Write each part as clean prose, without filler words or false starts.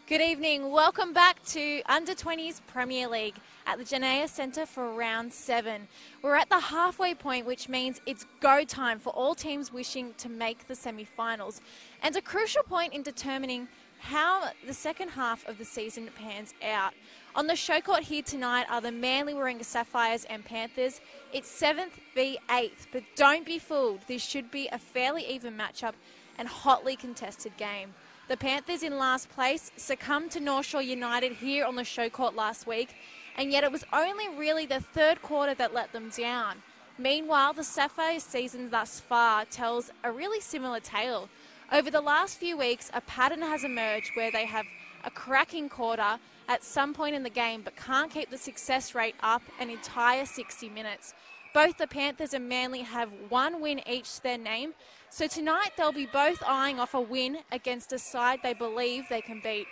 Good evening. Welcome back to Under-20s Premier League at the Janea Centre for round 7. We're at the halfway point, which means it's go time for all teams wishing to make the semi-finals, and a crucial point in determining how the second half of the season pans out. On the Showcourt here tonight are the Manly Warringah Sapphires and Panthers. It's 7th v 8th, but don't be fooled. This should be a fairly even matchup and hotly contested game. The Panthers in last place succumbed to North Shore United here on the Showcourt last week, and yet it was only really the third quarter that let them down. Meanwhile, the Sapphires season thus far tells a really similar tale. Over the last few weeks, a pattern has emerged where they have a cracking quarter at some point in the game but can't keep the success rate up an entire 60 minutes. Both the Panthers and Manly have one win each to their name, so tonight they'll be both eyeing off a win against a side they believe they can beat.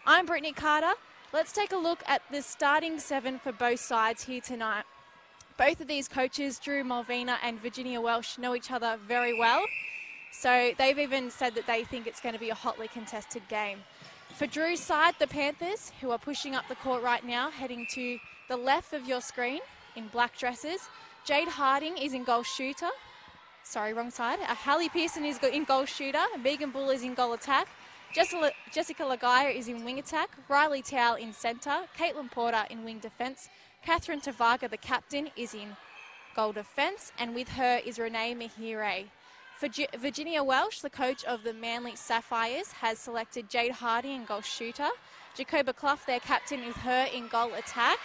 I'm Brittany Carter. Let's take a look at the starting 7 for both sides here tonight. Both of these coaches, Drew Malvina and Virginia Welsh, know each other very well, so they've even said that they think it's going to be a hotly contested game. For Drew's side, the Panthers, who are pushing up the court right now, heading to the left of your screen in black dresses. Jade Harding is in goal shooter. Sorry, wrong side. Hallie Pearson is in goal shooter. Megan Bull is in goal attack. Jessica Lagaya is in wing attack. Riley Towell in centre. Caitlin Porter in wing defence. Catherine Tavaga, the captain, is in goal defence. And with her is Renee Mahire. For Virginia Welsh, the coach of the Manly Sapphires, has selected Jade Harding in goal shooter. Jacoba Clough, their captain, with her in goal attack.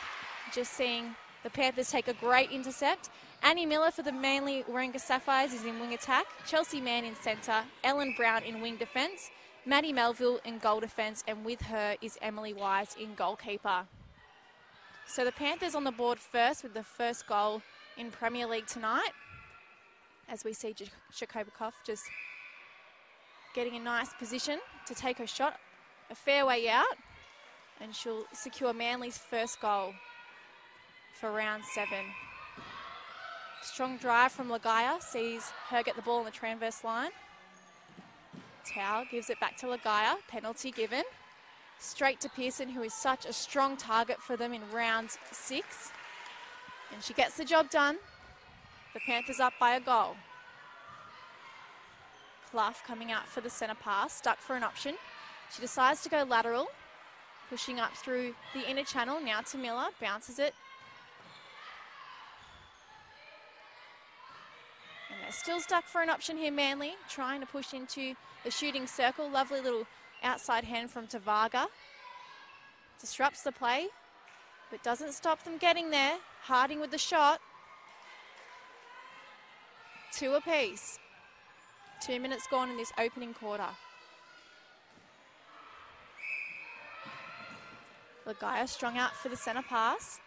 Just seeing the Panthers take a great intercept. Annie Miller for the Manly Warringah Sapphires is in wing attack. Chelsea Mann in centre. Ellen Brown in wing defence. Maddie Melville in goal defence. And with her is Emily Wise in goalkeeper. So the Panthers on the board first with the first goal in Premier League tonight. As we see Jacoba Clough just getting a nice position to take her shot. A fair way out. And she'll secure Manly's first goal for round 7. Strong drive from Lagaya, sees her get the ball on the transverse line. Towell gives it back to Lagaya, penalty given. Straight to Pearson, who is such a strong target for them in round 6. And she gets the job done. The Panthers up by a goal. Clough coming out for the centre pass, stuck for an option. She decides to go lateral, pushing up through the inner channel, now to Miller, bounces it. And they're still stuck for an option here, Manly, trying to push into the shooting circle. Lovely little outside hand from Tavaga. Disrupts the play, but doesn't stop them getting there. Harding with the shot. 2 apiece. 2 minutes gone in this opening quarter. Lagaya strung out for the centre pass.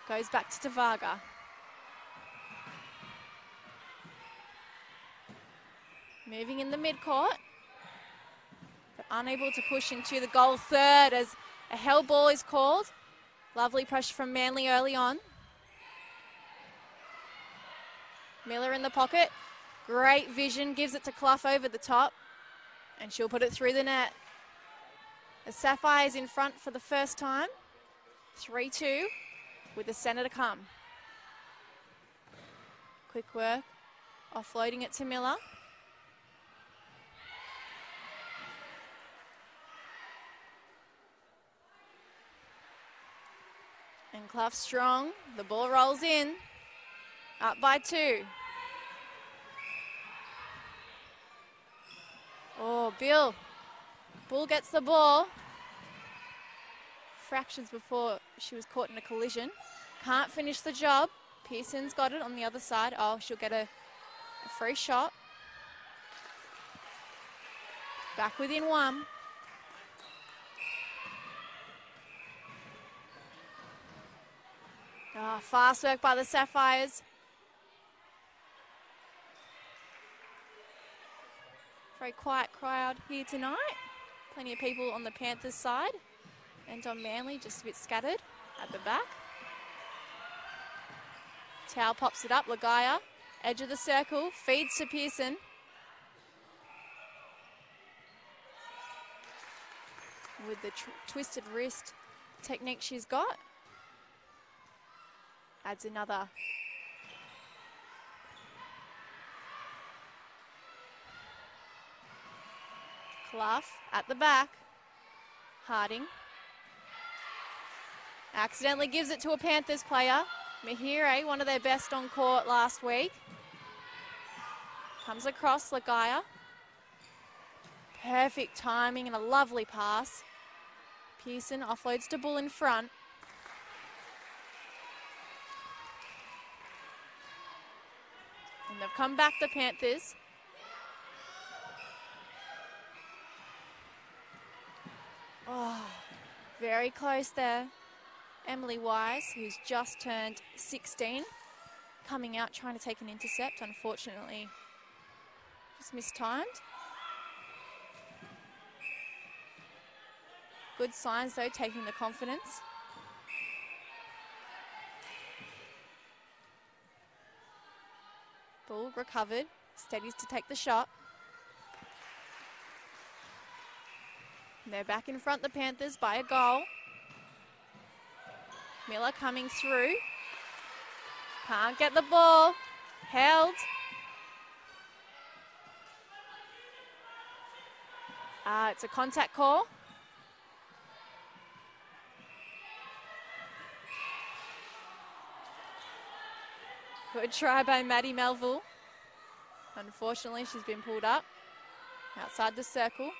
Goes back to Tavaga. Moving in the midcourt, but unable to push into the goal third as a held ball is called. Lovely pressure from Manly early on. Miller in the pocket. Great vision, gives it to Clough over the top, and she'll put it through the net. The Sapphires in front for the first time. 3-2 with the centre to come. Quick work, offloading it to Miller. And Clough strong, the ball rolls in, up by 2. Oh, Bull gets the ball. Fractions before she was caught in a collision. Can't finish the job. Pearson's got it on the other side. Oh, she'll get a free shot. Back within 1. Oh, fast work by the Sapphires. Very quiet crowd here tonight. Plenty of people on the Panthers side. And on Manly, just a bit scattered at the back. Towell pops it up. Lagaya, edge of the circle, feeds to Pearson. with the twisted wrist technique she's got. Adds another. Clough at the back. Harding. Accidentally gives it to a Panthers player. Mahire, one of their best on court last week. Comes across Lagaya. Perfect timing and a lovely pass. Pearson offloads to Bull in front. And they've come back, the Panthers. Oh, very close there. Emily Wise, who's just turned 16, coming out trying to take an intercept. Unfortunately, just mistimed. Good signs though, taking the confidence. Bull recovered, steadies to take the shot. And they're back in front, the Panthers, by a goal. Miller coming through. Can't get the ball. Held. It's a contact call. Good try by Maddie Melville. Unfortunately, she's been pulled up outside the circle.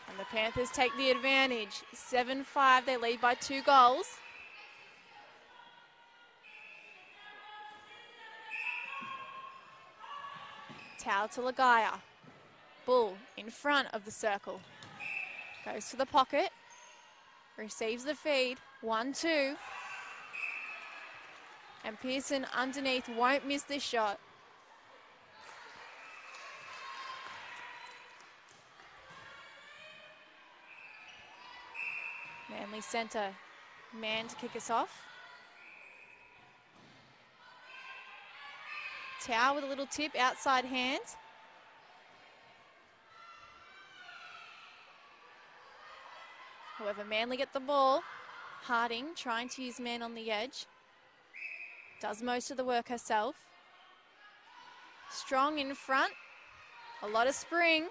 And the Panthers take the advantage. 7-5, they lead by 2 goals. Towel to Lagaya. Bull in front of the circle. Goes to the pocket. Receives the feed. 1-2. And Pearson underneath won't miss this shot. Manly centre man to kick us off. Tao with a little tip, outside hands. However, Manly get the ball. Harding trying to use man on the edge. Does most of the work herself. Strong in front. A lot of spring.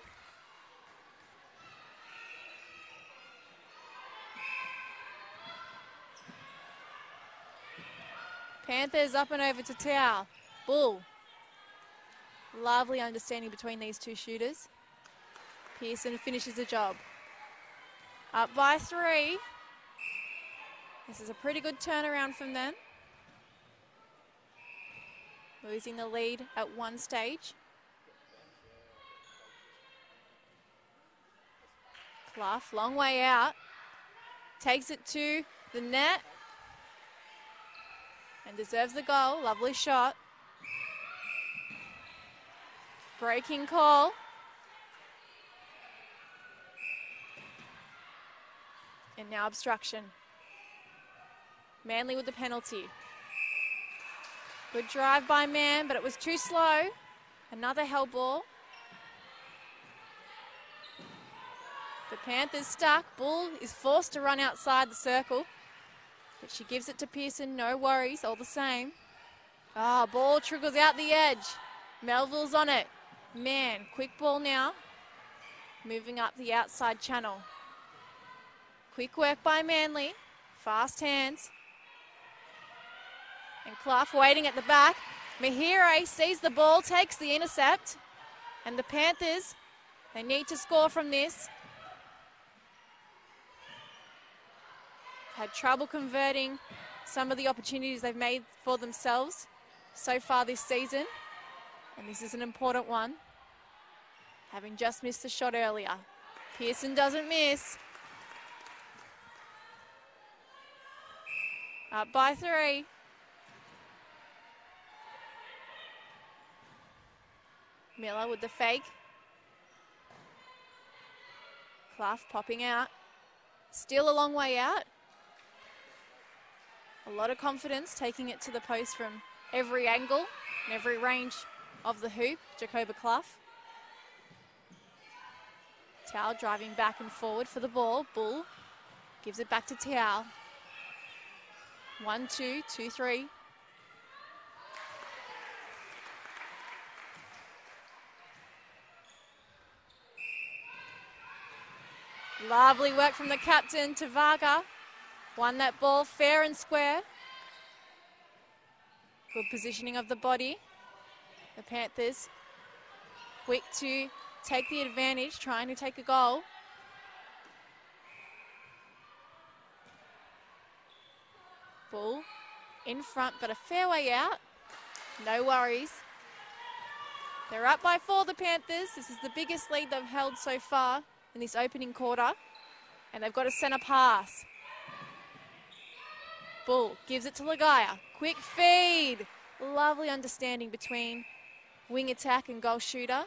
Panthers up and over to Tao. Bull. Lovely understanding between these two shooters. Pearson finishes the job. Up by 3. This is a pretty good turnaround from them. Losing the lead at one stage. Clough, long way out. Takes it to the net. And deserves the goal. Lovely shot. Breaking call. And now obstruction. Manly with the penalty. Good drive by Man, but it was too slow. Another held ball. The Panthers stuck. Bull is forced to run outside the circle. But she gives it to Pearson. No worries, all the same. Ball trickles out the edge. Melville's on it. Man, quick ball now. Moving up the outside channel. Quick work by Manly. Fast hands. And Clough waiting at the back. Mahire sees the ball, takes the intercept. And the Panthers, they need to score from this. Had trouble converting some of the opportunities they've made for themselves so far this season. And this is an important one. Having just missed the shot earlier. Pearson doesn't miss. Up by 3. Miller with the fake. Clough popping out. Still a long way out. A lot of confidence taking it to the post from every angle and every range of the hoop. Jacoba Clough. Tao driving back and forward for the ball. Bull gives it back to Tao. 1-2, 2-3. Lovely work from the captain to Varga. Won that ball fair and square. Good positioning of the body. The Panthers quick to take the advantage, trying to take a goal. Bull in front, but a fair way out. No worries. They're up by 4, the Panthers. This is the biggest lead they've held so far in this opening quarter. And they've got a centre pass. Bull gives it to Ligaya. Quick feed. Lovely understanding between wing attack and goal shooter.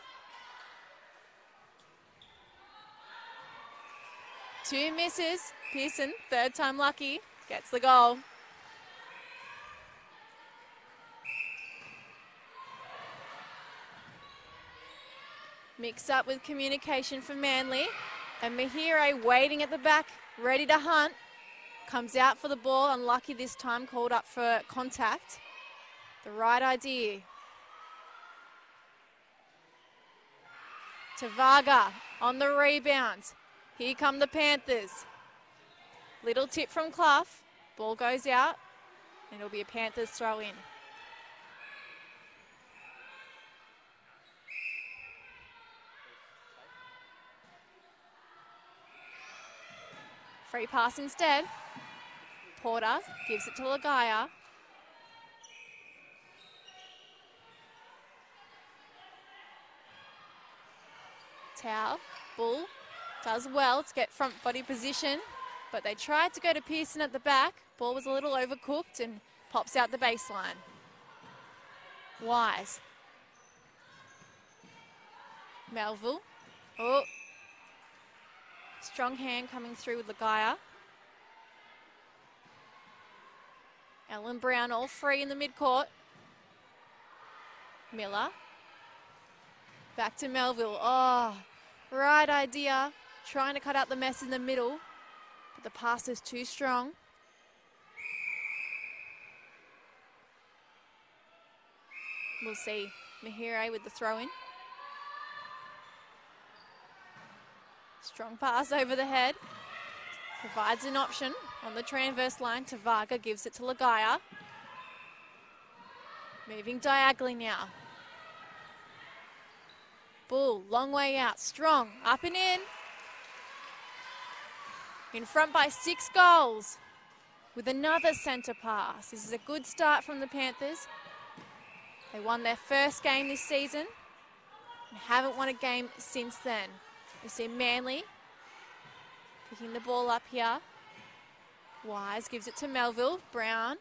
2 misses. Pearson, third time lucky, gets the goal. Mix up with communication for Manly. And Mahire waiting at the back, ready to hunt. Comes out for the ball, unlucky this time, called up for contact. The right idea. To Varga on the rebounds. Here come the Panthers. Little tip from Clough. Ball goes out, and it'll be a Panthers throw in. Free pass instead. Porter gives it to Ligaya. Tao, Bull does well to get front body position, but they tried to go to Pearson at the back. Ball was a little overcooked and pops out the baseline. Wise. Melville. Oh. Strong hand coming through with Ligaya. Ellen Brown all free in the midcourt. Miller. Back to Melville. Oh, right idea. Trying to cut out the mess in the middle, but the pass is too strong. We'll see Mahire with the throw-in. Strong pass over the head. Provides an option on the transverse line to Varga. Gives it to Ligaya. Moving diagonally now. Bull, long way out. Strong. Up and in. In front by 6 goals. With another centre pass. This is a good start from the Panthers. They won their first game this season. And haven't won a game since then. You see Manly picking the ball up here. Wise gives it to Melville. Brown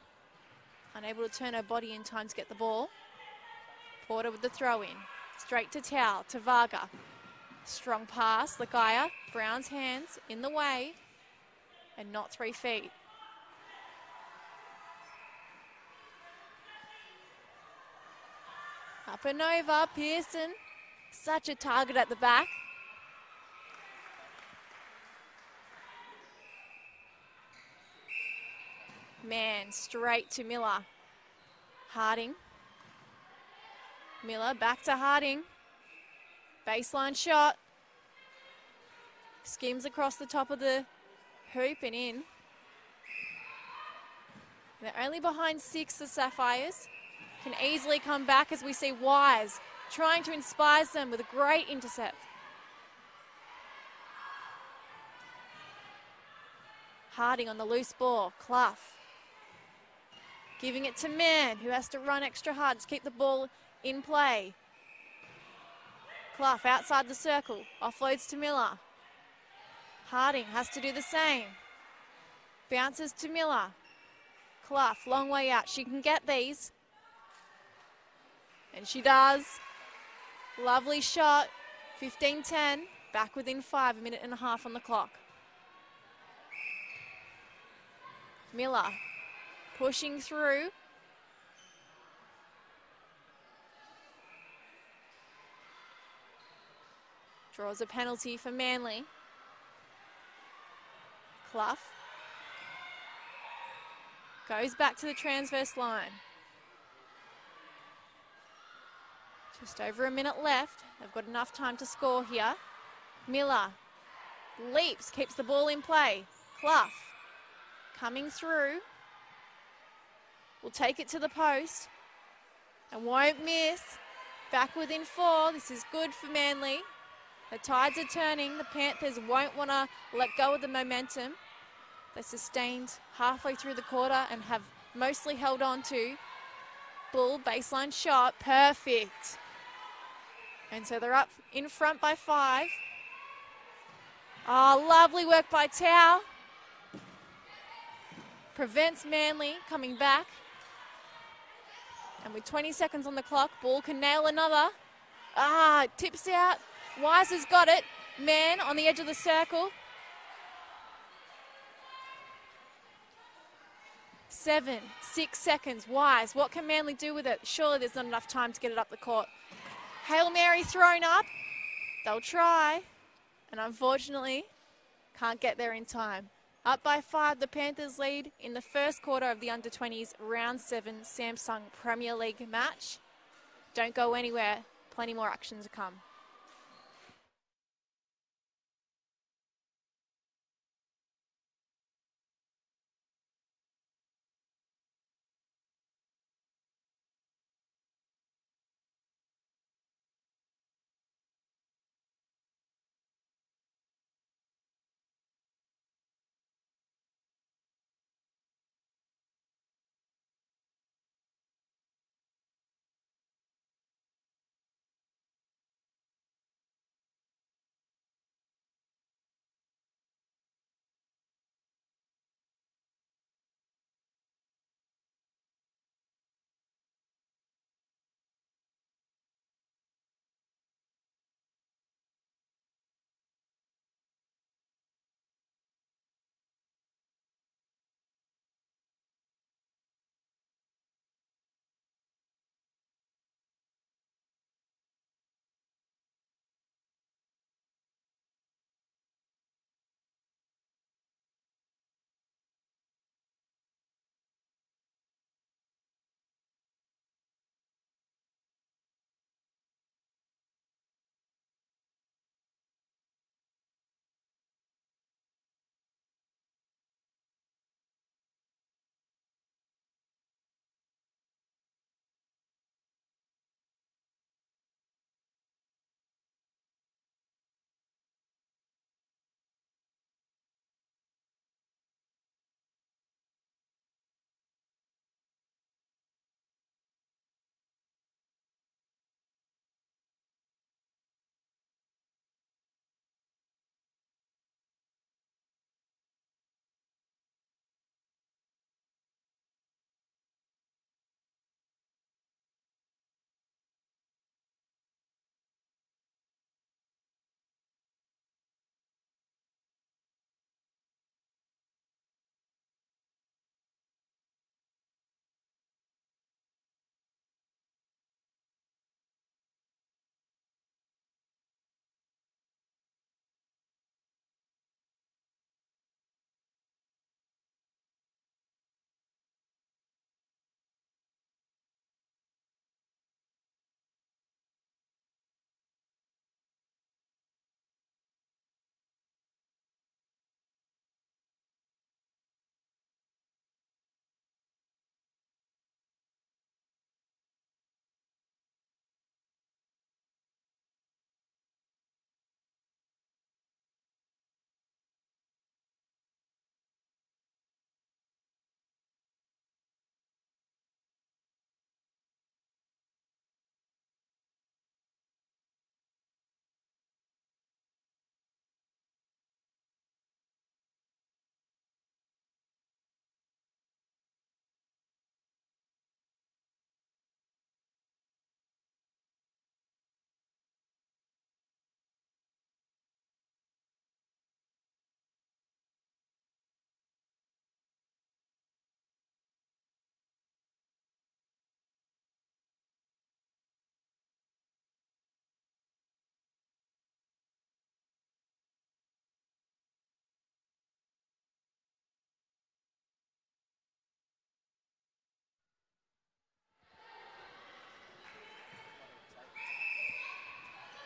unable to turn her body in time to get the ball. Porter with the throw in. Straight to Tao, to Varga. Strong pass, Ligaya. Brown's hands in the way and not 3 feet. Up and over, Pearson. Such a target at the back. Man, straight to Miller. Harding. Miller back to Harding. Baseline shot. Skims across the top of the hoop and in. They're only behind 6, the Sapphires. Can easily come back as we see Wise trying to inspire them with a great intercept. Harding on the loose ball. Clough. Giving it to Mann, who has to run extra hard to keep the ball in play. Clough outside the circle. Offloads to Miller. Harding has to do the same. Bounces to Miller. Clough, long way out. She can get these. And she does. Lovely shot. 15-10. Back within 5, 1.5 minutes on the clock. Miller pushing through. Draws a penalty for Manly. Clough. Goes back to the transverse line. Just over a minute left. They've got enough time to score here. Miller leaps, keeps the ball in play. Clough coming through. Will take it to the post and won't miss. Back within 4. This is good for Manly. The tides are turning. The Panthers won't want to let go of the momentum. They sustained halfway through the quarter and have mostly held on to. Bull, baseline shot, perfect. And so they're up in front by 5. Oh, lovely work by Tao. Prevents Manly coming back. And with 20 seconds on the clock, Bull can nail another. Tips out. Wise has got it. Man on the edge of the circle. 7, 6 seconds. Wise, what can Manly do with it? Surely there's not enough time to get it up the court. Hail Mary thrown up. They'll try. And unfortunately, can't get there in time. Up by 5, the Panthers lead in the first quarter of the Under-20s Round 7 Samsung Premier League match. Don't go anywhere. Plenty more action to come.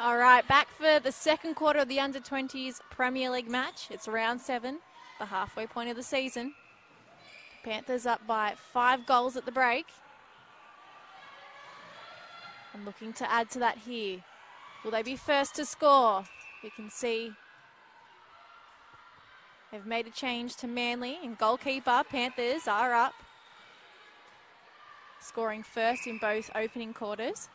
All right, back for the second quarter of the Under-20s Premier League match. It's round 7, the halfway point of the season. Panthers up by 5 goals at the break. And looking to add to that here. Will they be first to score? We can see they've made a change to Manly and goalkeeper. Panthers are up, scoring first in both opening quarters.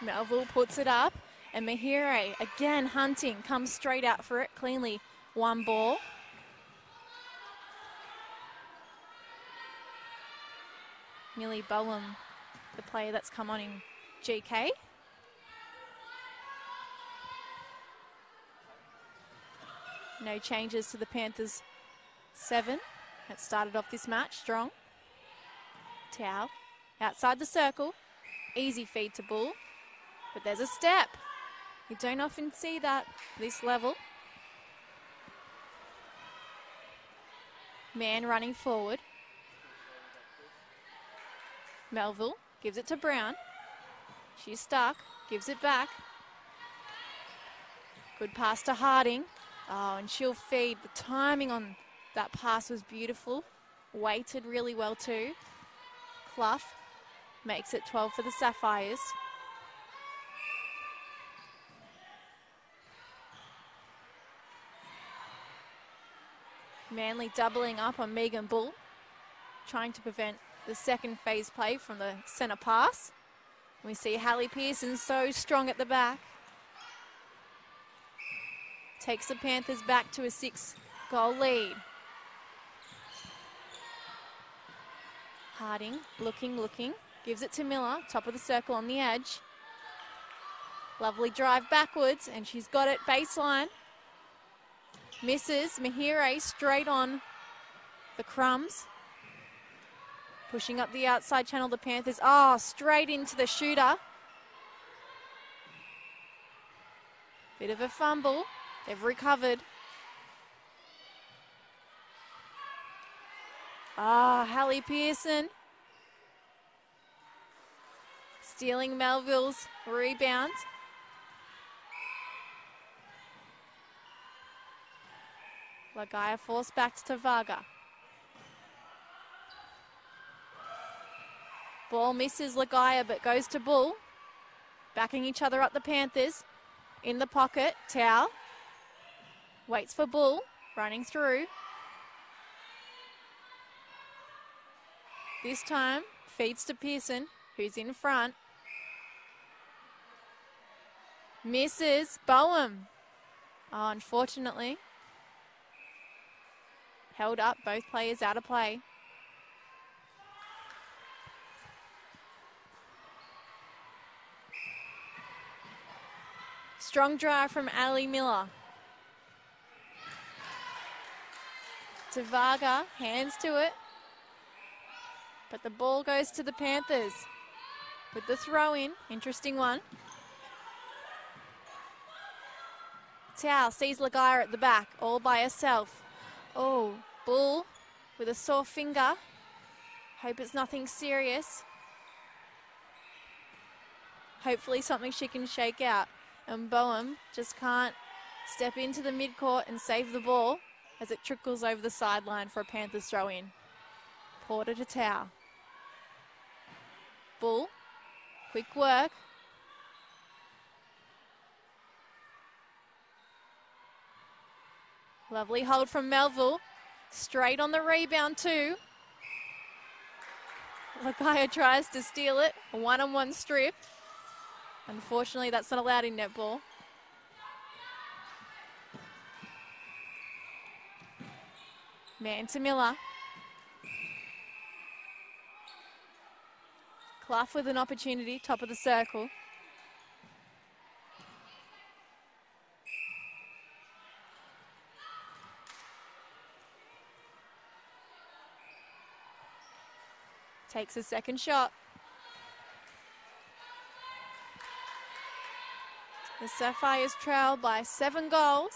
Melville puts it up, and Mahire, again hunting, comes straight out for it, cleanly one ball. Millie Bowen, the player that's come on in GK. No changes to the Panthers 7 that started off this match strong. Tao outside the circle, easy feed to Bull. But there's a step. You don't often see that this level. Man running forward. Melville gives it to Brown. She's stuck, gives it back. Good pass to Harding. Oh, and she'll feed. The timing on that pass was beautiful. Weighted really well too. Clough makes it 12 for the Sapphires. Manly doubling up on Megan Bull, trying to prevent the second phase play from the centre pass. We see Hallie Pearson so strong at the back. Takes the Panthers back to a 6-goal lead. Harding looking, gives it to Miller, top of the circle on the edge. Lovely drive backwards, and she's got it baseline. Misses. Mahire straight on the crumbs. Pushing up the outside channel, the Panthers. Oh, straight into the shooter. Bit of a fumble. They've recovered. Ah, Hallie Pearson. Stealing Melville's rebound. Lagaya forced back to Varga. Ball misses Lagaya but goes to Bull. Backing each other up the Panthers. In the pocket, Tao. Waits for Bull, running through. This time, feeds to Pearson, who's in front. Misses Bowen. Oh, unfortunately. Held up, both players out of play. Strong drive from Ali Miller. To Varga, hands to it. But the ball goes to the Panthers. With the throw in, interesting one. Tao sees Lagaya at the back, all by herself. Oh, Bull with a sore finger. Hope it's nothing serious. Hopefully something she can shake out. And Bowen just can't step into the midcourt and save the ball as it trickles over the sideline for a Panthers throw in. Porter to Tao. Bull, quick work. Lovely hold from Melville. Straight on the rebound too. Lagaya tries to steal it. A one-on-one strip. Unfortunately, that's not allowed in netball. Man to Miller. Clough with an opportunity, top of the circle. Takes a second shot. The Sapphires trail by 7 goals.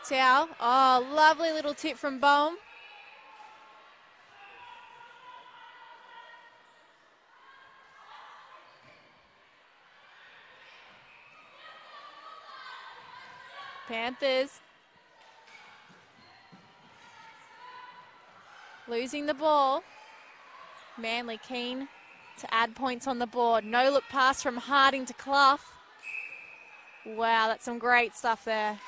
Tao. Oh, lovely little tip from Bohm. Panthers losing the ball. Manly keen to add points on the board. No look pass from Harding to Clough. Wow, that's some great stuff there.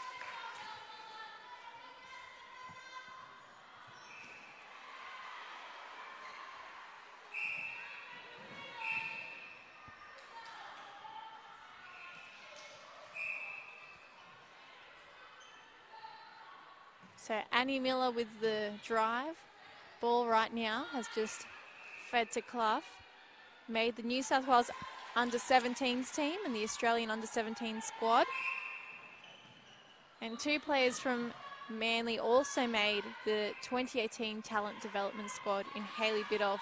So Annie Miller with the drive. Ball right now has just fed to Clough. Made the New South Wales under-17s team and the Australian under-17 squad. And two players from Manly also made the 2018 talent development squad in Hayley Bidoff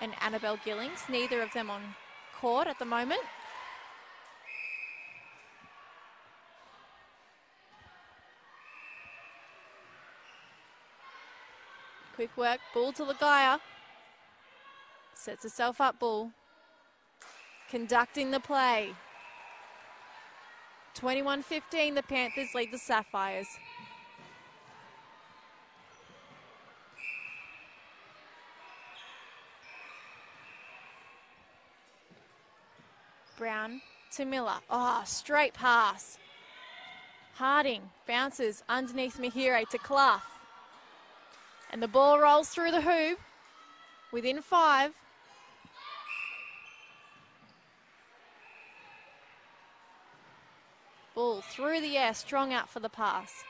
and Annabelle Gillings. Neither of them on court at the moment. Quick work, Bull to Ligaya. Sets herself up, Bull. Conducting the play. 21-15, the Panthers lead the Sapphires. Brown to Miller. Oh, straight pass. Harding bounces underneath Mahire to Clough. And the ball rolls through the hoop. Within 5. Bull through the air, strong out for the pass.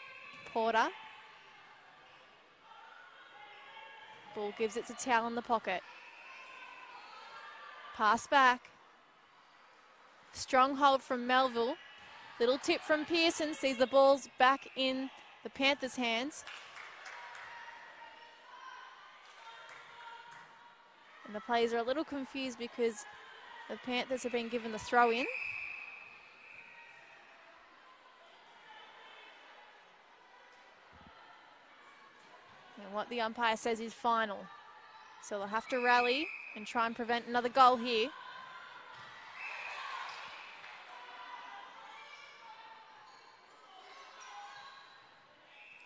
Porter. Bull gives it to Towell in the pocket. Pass back. Strong hold from Melville. Little tip from Pearson, sees the ball's back in the Panthers' hands. And the players are a little confused because the Panthers have been given the throw in. And what the umpire says is final. So they'll have to rally and try and prevent another goal here.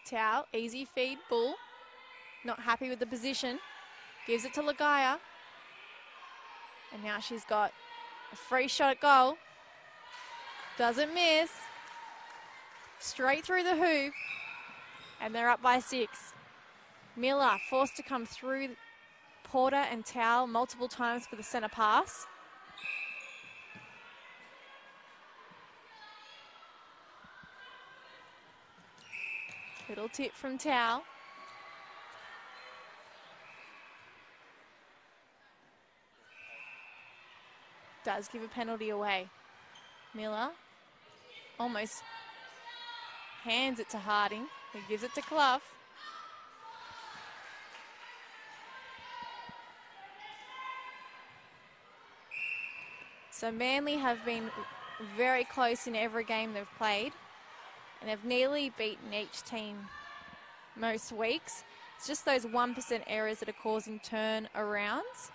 Tao, easy feed, Bull. Not happy with the position. Gives it to Ligaya. And now she's got a free shot at goal. Doesn't miss. Straight through the hoop. And they're up by 6. Miller forced to come through Porter and Towell multiple times for the centre pass. Little tip from Towell. Does give a penalty away. Miller almost hands it to Harding, who gives it to Clough. So Manly have been very close in every game they've played and have nearly beaten each team most weeks. It's just those 1% errors that are causing turnarounds.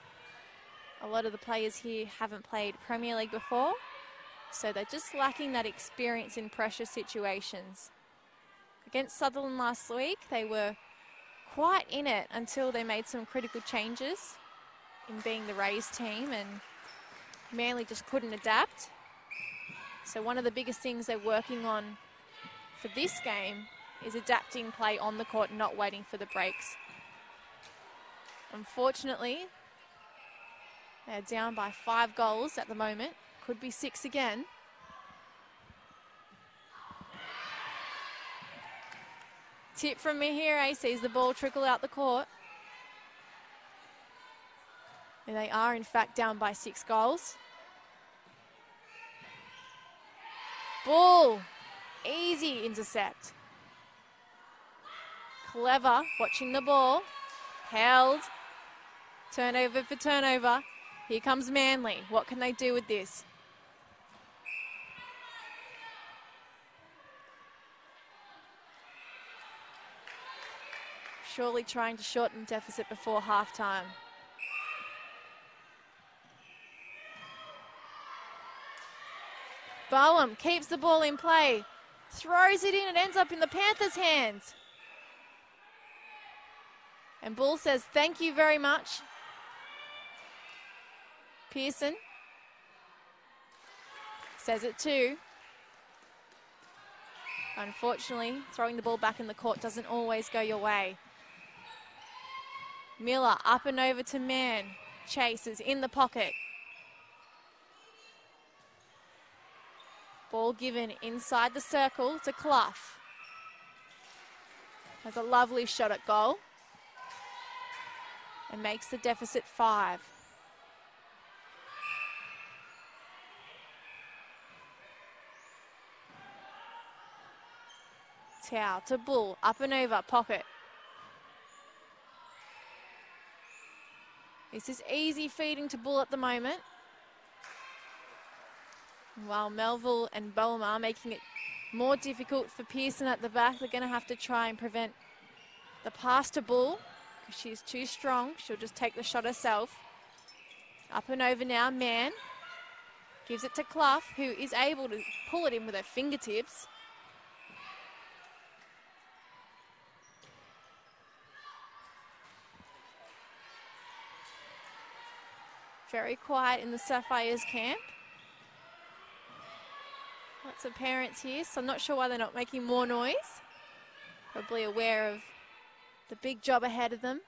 A lot of the players here haven't played Premier League before, so they're just lacking that experience in pressure situations. Against Sutherland last week, they were quite in it until they made some critical changes in being the Rays team, and Manly just couldn't adapt. So one of the biggest things they're working on for this game is adapting play on the court, not waiting for the breaks. Unfortunately, they're down by 5 goals at the moment. Could be 6 again. Tip from Mahire, sees the ball trickle out the court. And they are in fact down by 6 goals. Bull, easy intercept. Clever, watching the ball. Held. Turnover for turnover. Here comes Manly. What can they do with this? Surely trying to shorten the deficit before halftime. Boehm keeps the ball in play, throws it in, and ends up in the Panthers' hands. And Bull says, thank you very much. Pearson says it too. Unfortunately, throwing the ball back in the court doesn't always go your way. Miller up and over to Mann. Chases in the pocket. Ball given inside the circle to Clough. Has a lovely shot at goal. And makes the deficit 5. Tao to Bull, up and over, pocket. This is easy feeding to Bull at the moment. While Melville and Boehm are making it more difficult for Pearson at the back, they're going to have to try and prevent the pass to Bull, because she's too strong. She'll just take the shot herself. Up and over now, Mann. Gives it to Clough, who is able to pull it in with her fingertips. Very quiet in the Sapphires camp. Lots of parents here, so I'm not sure why they're not making more noise. Probably aware of the big job ahead of them.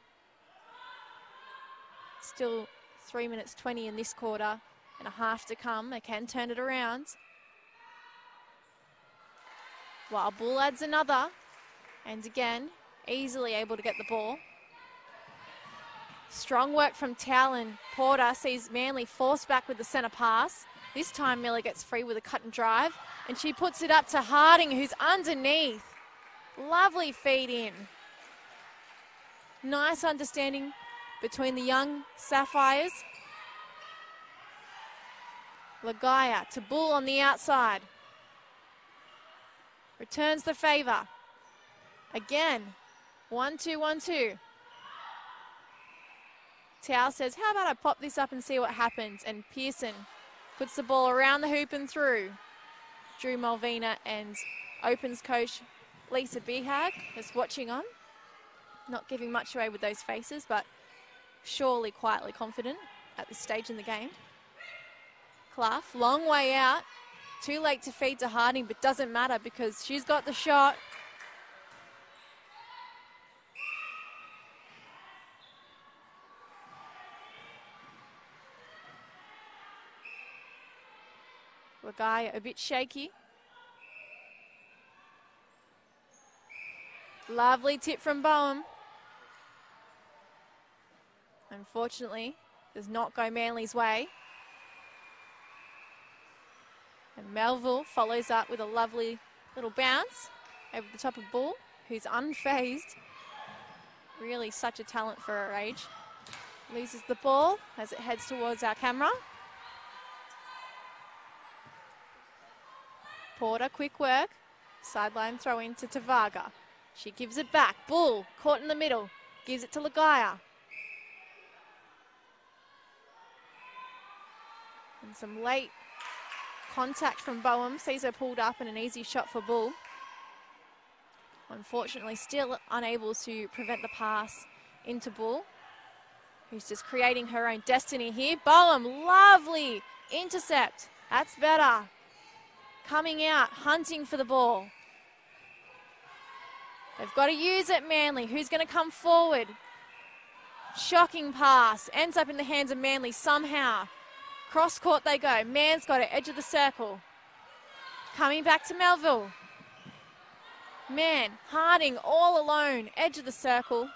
Still 3 minutes 20 in this quarter and a half to come. They can turn it around. While Bull adds another, and again, easily able to get the ball. Strong work from Talon. Porter sees Manly force back with the centre pass. This time Miller gets free with a cut and drive, and she puts it up to Harding, who's underneath. Lovely feed in. Nice understanding between the young Sapphires. Lagaya to Bull on the outside. Returns the favour. Again, 1-2, 1-2. Tao says, how about I pop this up and see what happens? And Pearson puts the ball around the hoop and through. Drew Malvina and Opens coach Lisa Behag is watching on. Not giving much away with those faces, but surely quietly confident at this stage in the game. Clough, long way out. Too late to feed to Harding, but doesn't matter because she's got the shot. Lagaya a bit shaky. Lovely tip from Boehm. Unfortunately, does not go Manly's way. And Melville follows up with a lovely little bounce over the top of Bull, who's unfazed. Really such a talent for her age. Loses the ball as it heads towards our camera. Porter, quick work. Sideline throw in to Tavaga. She gives it back. Bull, caught in the middle. Gives it to Lagaya. And some late contact from Boehm. Sees her pulled up and an easy shot for Bull. Unfortunately, still unable to prevent the pass into Bull, who's just creating her own destiny here. Boehm, lovely intercept. That's better. Coming out, hunting for the ball. They've got to use it, Manly. Who's going to come forward? Shocking pass. Ends up in the hands of Manly somehow. Cross court they go. Mann's got it, edge of the circle. Coming back to Melville. Mann, Harding all alone, edge of the circle.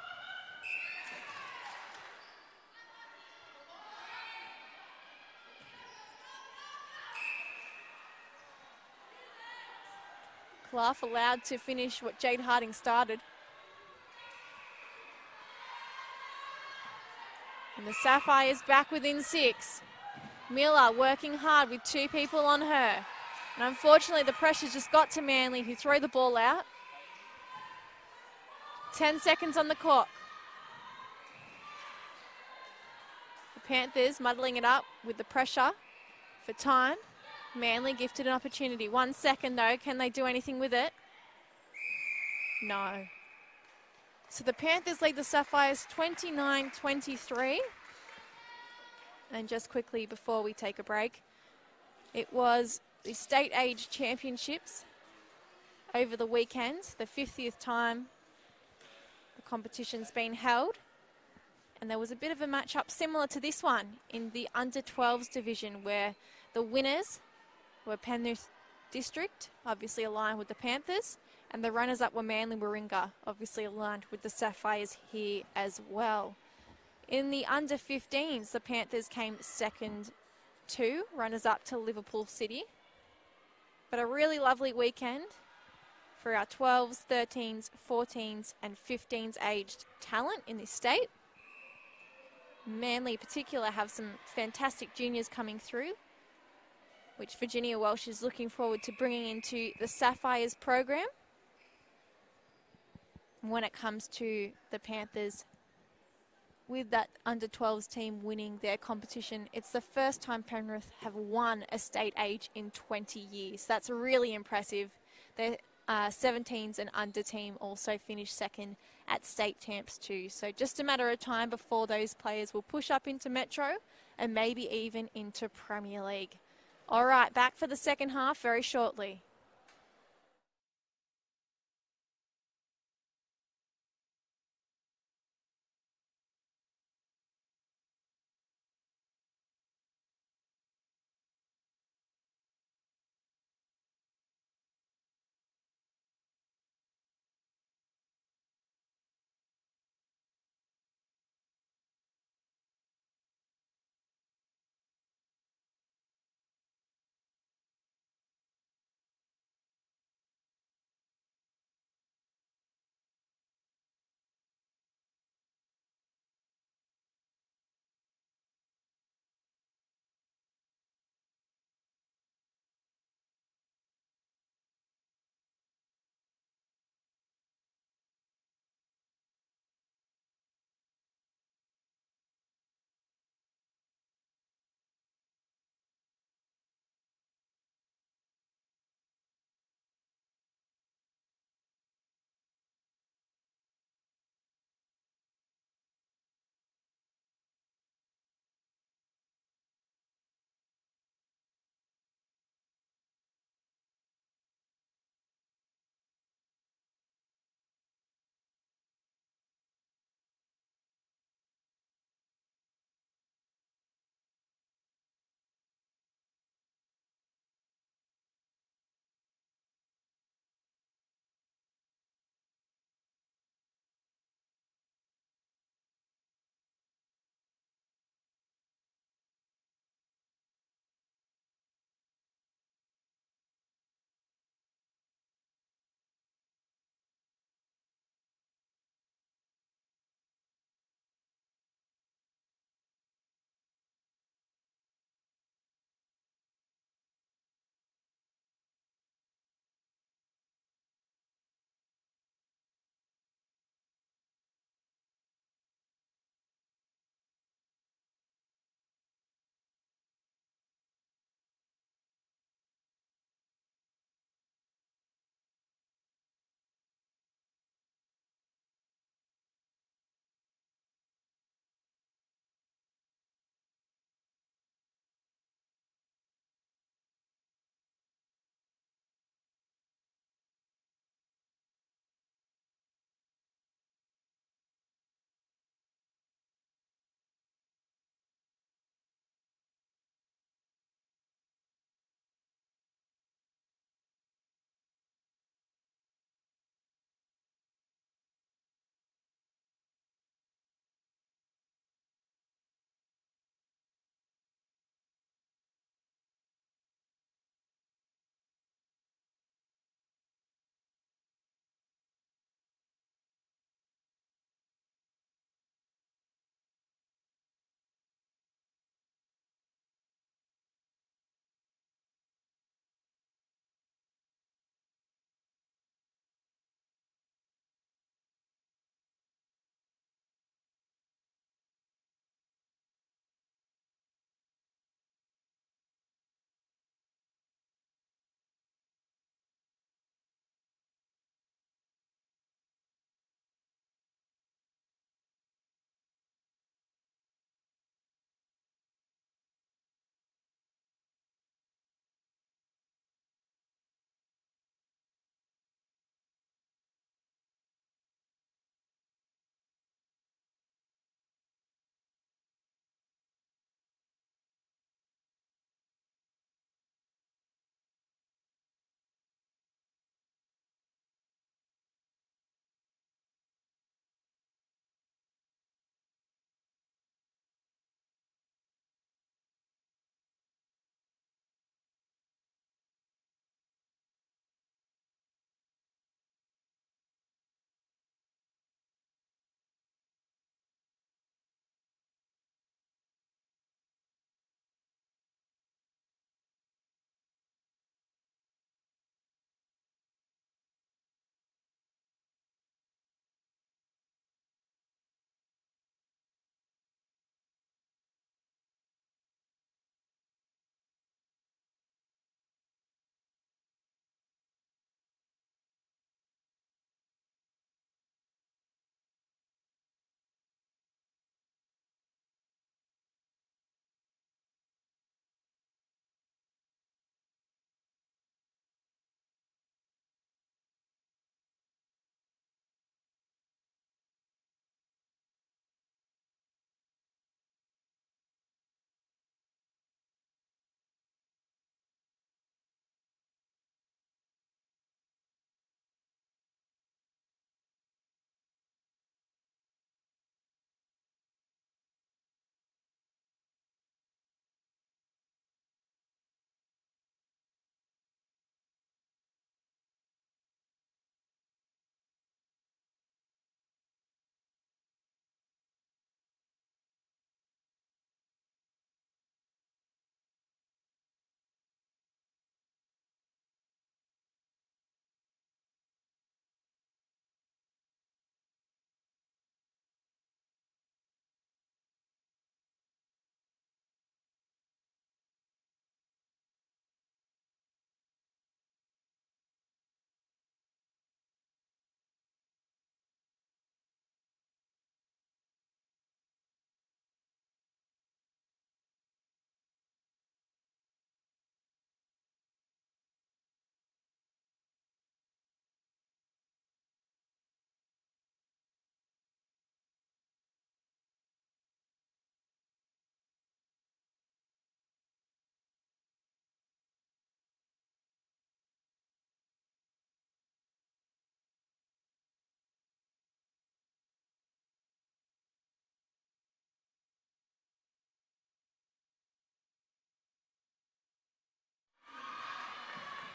Clough allowed to finish what Jade Harding started. And the Sapphires back within 6. Miller working hard with 2 people on her. And unfortunately the pressure's just got to Manly, who throw the ball out. 10 seconds on the clock. The Panthers muddling it up with the pressure for time. Manly gifted an opportunity. 1 second though. Can they do anything with it? No. So the Panthers lead the Sapphires 29-23. And just quickly before we take a break, it was the State Age Championships over the weekend, the 50th time the competition's been held. And there was a bit of a match-up similar to this one in the under-12s division where the winners were Penrith District, obviously aligned with the Panthers, and the runners-up were Manly Warringah, obviously aligned with the Sapphires here as well. In the under-15s, the Panthers came second to, runners-up to Liverpool City. But a really lovely weekend for our 12s, 13s, 14s and 15s aged talent in this state. Manly in particular have some fantastic juniors coming through, which Virginia Welsh is looking forward to bringing into the Sapphires program. When it comes to the Panthers, with that under-12s team winning their competition, it's the first time Penrith have won a state age in 20 years. That's really impressive. Their 17s and under team also finished second at state champs too. So just a matter of time before those players will push up into Metro and maybe even into Premier League. All right, back for the second half very shortly.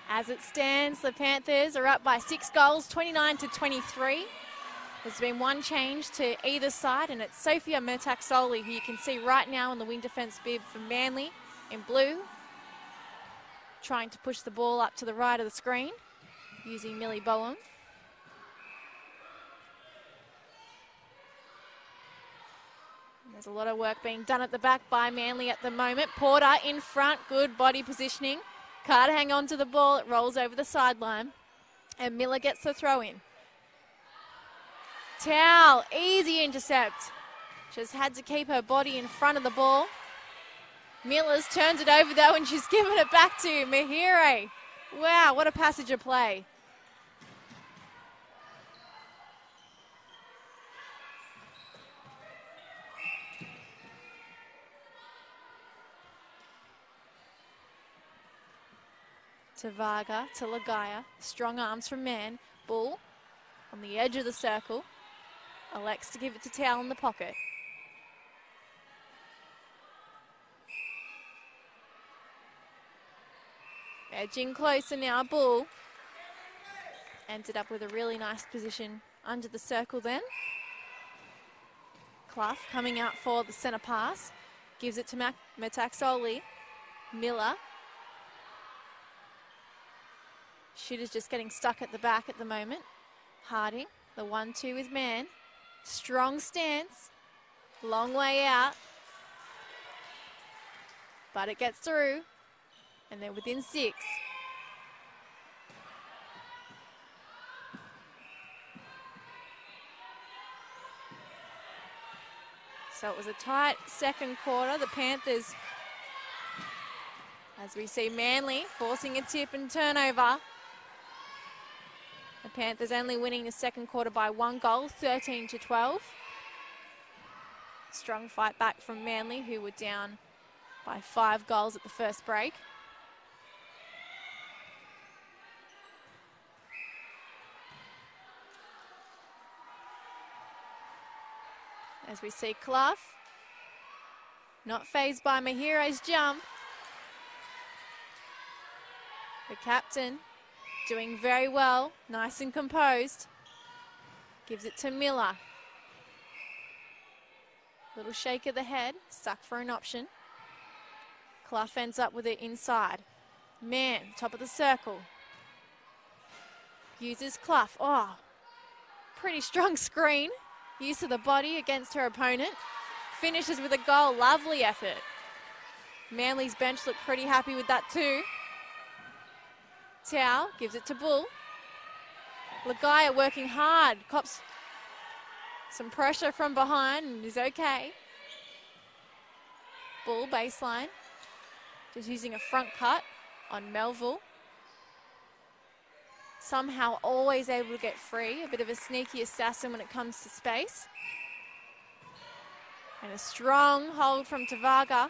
As it stands, the Panthers are up by 6 goals, 29-23. There's been one change to either side, and it's Sophia Metaxoli, who you can see right now in the wing defence bib for Manly in blue, trying to push the ball up to the right of the screen using Millie Bowen. There's a lot of work being done at the back by Manly at the moment. Porter in front, good body positioning. Can't hang on to the ball, it rolls over the sideline. And Miller gets the throw in. Towel, easy intercept. Just had to keep her body in front of the ball. Miller's turns it over though, and she's given it back to Mahire. Wow, what a passage of play. To Varga, to Lagaya. Strong arms from Man. Bull on the edge of the circle. Elects to give it to Towel in the pocket. Edging closer now, Bull. Ended up with a really nice position under the circle then. Clough coming out for the centre pass. Gives it to Metaxoli. Miller. Shooter's just getting stuck at the back at the moment. Harding, the 1-2 with Man. Strong stance. Long way out. But it gets through. And they're within 6. So it was a tight second quarter. The Panthers, as we see Manly forcing a tip and turnover. The Panthers only winning the second quarter by 1 goal, 13-12. Strong fight back from Manly, who were down by 5 goals at the first break. As we see Clough, not fazed by Mahire's jump. The captain doing very well, nice and composed. Gives it to Miller. Little shake of the head, stuck for an option. Clough ends up with it inside. Man, top of the circle. Uses Clough. Oh, pretty strong screen. Use of the body against her opponent. Finishes with a goal, lovely effort. Manly's bench looked pretty happy with that too. Tao gives it to Bull. Lagaya working hard, cops some pressure from behind and is okay. Bull baseline, just using a front cut on Melville. Somehow always able to get free, a bit of a sneaky assassin when it comes to space. And a strong hold from Tavaga.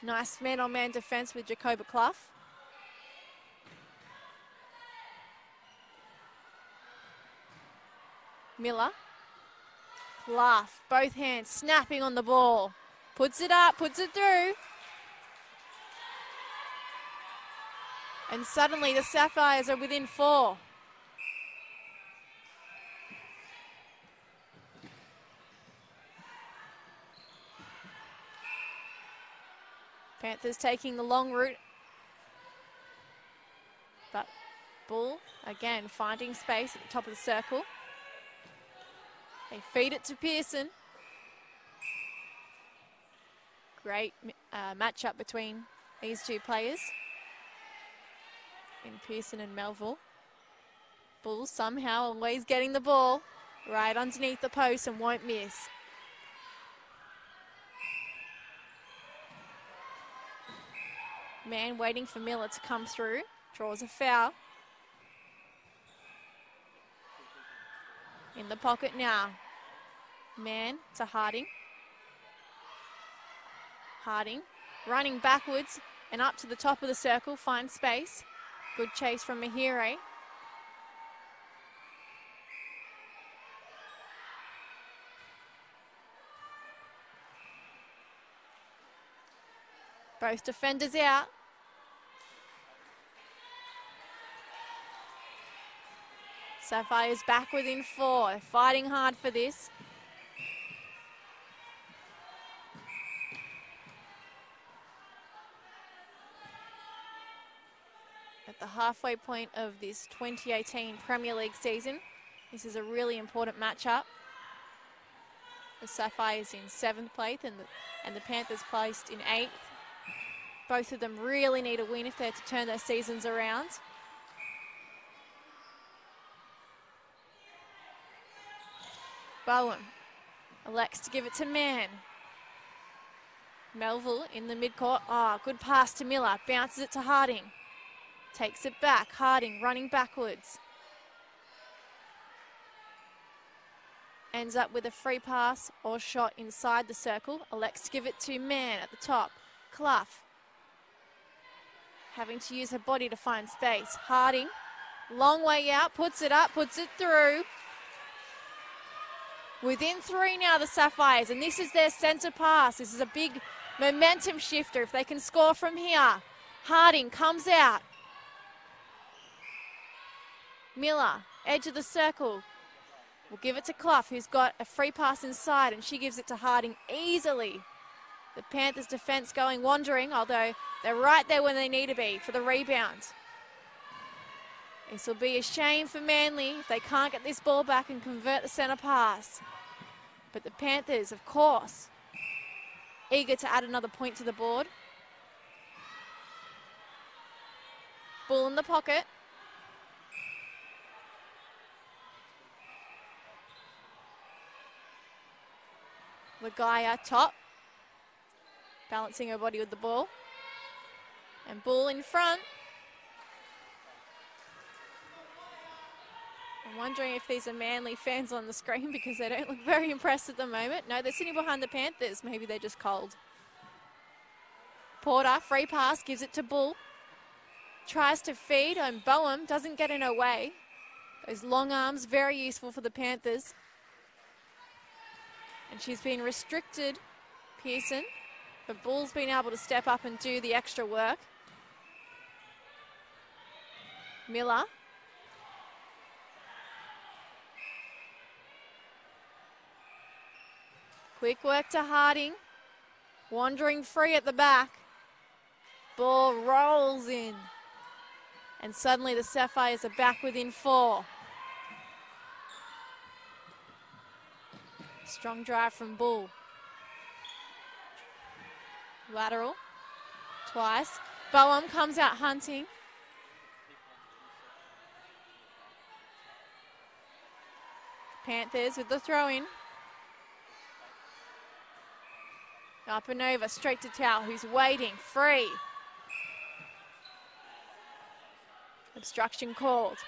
Nice man-on-man defence with Jacoba Clough. Miller. Clough, both hands snapping on the ball. Puts it up, puts it through. And suddenly the Sapphires are within 4. Panthers taking the long route. But Bull, again, finding space at the top of the circle. They feed it to Pearson. Great matchup between these two players. In Pearson and Melville. Bull somehow always getting the ball right underneath the post and won't miss. Man waiting for Miller to come through. Draws a foul. In the pocket now. Man to Harding. Harding running backwards and up to the top of the circle. Finds space. Good chase from Mahire. Both defenders out. Sapphires back within 4, fighting hard for this. At the halfway point of this 2018 Premier League season, this is a really important matchup. The Sapphires in 7th place and the Panthers placed in 8th. Both of them really need a win if they're to turn their seasons around. Bowen elects to give it to Mann. Melville in the midcourt. Oh, good pass to Miller. Bounces it to Harding. Takes it back. Harding running backwards. Ends up with a free pass or shot inside the circle. Elects to give it to Mann at the top. Clough. Having to use her body to find space. Harding. Long way out. Puts it up. Puts it through. Within 3 now, the Sapphires. And this is their centre pass. This is a big momentum shifter if they can score from here. Harding comes out. Miller. Edge of the circle. We'll give it to Clough, who's got a free pass inside, and she gives it to Harding easily. The Panthers' defence going wandering, although they're right there when they need to be for the rebound. This will be a shame for Manly if they can't get this ball back and convert the centre pass. But the Panthers, of course, eager to add another point to the board. Ball in the pocket. Warringah top, balancing her body with the ball. And ball in front. I'm wondering if these are Manly fans on the screen because they don't look very impressed at the moment. No, they're sitting behind the Panthers. Maybe they're just cold. Porter, free pass, gives it to Bull. Tries to feed, and Boehm doesn't get in her way. Those long arms, very useful for the Panthers. And she's been restricted, Pearson, but Bull's been able to step up and do the extra work. Miller. Quick work to Harding. Wandering free at the back. Ball rolls in. And suddenly the Sapphires are back within 4. Strong drive from Bull. Lateral. Twice. Boehm comes out hunting. Panthers with the throw-in. Up and over, straight to Towel, who's waiting. Free. Obstruction called.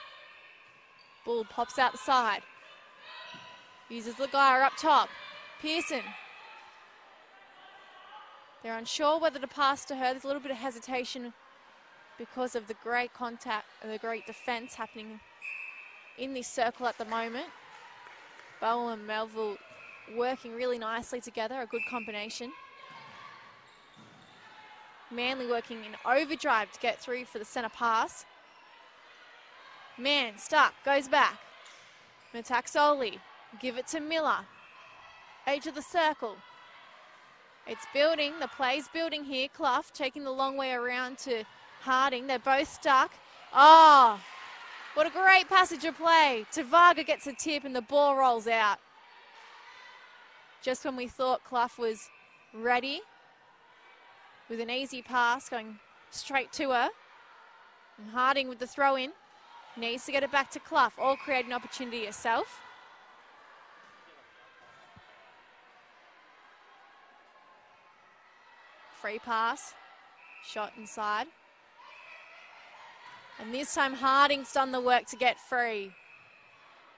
Bull pops out the side. Uses Warringah up top. Pearson. They're unsure whether to pass to her. There's a little bit of hesitation because of the great contact and the great defence happening in this circle at the moment. Bowen and Melville working really nicely together, a good combination. Manly working in overdrive to get through for the centre pass. Mann stuck, goes back. Metaxoli. Give it to Miller. Edge of the circle. It's building. The play's building here. Clough taking the long way around to Harding. They're both stuck. Oh, what a great passage of play. Varga gets a tip and the ball rolls out. Just when we thought Clough was ready with an easy pass going straight to her. And Harding with the throw in. Needs to get it back to Clough. All create an opportunity herself. Free pass, shot inside. And this time Harding's done the work to get free.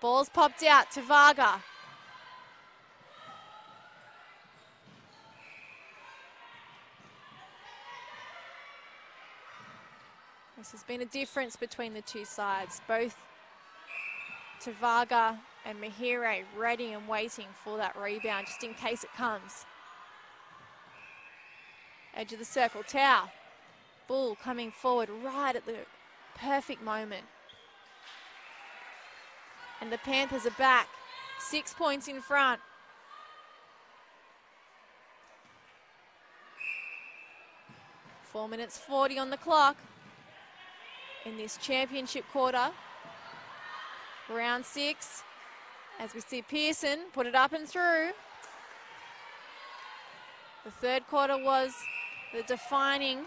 Ball's popped out to Varga. This has been a difference between the two sides. Both Varga and Mahire ready and waiting for that rebound just in case it comes. Edge of the circle, Tau. Bull coming forward right at the perfect moment. And the Panthers are back. 6 points in front. Four minutes 40 on the clock in this championship quarter. Round 6, as we see Pearson put it up and through. The third quarter was the defining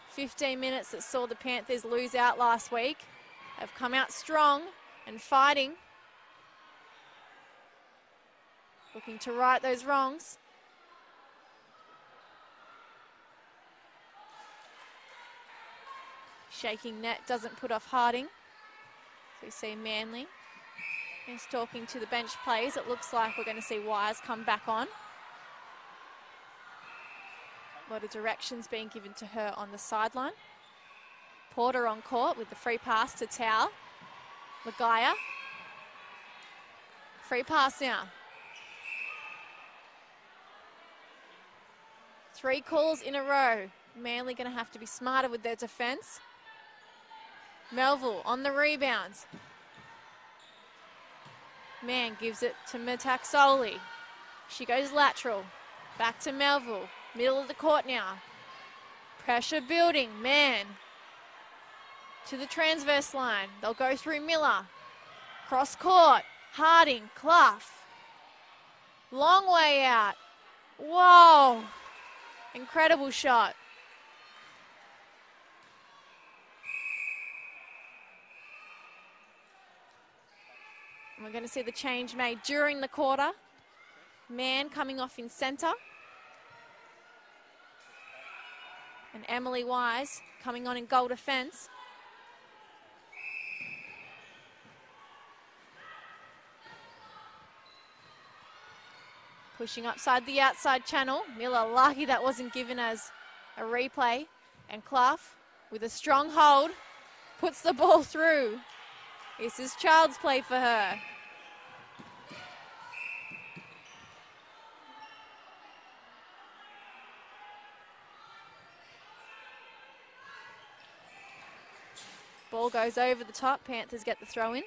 15 minutes that saw the Panthers lose out last week. Have come out strong and fighting. Looking to right those wrongs. Shaking net doesn't put off Harding. So we see Manly is talking to the bench players. It looks like we're going to see Wires come back on. A lot of directions being given to her on the sideline. Porter on court with the free pass to Tau. Magaya. Free pass now. 3 calls in a row. Manly going to have to be smarter with their defence. Melville on the rebounds. Mann gives it to Metaxoli. She goes lateral. Back to Melville. Middle of the court now. Pressure building. Mann to the transverse line. They'll go through Miller. Cross court. Harding. Clough. Long way out. Whoa. Incredible shot. And we're going to see the change made during the quarter. Mann coming off in centre. And Emily Wise coming on in goal defence. Pushing upside the outside channel. Miller lucky that wasn't given as a replay. And Clough with a strong hold puts the ball through. This is child's play for her. Ball goes over the top. Panthers get the throw in.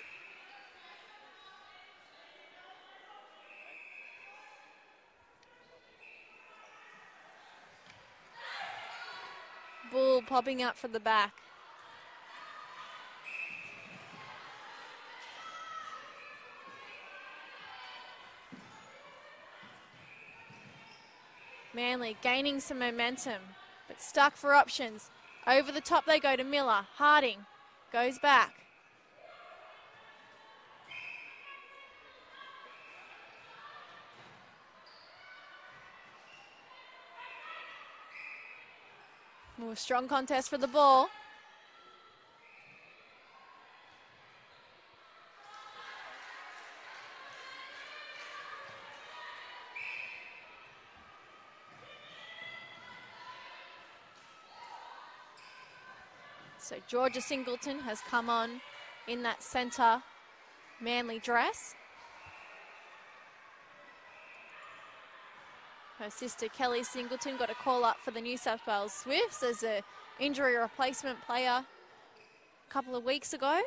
Bull popping up from the back. Manly gaining some momentum, but stuck for options. Over the top they go to Miller. Harding goes back. More strong contest for the ball. So Georgia Singleton has come on in that centre Manly dress. Her sister Kelly Singleton got a call up for the New South Wales Swifts as an injury replacement player a couple of weeks ago.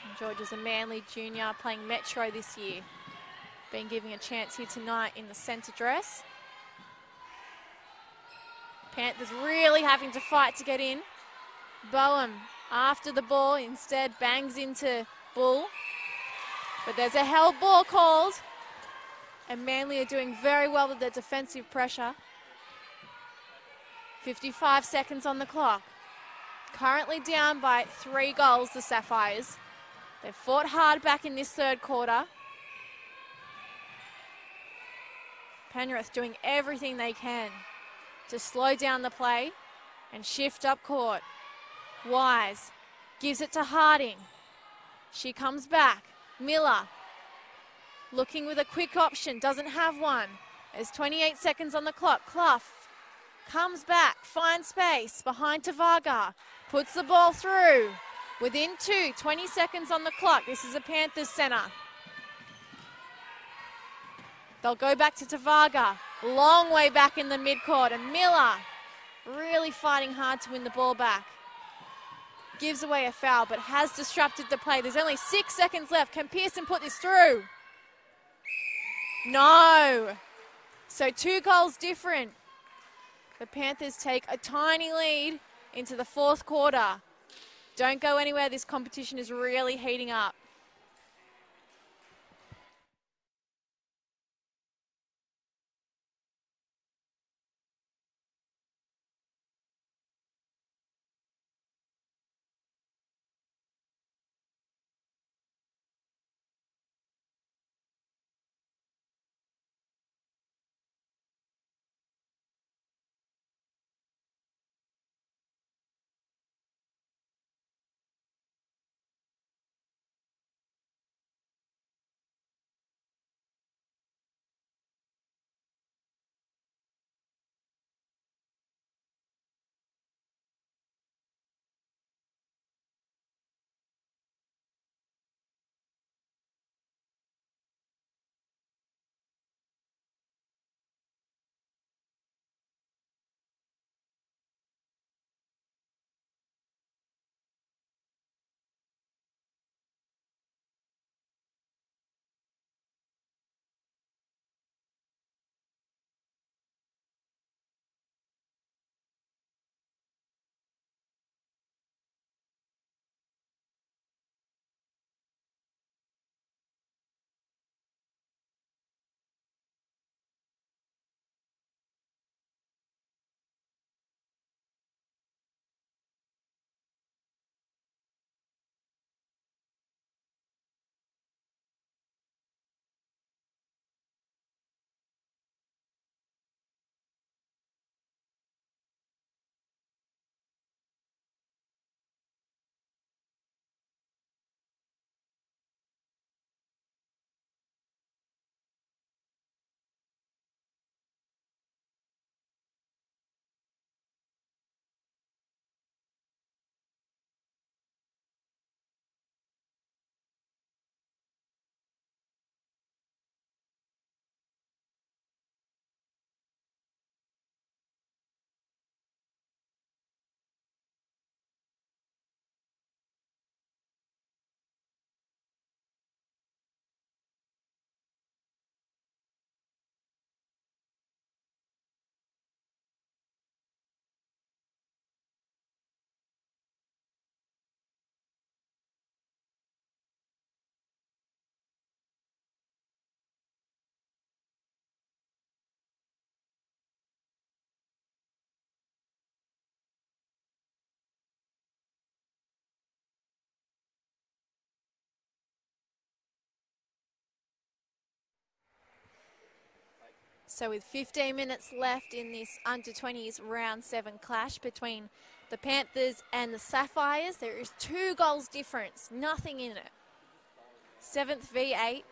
And Georgia's a Manly junior playing Metro this year. Been given a chance here tonight in the centre dress. Panthers really having to fight to get in. Boehm after the ball instead bangs into Bull. But there's a held ball called. And Manly are doing very well with their defensive pressure. 55 seconds on the clock. Currently down by 3 goals, the Sapphires. They've fought hard back in this third quarter. Penrith doing everything they can to slow down the play and shift up court. Wise gives it to Harding. She comes back. Miller looking with a quick option, doesn't have one. There's 28 seconds on the clock. Clough comes back, finds space behind Tavaga, puts the ball through. Within 20 seconds on the clock. This is a Panthers centre. They'll go back to Tavaga. Long way back in the midcourt. And Miller really fighting hard to win the ball back. Gives away a foul, but has disrupted the play. There's only 6 seconds left. Can Pearson put this through? No. So 2 goals different. The Panthers take a tiny lead into the 4th quarter. Don't go anywhere. This competition is really heating up. So with 15 minutes left in this under-20s round 7 clash between the Panthers and the Sapphires, there is 2 goals difference, nothing in it. 7th v 8,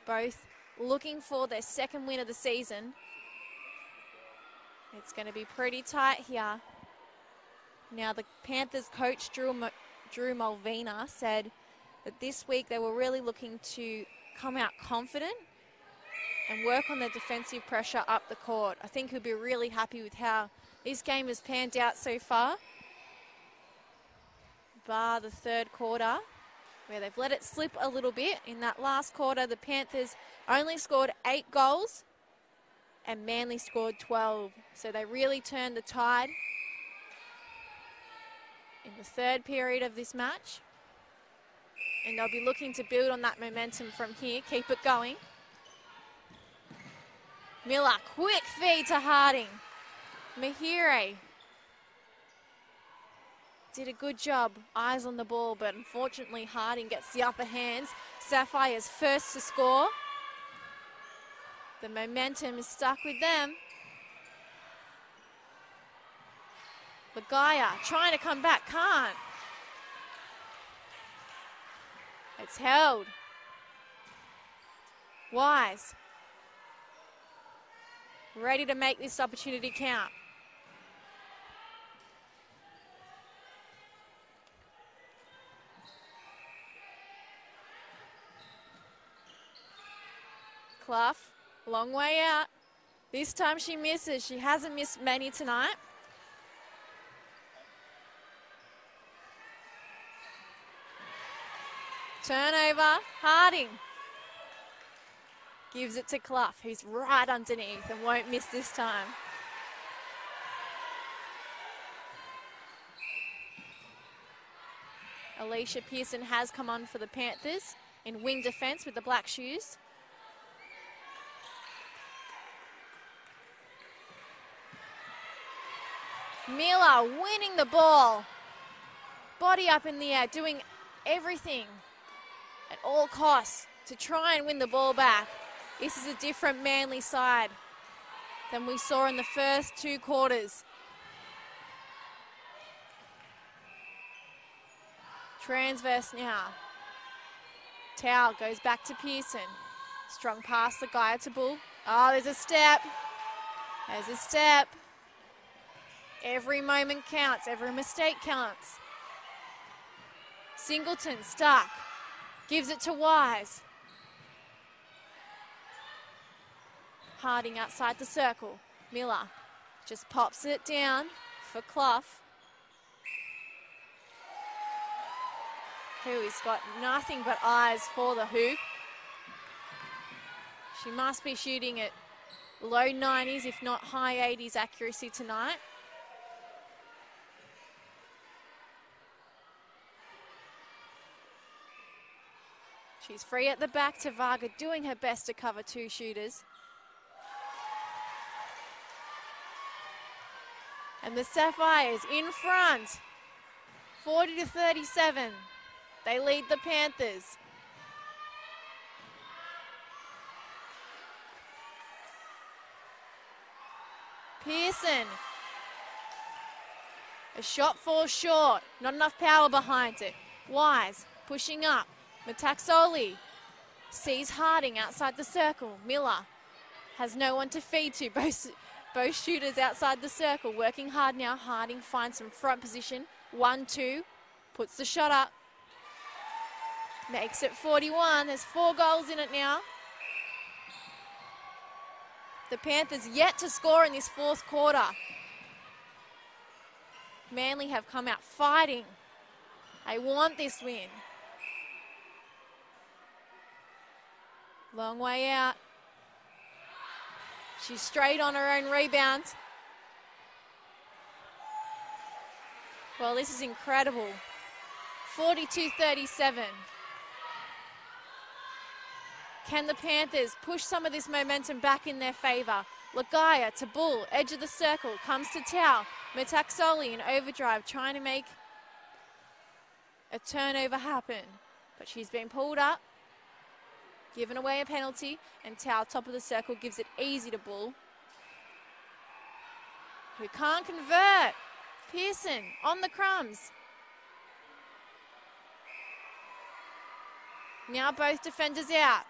both looking for their 2nd win of the season. It's going to be pretty tight here. Now the Panthers coach Drew Malvina said that this week they were really looking to come out confident and work on the defensive pressure up the court. I think he'll be really happy with how this game has panned out so far, bar the 3rd quarter, where they've let it slip a little bit. In that last quarter, the Panthers only scored 8 goals and Manly scored 12. So they really turned the tide in the 3rd period of this match. And they'll be looking to build on that momentum from here, keep it going. Miller, quick feed to Harding. Mahire did a good job, eyes on the ball, but unfortunately Harding gets the upper hands. Sapphires first to score. The momentum is stuck with them. Ligaya trying to come back, can't. It's held. Wise. Ready to make this opportunity count. Clough, long way out. This time she misses. She hasn't missed many tonight. Turnover, Harding. Gives it to Clough, who's right underneath and won't miss this time. Alicia Pearson has come on for the Panthers in wing defence with the black shoes. Miller winning the ball. Body up in the air, doing everything at all costs to try and win the ball back. This is a different Manly side than we saw in the first 2 quarters. Transverse now. Towel goes back to Pearson. Strong pass, the guy to Bull. Oh, there's a step. There's a step. Every moment counts. Every mistake counts. Singleton stuck. Gives it to Wise. Harding outside the circle. Miller just pops it down for Clough, who has got nothing but eyes for the hoop. She must be shooting at low 90s, if not high 80s accuracy tonight. She's free at the back to Varga, doing her best to cover 2 shooters. And the Sapphires in front, 40-37. They lead the Panthers. Pearson. A shot falls short. Not enough power behind it. Wise pushing up. Metaxoli sees Harding outside the circle. Miller has no one to feed to. Both shooters outside the circle working hard now. Harding finds some front position. 1-2. Puts the shot up. Makes it 41. There's 4 goals in it now. The Panthers yet to score in this 4th quarter. Manly have come out fighting. They want this win. Long way out. She's straight on her own rebound. Well, this is incredible. 42-37. Can the Panthers push some of this momentum back in their favour? Lagaya to Bull, edge of the circle, comes to Tau. Metaxoli in overdrive, trying to make a turnover happen. But she's been pulled up, given away a penalty, and Tau, top of the circle, gives it easy to Bull, who can't convert. Pearson on the crumbs. Now both defenders out.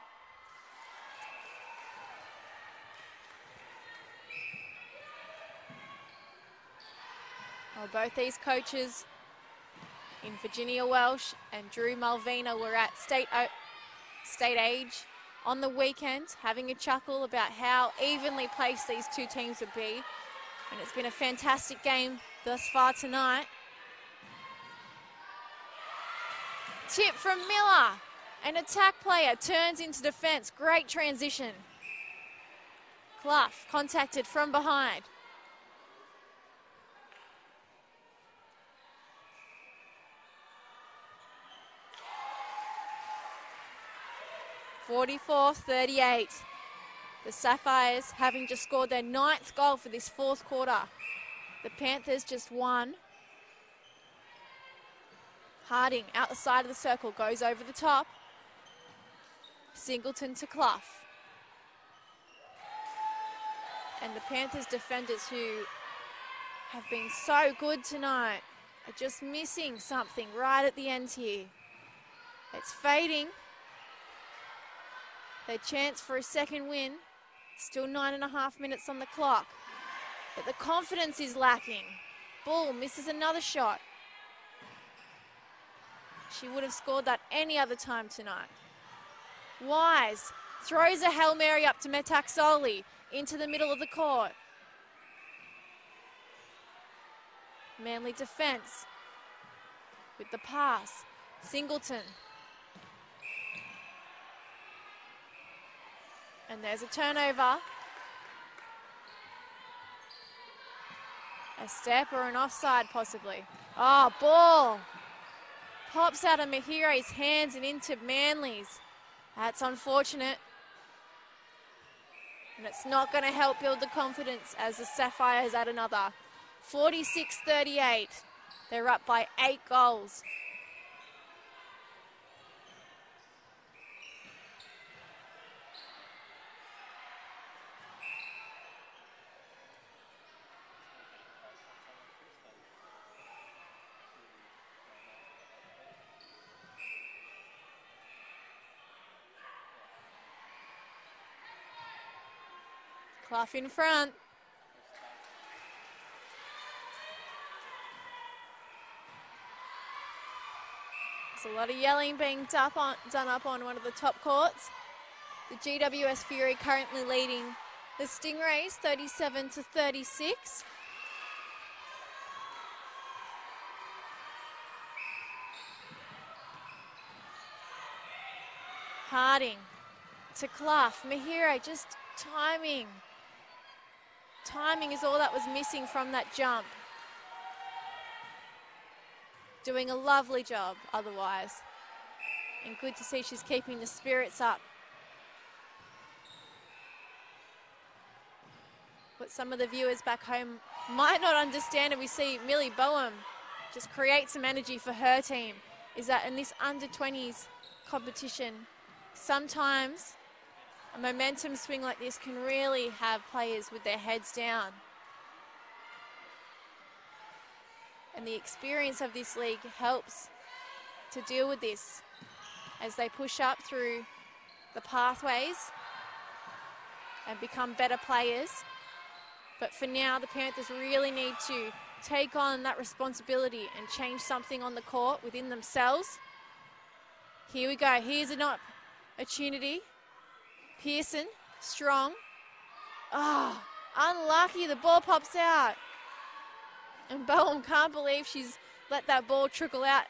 Well, both these coaches in Virginia Welsh and Drew Malvina were at state age on the weekend, having a chuckle about how evenly placed these 2 teams would be. And it's been a fantastic game thus far tonight. Tip from Miller. An attack player turns into defense. Great transition. Clough contacted from behind. (44-38). The Sapphires having just scored their 9th goal for this 4th quarter. The Panthers just won. Harding out the side of the circle, goes over the top. Singleton to Clough. And the Panthers defenders, who have been so good tonight, are just missing something right at the end here. It's fading. Their chance for a second win. Still 9.5 minutes on the clock. But the confidence is lacking. Bull misses another shot. She would have scored that any other time tonight. Wise throws a Hail Mary up to Metaxoli into the middle of the court. Manly defense with the pass. Singleton And there's a turnover. A step or an offside possibly. Oh, ball. Pops out of Mahire's hands and into Manly's. That's unfortunate. And it's not going to help build the confidence as the Sapphires add another. 46-38. They're up by 8 goals. Clough in front. There's a lot of yelling being done up on one of the top courts. The GWS Fury currently leading the Stingrays 37-36. Harding to Clough. Mahire just timing. Timing is all that was missing from that jump. Doing a lovely job otherwise. And good to see she's keeping the spirits up. What some of the viewers back home might not understand, and we see Millie Boehm just create some energy for her team, is that in this under-20s competition, sometimes a momentum swing like this can really have players with their heads down. And the experience of this league helps to deal with this as they push up through the pathways and become better players. But for now, the Panthers really need to take on that responsibility and change something on the court within themselves. Here we go. Here's an opportunity. Pearson, strong. Oh, unlucky. The ball pops out. And Boehm can't believe she's let that ball trickle out.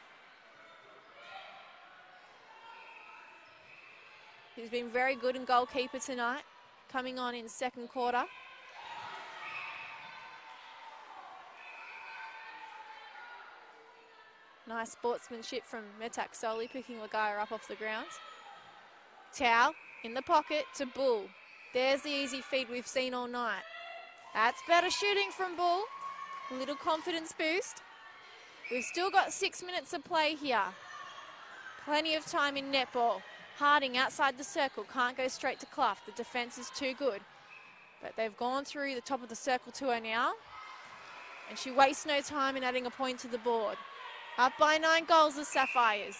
He's been very good in goalkeeper tonight, coming on in second quarter. Nice sportsmanship from Metak Soli, picking Lagaya up off the ground. Towel in the pocket to Bull. There's the easy feed we've seen all night. That's better shooting from Bull. A little confidence boost. We've still got 6 minutes of play here. Plenty of time in netball. Harding outside the circle, can't go straight to Clough. The defence is too good. But they've gone through the top of the circle to her now. And she wastes no time in adding a point to the board. Up by 9 goals, the Sapphires.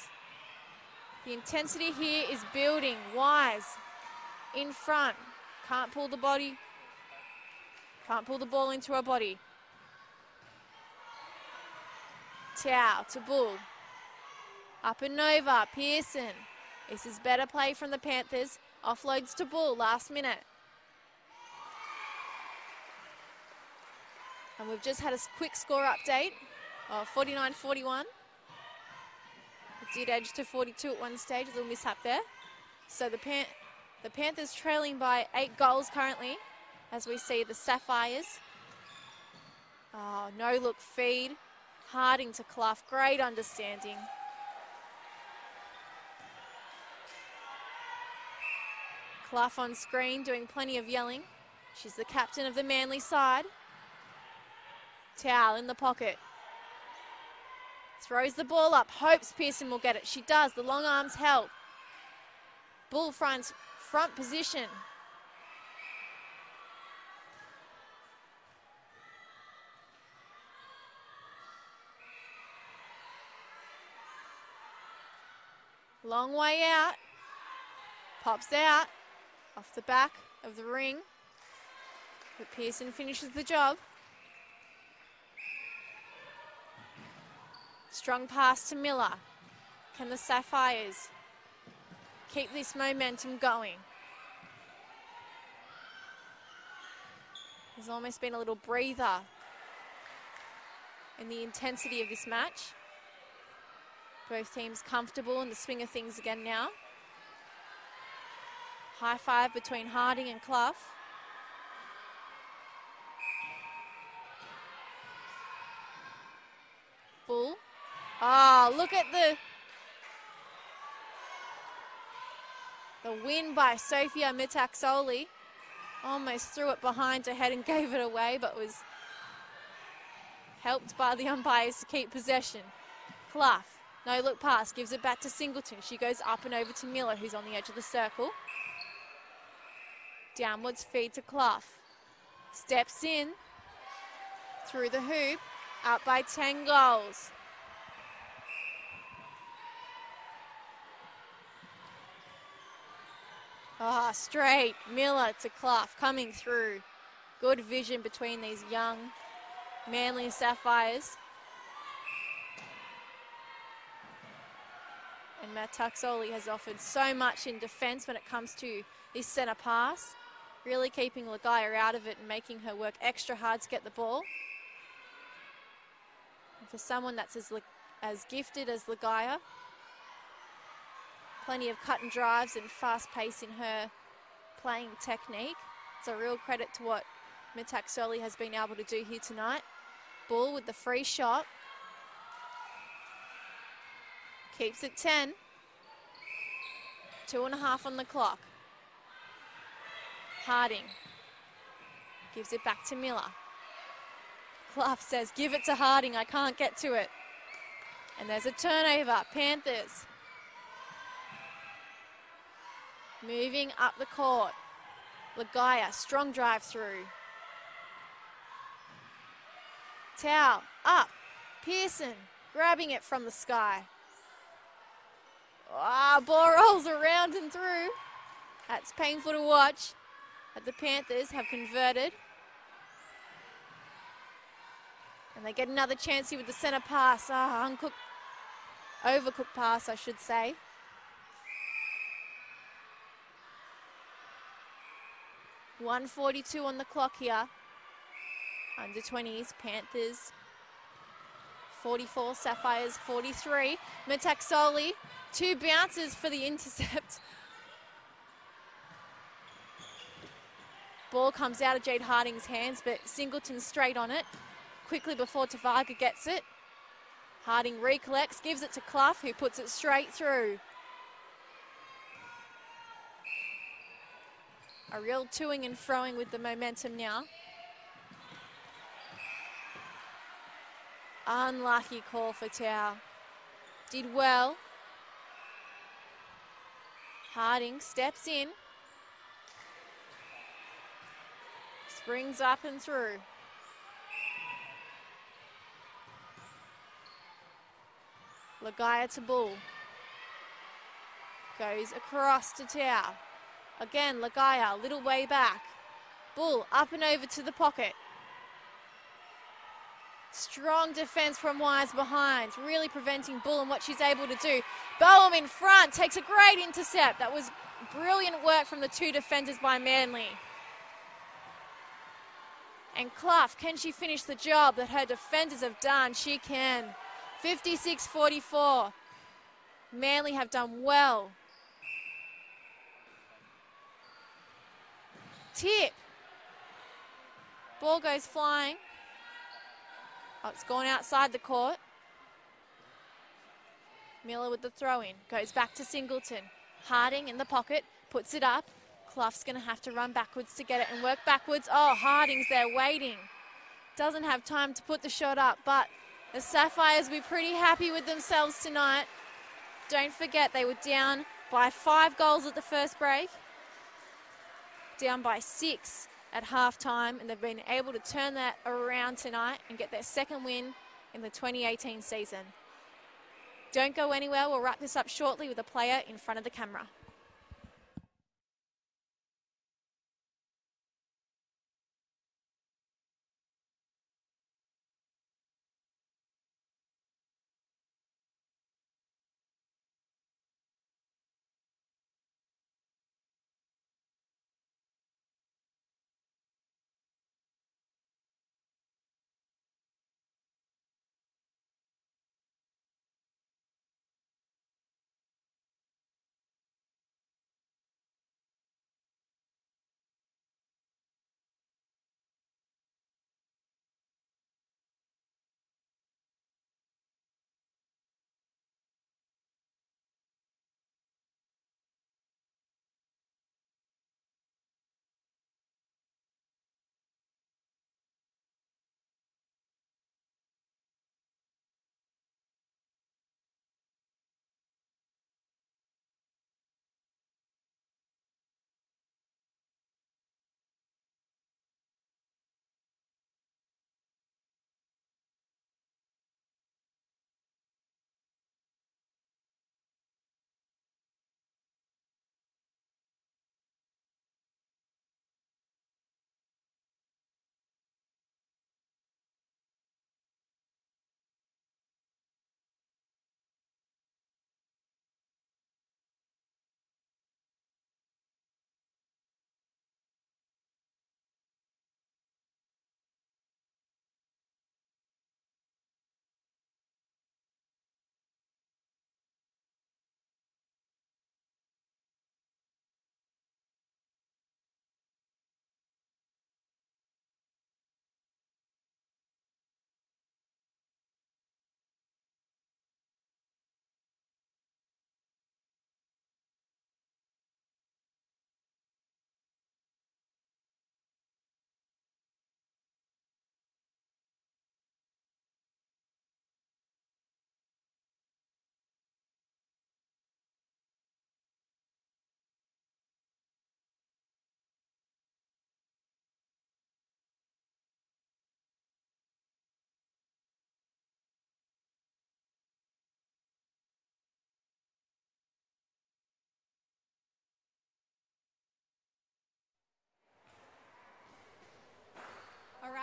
The intensity here is building. Wise in front. Can't pull the body. Can't pull the ball into her body. Tao to Bull. Up and over. Pearson. This is better play from the Panthers. Offloads to Bull last minute. And we've just had a quick score update. 49-41. It did edge to 42 at one stage. A little mishap there. So the Panthers trailing by 8 goals currently, as we see the Sapphires. Oh, no look feed. Harding to Clough. Great understanding. Clough on screen doing plenty of yelling. She's the captain of the Manly side. Towel in the pocket. Throws the ball up. Hopes Pearson will get it. She does. The long arms help. Bull front position. Long way out. Pops out. Off the back of the ring. But Pearson finishes the job. Strong pass to Miller. Can the Sapphires keep this momentum going? There's almost been a little breather in the intensity of this match. Both teams comfortable in the swing of things again now. High five between Harding and Clough. Bull. Oh, look at the win by Sophia Mitaxoli. Almost threw it behind her head and gave it away, but was helped by the umpires to keep possession. Clough, no look pass, gives it back to Singleton. She goes up and over to Miller, who's on the edge of the circle. Downwards feed to Clough. Steps in, through the hoop, up by 10 goals. Ah, straight, Miller to Clough, coming through. Good vision between these young Manly Sapphires. And Mataxoli has offered so much in defence when it comes to this centre pass. Really keeping Ligaya out of it and making her work extra hard to get the ball. And for someone that's as gifted as Ligaya, plenty of cut and drives and fast pace in her playing technique. It's a real credit to what Mitaxoli has been able to do here tonight. Bull with the free shot. Keeps it 10. 2.5 on the clock. Harding gives it back to Miller. Clough says, give it to Harding, I can't get to it. And there's a turnover, Panthers. Moving up the court. Ligaya, strong drive through. Towel, up. Pearson, grabbing it from the sky. Ah, ball rolls around and through. That's painful to watch. But the Panthers have converted. And they get another chance here with the centre pass. Overcooked pass, I should say. .142 on the clock here. Under 20s, Panthers 44, Sapphires 43. Metaxoli, 2 bounces for the intercept. Ball comes out of Jade Harding's hands, but Singleton straight on it. Quickly before Tavaga gets it. Harding recollects, gives it to Clough, who puts it straight through. A real toing and froing with the momentum now. Unlucky call for Tau. Did well. Harding steps in. Springs up and through. Ligaya to Bull. Goes across to Tau. Again, Ligaya, a little way back. Bull up and over to the pocket. Strong defence from Wise behind, really preventing Bull and what she's able to do. Boehm in front, takes a great intercept. That was brilliant work from the 2 defenders by Manly. And Clough, can she finish the job that her defenders have done? She can. 56-44. Manly have done well. Tip. Ball goes flying. Oh, it's gone outside the court. Miller with the throw-in. Goes back to Singleton. Harding in the pocket. Puts it up. Clough's going to have to run backwards to get it and work backwards. Oh, Harding's there waiting. Doesn't have time to put the shot up, but the Sapphires will be pretty happy with themselves tonight. Don't forget, they were down by 5 goals at the first break. Down by 6 at halftime, and they've been able to turn that around tonight and get their second win in the 2018 season. Don't go anywhere. We'll wrap this up shortly with a player in front of the camera.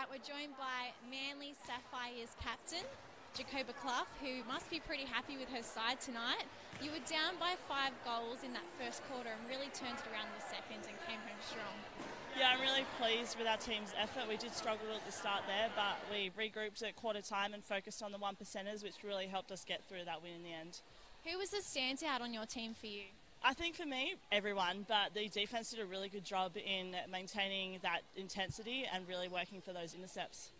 right, we're joined by Manly Sapphires captain, Jacoba Clough, who must be pretty happy with her side tonight. You were down by 5 goals in that first quarter and really turned it around in the second and came home strong. Yeah, I'm really pleased with our team's effort. We did struggle at the start there, but we regrouped at quarter time and focused on the 1%ers, which really helped us get through that win in the end. Who was the standout on your team for you? I think for me, everyone, but the defence did a really good job in maintaining that intensity and really working for those intercepts.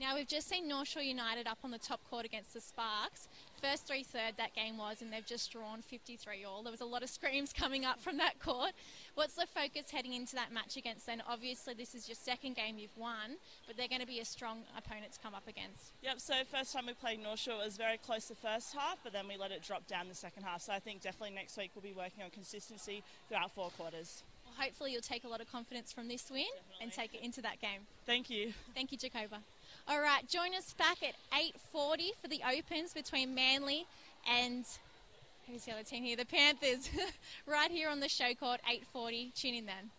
Now, we've just seen North Shore United up on the top court against the Sparks. First 3/3 that game was, and they've just drawn 53-all. There was a lot of screams coming up from that court. What's the focus heading into that match against them? Obviously, this is your second game you've won, but they're going to be a strong opponent to come up against. Yep, so first time we played North Shore, it was very close the first half, but then we let it drop down the second half. So I think definitely next week we'll be working on consistency throughout 4 quarters. Well, hopefully you'll take a lot of confidence from this win and take it into that game. Thank you. Thank you, Jacoba. All right, join us back at 8:40 for the Opens between Manly and, who's the other team here? The Panthers, right here on the Showcourt, 8:40. Tune in then.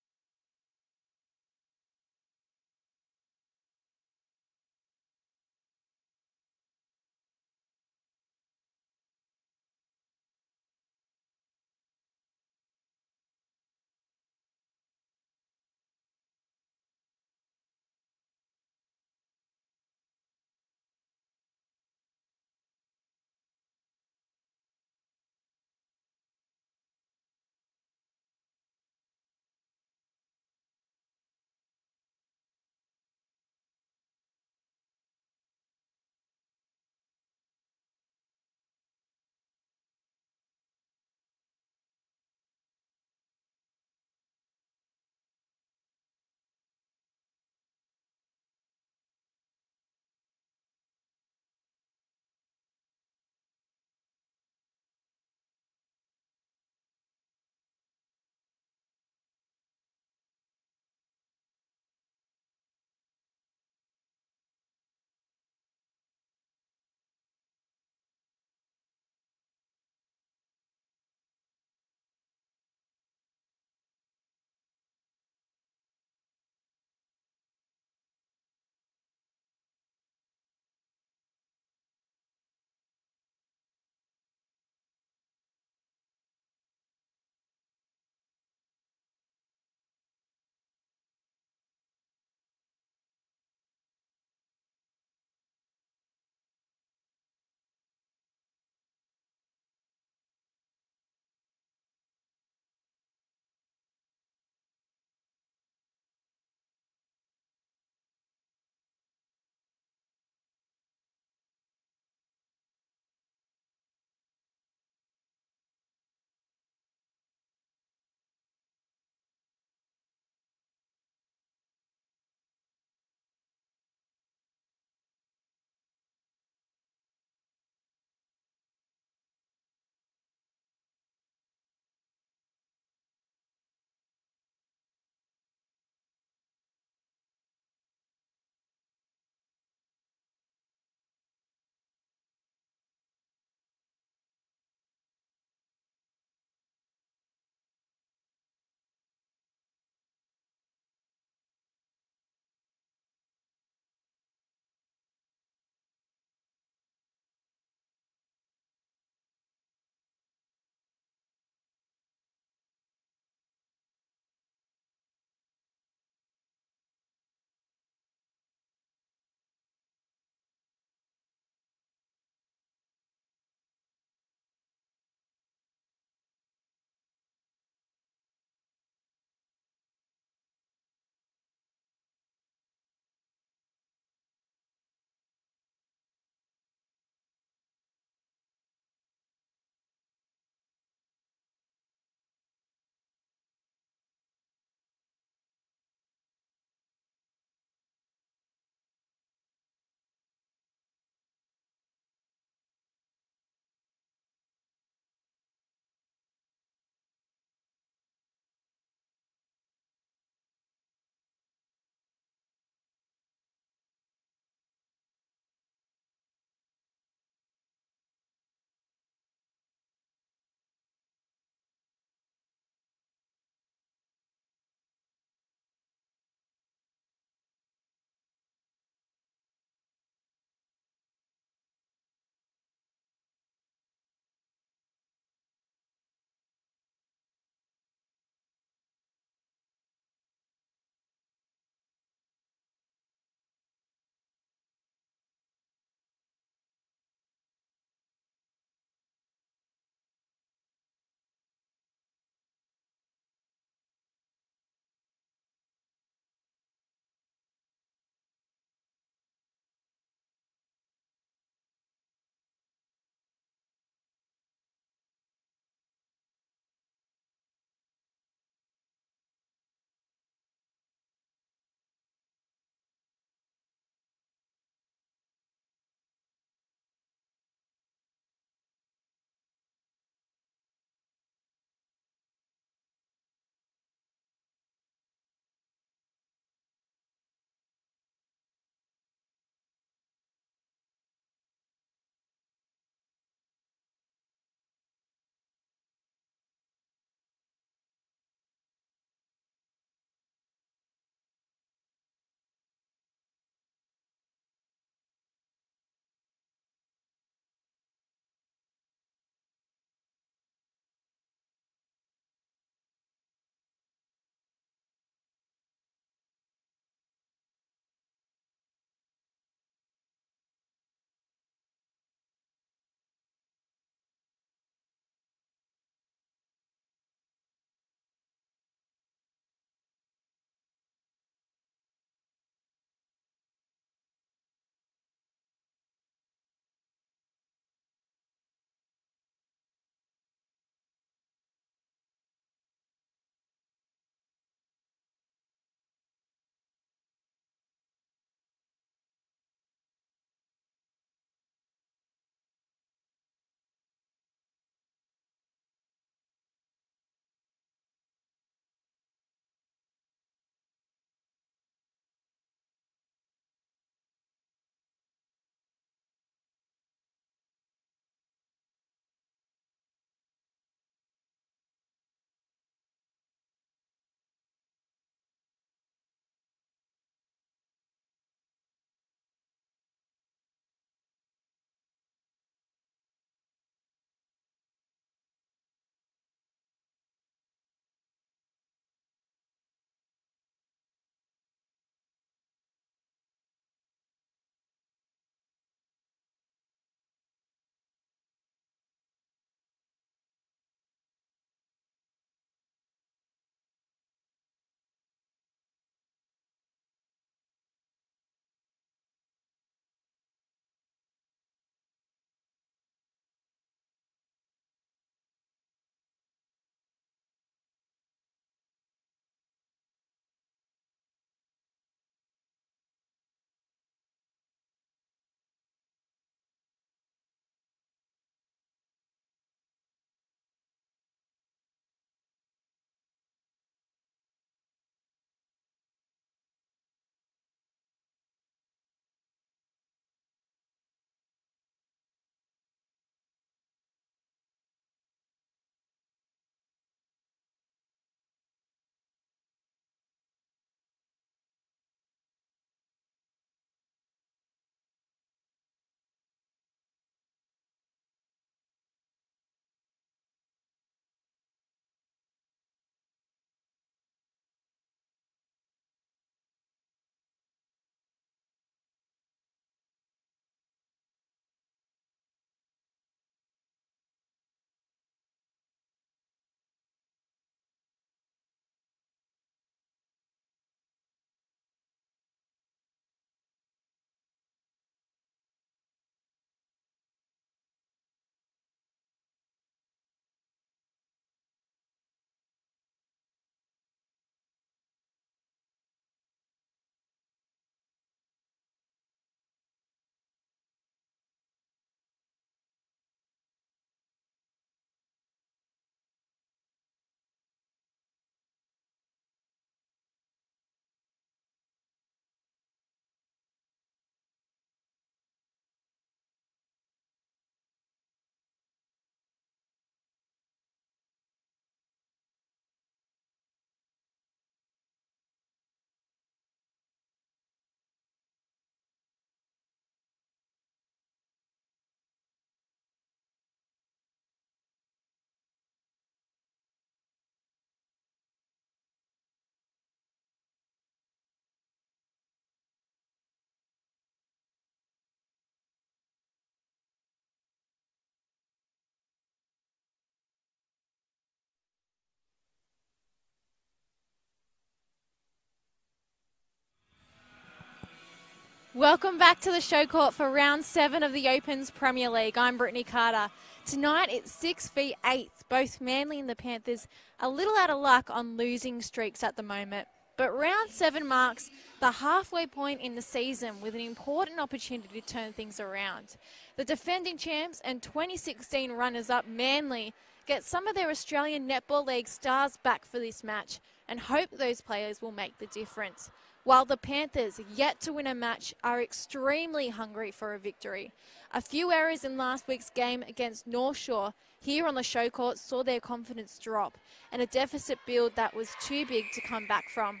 Welcome back to the Showcourt for round 7 of the Opens Premier League. I'm Brittany Carter. Tonight it's 6v8. Both Manly and the Panthers a little out of luck on losing streaks at the moment. But round 7 marks the halfway point in the season with an important opportunity to turn things around. The defending champs and 2016 runners-up Manly get some of their Australian Netball League stars back for this match and hope those players will make the difference. While the Panthers, yet to win a match, are extremely hungry for a victory. A few errors in last week's game against North Shore here on the Showcourt saw their confidence drop and a deficit build that was too big to come back from.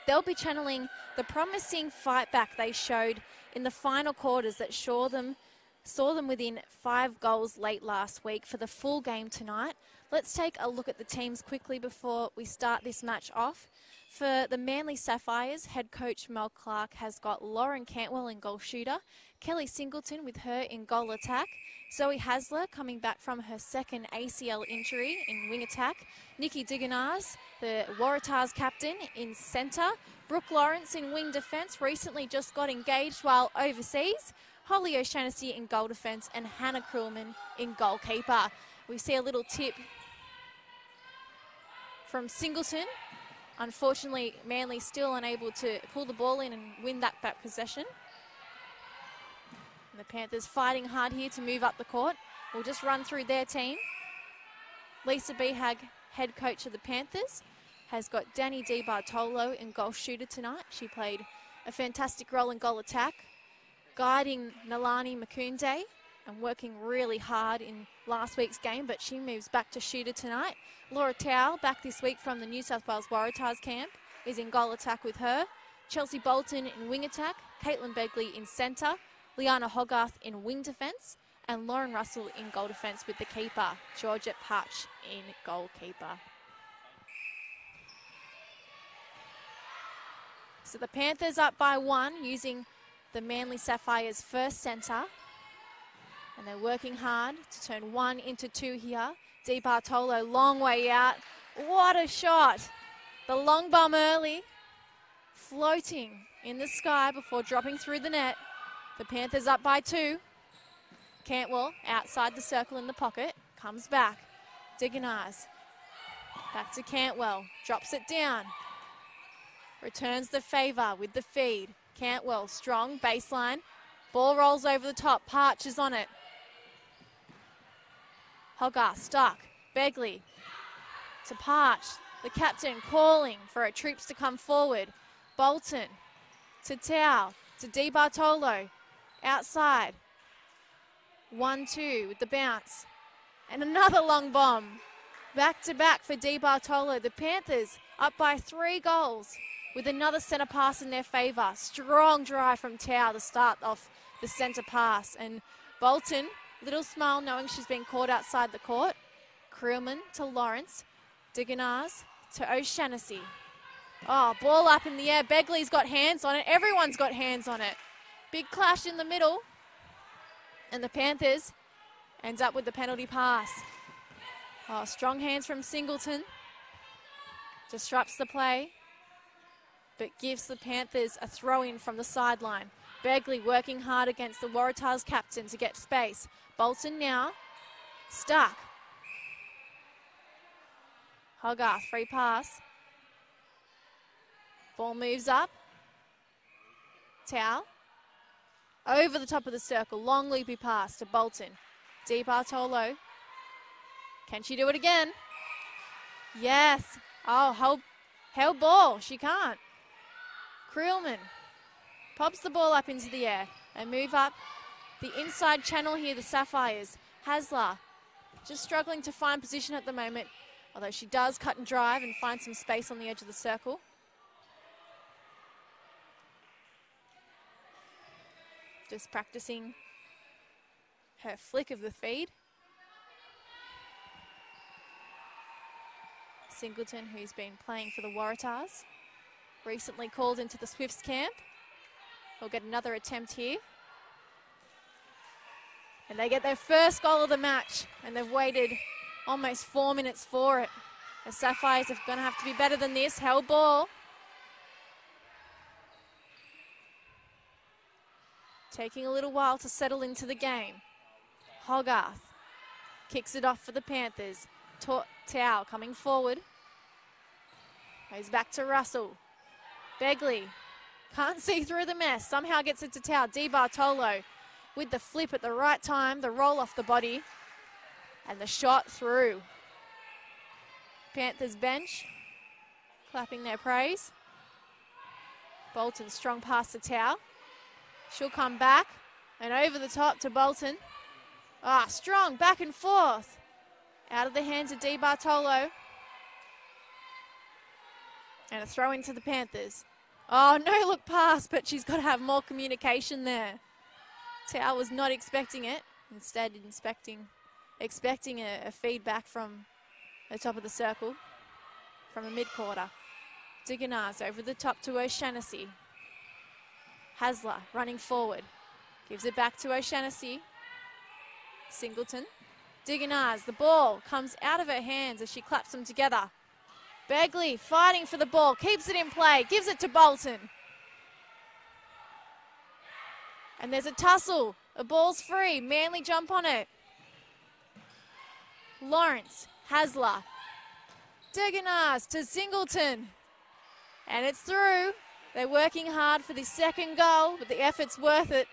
They'll be channeling the promising fight back they showed in the final quarters that saw them within 5 goals late last week for the full game tonight. Let's take a look at the teams quickly before we start this match off. For the Manly Sapphires, head coach Mel Clark has got Lauren Cantwell in goal shooter, Kelly Singleton with her in goal attack, Zoe Hasler coming back from her second ACL injury in wing attack, Nikki Diganars, the Waratahs captain, in centre, Brooke Lawrence in wing defence, recently just got engaged while overseas, Holly O'Shannessy in goal defence, and Hannah Krulman in goalkeeper. We see a little tip from Singleton. Unfortunately, Manly still unable to pull the ball in and win that back possession. And the Panthers fighting hard here to move up the court. We'll just run through their team. Lisa Behag, head coach of the Panthers, has got Danny Di Bartolo in goal shooter tonight. She played a fantastic role in goal attack, guiding Nalani Makunde and working really hard in last week's game, but she moves back to shooter tonight. Laura Towell, back this week from the New South Wales Waratahs camp, is in goal attack with her. Chelsea Bolton in wing attack, Caitlin Begley in centre, Liana Hogarth in wing defence, and Lauren Russell in goal defence with the keeper, Georgette Patch in goalkeeper. So the Panthers up by 1 using the Manly Sapphires first centre. And they're working hard to turn 1 into 2 here. Di Bartolo, long way out. What a shot. The long bomb early, floating in the sky before dropping through the net. The Panthers up by 2. Cantwell outside the circle in the pocket, comes back. Diganars, back to Cantwell, drops it down. Returns the favour with the feed. Cantwell, strong, baseline. Ball rolls over the top, Parch is on it. Hogarth stuck. Begley to Parch. The captain calling for her troops to come forward. Bolton to Towell to Di Bartolo. Outside. 1-2 with the bounce. And another long bomb. Back to back for Di Bartolo. The Panthers up by 3 goals with another centre pass in their favour. Strong drive from Towell to start off the centre pass. And Bolton, little smile knowing she's been caught outside the court. Krulman to Lawrence. Diganars to O'Shannessy. Oh, ball up in the air. Begley's got hands on it. Everyone's got hands on it. Big clash in the middle. And the Panthers ends up with the penalty pass. Oh, strong hands from Singleton. Disrupts the play, but gives the Panthers a throw-in from the sideline. Begley working hard against the Waratahs captain to get space. Bolton now stuck. Hogarth, free pass. Ball moves up. Towell. Over the top of the circle. Long loopy pass to Bolton. Di Bartolo. Can she do it again? Yes. Oh, held ball. She can't. Krulman pops the ball up into the air and move up the inside channel here, the Sapphires. Hasler just struggling to find position at the moment, although she does cut and drive and find some space on the edge of the circle. Just practicing her flick of the feed. Singleton, who's been playing for the Waratahs, recently called into the Swifts camp. We'll get another attempt here. And they get their first goal of the match, and they've waited almost 4 minutes for it. The Sapphires are going to have to be better than this. Held ball. taking a little while to settle into the game. Hogarth kicks it off for the Panthers. Tao coming forward. Goes back to Russell. Begley can't see through the mess. Somehow gets it to Tao. Di Bartolo with the flip at the right time. The roll off the body. And the shot through. Panthers bench clapping their praise. Bolton strong pass to Tao. She'll come back and over the top to Bolton. Strong back and forth. Out of the hands of Di Bartolo. And a throw into the Panthers. No look pass, but she's got to have more communication there. Tao was not expecting it. Instead, expecting a feedback from the top of the circle, from a mid-quarter. Diganaz over the top to O'Shannessy. Hasler running forward. Gives it back to O'Shannessy. Singleton. Diganaz, the ball comes out of her hands as she claps them together. Begley fighting for the ball, keeps it in play, gives it to Bolton. And there's a tussle. The ball's free. Manly jump on it. Lawrence, Hasler. Diganaz to Singleton. And it's through. They're working hard for the second goal, but the effort's worth it.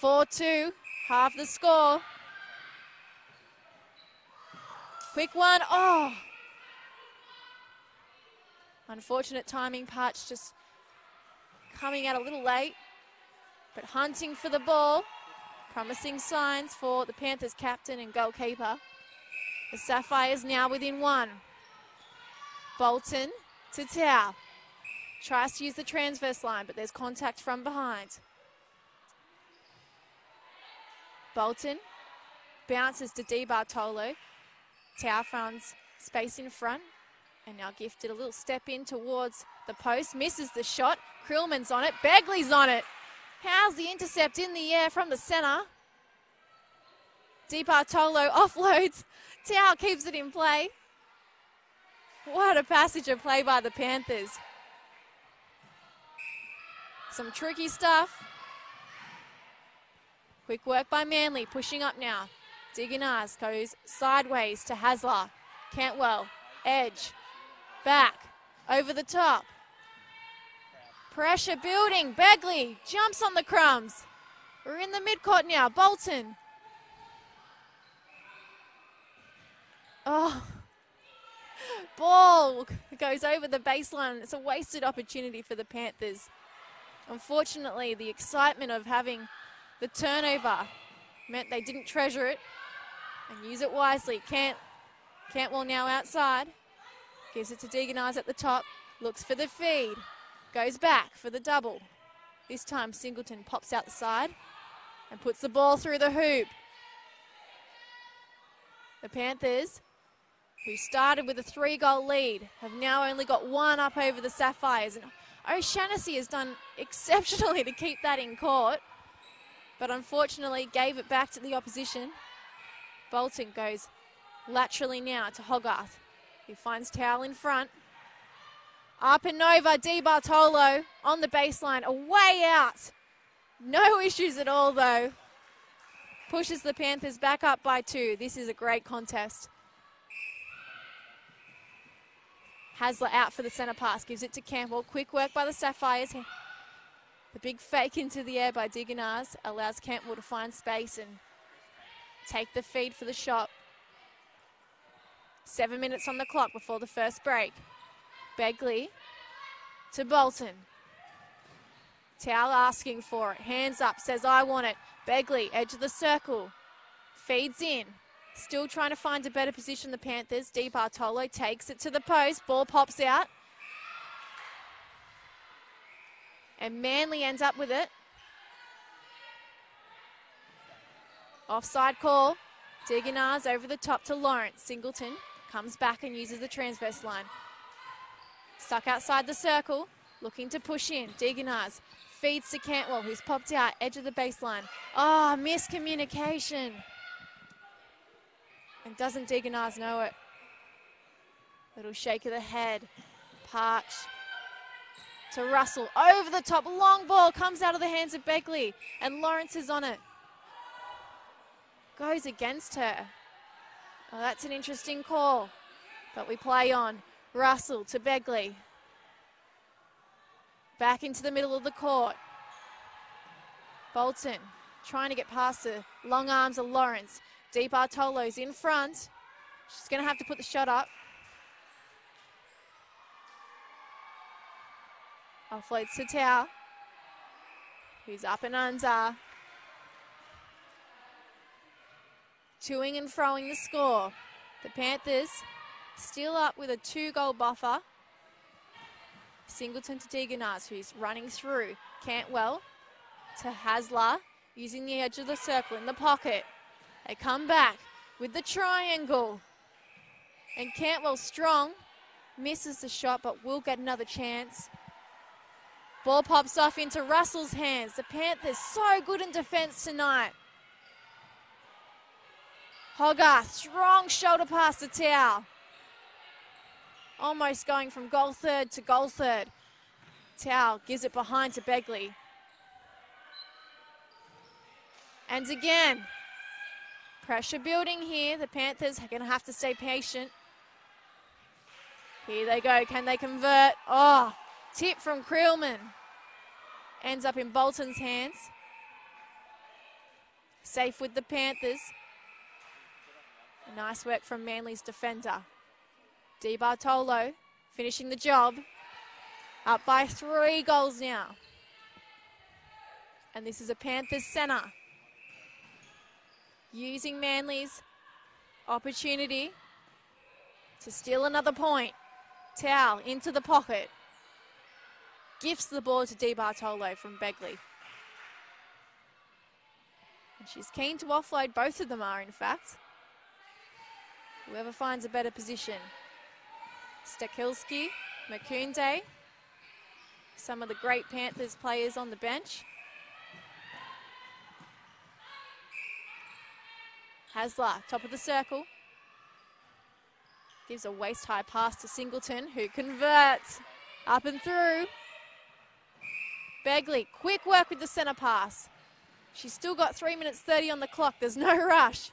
4-2, half the score. Quick one. Unfortunate timing, Parch just coming out a little late, but hunting for the ball. Promising signs for the Panthers captain and goalkeeper. The Sapphires now within one. Bolton to Tao. Tries to use the transverse line, but there's contact from behind. Bolton bounces to Di Bartolo. Tao finds space in front and now gifted a little step in towards the post. Misses the shot. Krillman's on it. Begley's on it. How's the intercept in the air from the centre? Di Bartolo offloads. Tao keeps it in play. What a passage of play by the Panthers. Some tricky stuff. Quick work by Manly, pushing up now. Diganaz goes sideways to Hasler. Cantwell, edge, back, over the top. Pressure building. Begley jumps on the crumbs. We're in the midcourt now. Bolton. Ball goes over the baseline. It's a wasted opportunity for the Panthers. Unfortunately, the excitement of having the turnover meant they didn't treasure it and use it wisely. Cantwell now outside. Gives it to Diganaz at the top. Looks for the feed. Goes back for the double. This time Singleton pops out the side and puts the ball through the hoop. The Panthers, who started with a 3-goal lead, have now only got one up over the Sapphires. And O'Shannessy has done exceptionally to keep that in court, but unfortunately gave it back to the opposition. Bolton goes laterally now to Hogarth, who finds Towel in front. Up and over, Di Bartolo on the baseline, a way out. No issues at all though. Pushes the Panthers back up by 2. This is a great contest. Hasler out for the centre pass, gives it to Campbell. Quick work by the Sapphires. The big fake into the air by Diganaz allows Campbell to find space and take the feed for the shot. 7 minutes on the clock before the first break. Begley to Bolton. Towel asking for it. Hands up, says I want it. Begley, edge of the circle. Feeds in. Still trying to find a better position, the Panthers. Di Bartolo takes it to the post. Ball pops out. And Manly ends up with it. Offside call. Diganaz over the top to Lawrence. Singleton comes back and uses the transverse line. Stuck outside the circle. Looking to push in. Diganaz feeds to Cantwell, who's popped out. Edge of the baseline. Miscommunication. And doesn't Diganaz know it? Little shake of the head. Parch to Russell. Over the top, long ball comes out of the hands of Begley, and Lawrence is on it. Goes against her. Oh, that's an interesting call, but we play on. Russell to Begley. Back into the middle of the court. Bolton trying to get past the long arms of Lawrence. Di Bartolo's in front. She's going to have to put the shot up. Offloads to Tao, who's up and under. Toing and froing the score. The Panthers still up with a 2-goal buffer. Singleton to Degenaz, who's running through. Cantwell to Hasler, using the edge of the circle in the pocket. They come back with the triangle. And Cantwell strong, misses the shot, but will get another chance. Ball pops off into Russell's hands. The Panthers so good in defence tonight. Hogarth, strong shoulder pass to Tao. Almost going from goal third to goal third. Tao gives it behind to Begley. And again, pressure building here. The Panthers are going to have to stay patient. Here they go. Can they convert? Oh, tip from Creelman. Ends up in Bolton's hands. Safe with the Panthers. Nice work from Manly's defender. Di Bartolo finishing the job. Up by 3 goals now. And this is a Panthers centre. Using Manly's opportunity to steal another point. Towel into the pocket. Gifts the ball to Di Bartolo from Begley. And she's keen to offload. Both of them are, in fact. Whoever finds a better position. Stakilski, Makunde, some of the great Panthers players on the bench. Hasler, top of the circle. Gives a waist-high pass to Singleton, who converts up and through. Begley, quick work with the centre pass. She's still got 3 minutes 30 on the clock. There's no rush.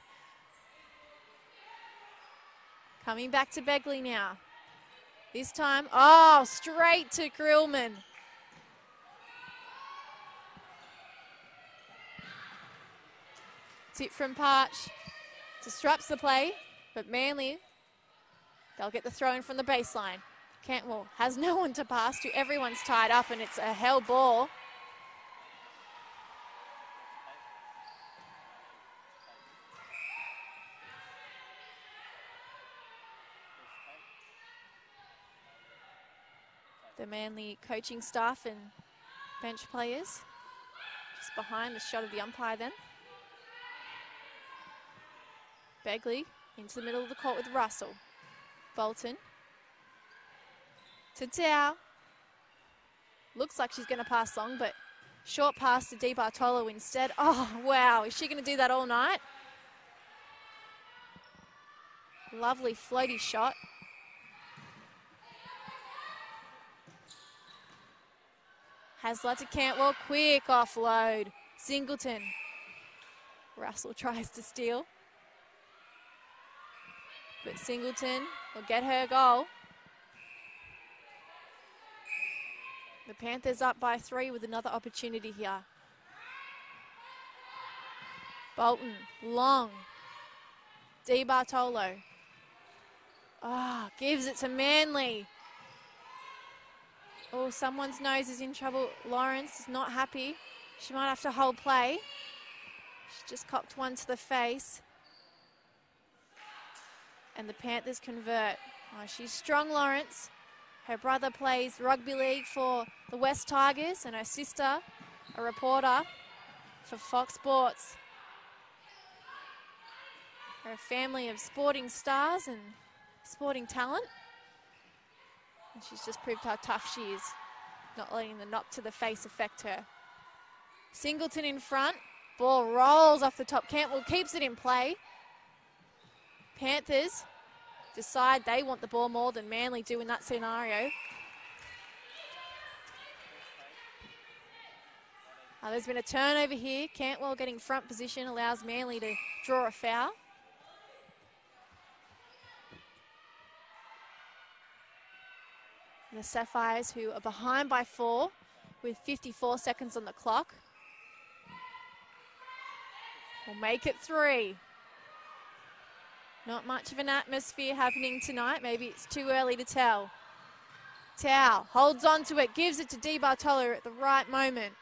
Coming back to Begley now. This time, oh, straight to Grillman. Tip from Parch. Disrupts the play, but Manly, they'll get the throw in from the baseline. Cantwell has no one to pass to. Everyone's tied up, and it's a hell ball. The Manly coaching staff and bench players just behind the shot of the umpire then. Begley into the middle of the court with Russell. Bolton to Tao. Looks like she's going to pass long, but short pass to Di Bartolo instead. Oh, wow. Is she going to do that all night? Lovely floaty shot. Hasler to Cantwell. Quick offload. Singleton. Russell tries to steal. But Singleton will get her goal. The Panthers up by 3 with another opportunity here. Bolton, long. Di Bartolo. Ah, gives it to Manly. Oh, someone's nose is in trouble. Lawrence is not happy. She might have to hold play. She just cocked one to the face. And the Panthers convert. Oh, she's strong, Lawrence. Her brother plays rugby league for the West Tigers, and her sister, a reporter for Fox Sports. Her family of sporting stars and sporting talent. And she's just proved how tough she is, not letting the knock to the face affect her. Singleton in front. Ball rolls off the top. Cantwell keeps it in play. Panthers decide they want the ball more than Manly do in that scenario. There's been a turnover here. Cantwell getting front position allows Manly to draw a foul. And the Sapphires, who are behind by 4 with 54 seconds on the clock, will make it 3. Not much of an atmosphere happening tonight. Maybe it's too early to tell. Tau holds on to it, gives it to Di Bartolo at the right moment.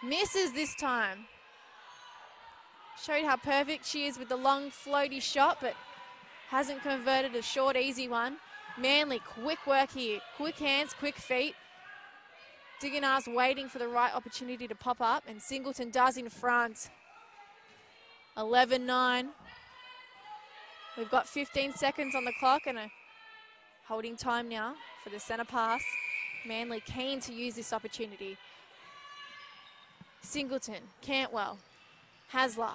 Misses this time. Showed how perfect she is with the long floaty shot, but hasn't converted a short, easy one. Manly, quick work here. Quick hands, quick feet. Diganar's waiting for the right opportunity to pop up, and Singleton does in front. 11-9. We've got 15 seconds on the clock and a holding time now for the centre pass. Manly keen to use this opportunity. Singleton, Cantwell, Hasler.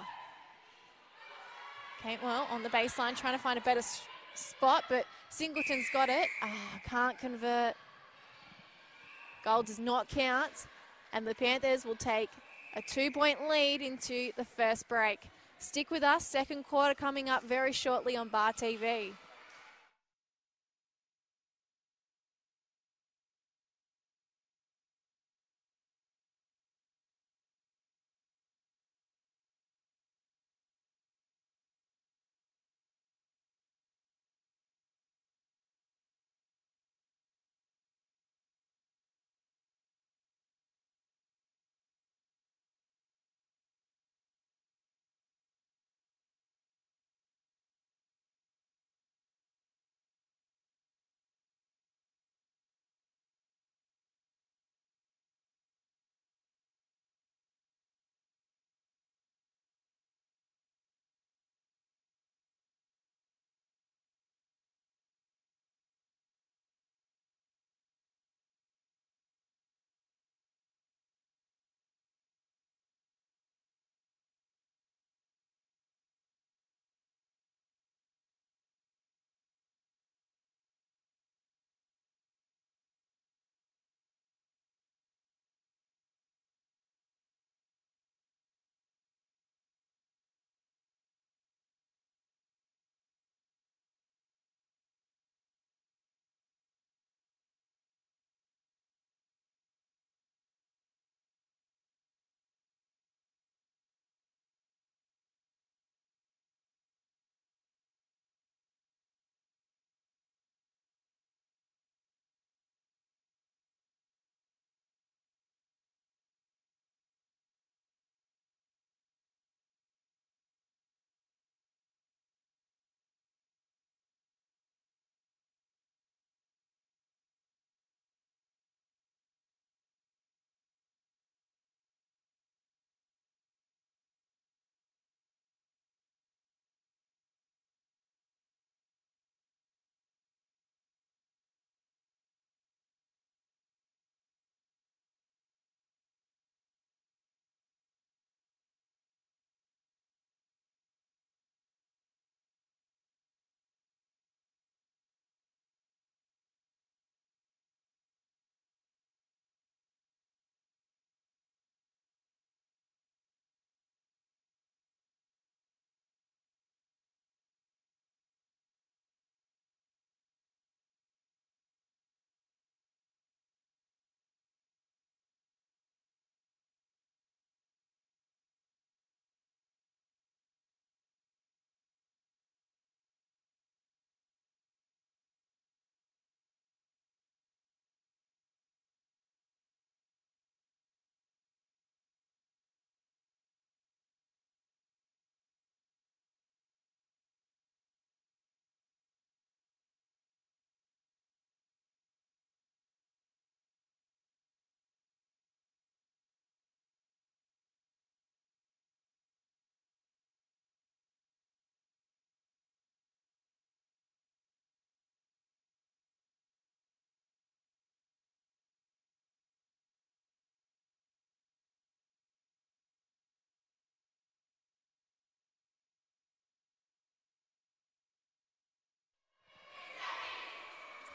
Cantwell on the baseline trying to find a better spot, but Singleton's got it. Can't convert. Goal does not count, and the Panthers will take a 2-point lead into the first break. Stick with us, second quarter coming up very shortly on Bar TV.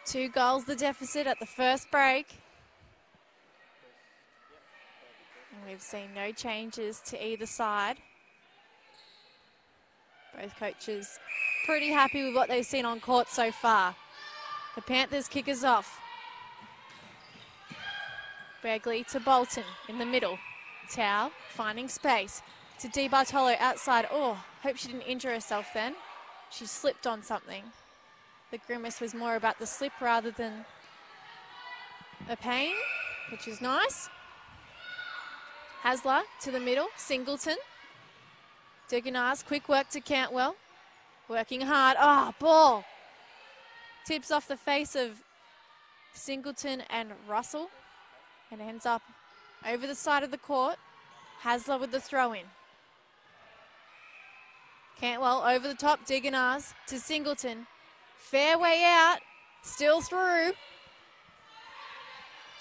Two goals the deficit at the first break. We've seen no changes to either side. Both coaches pretty happy with what they've seen on court so far. The Panthers kick us off. Begley to Bolton in the middle. Tao finding space to Di Bartolo outside. Oh, hope she didn't injure herself then. She slipped on something. The grimace was more about the slip rather than a pain, which is nice. Hasler to the middle, Singleton. Digonars, quick work to Cantwell. Working hard. Oh, ball. Tips off the face of Singleton and Russell and ends up over the side of the court. Hasler with the throw-in. Cantwell over the top, Digonars to Singleton. Fair way out, still through.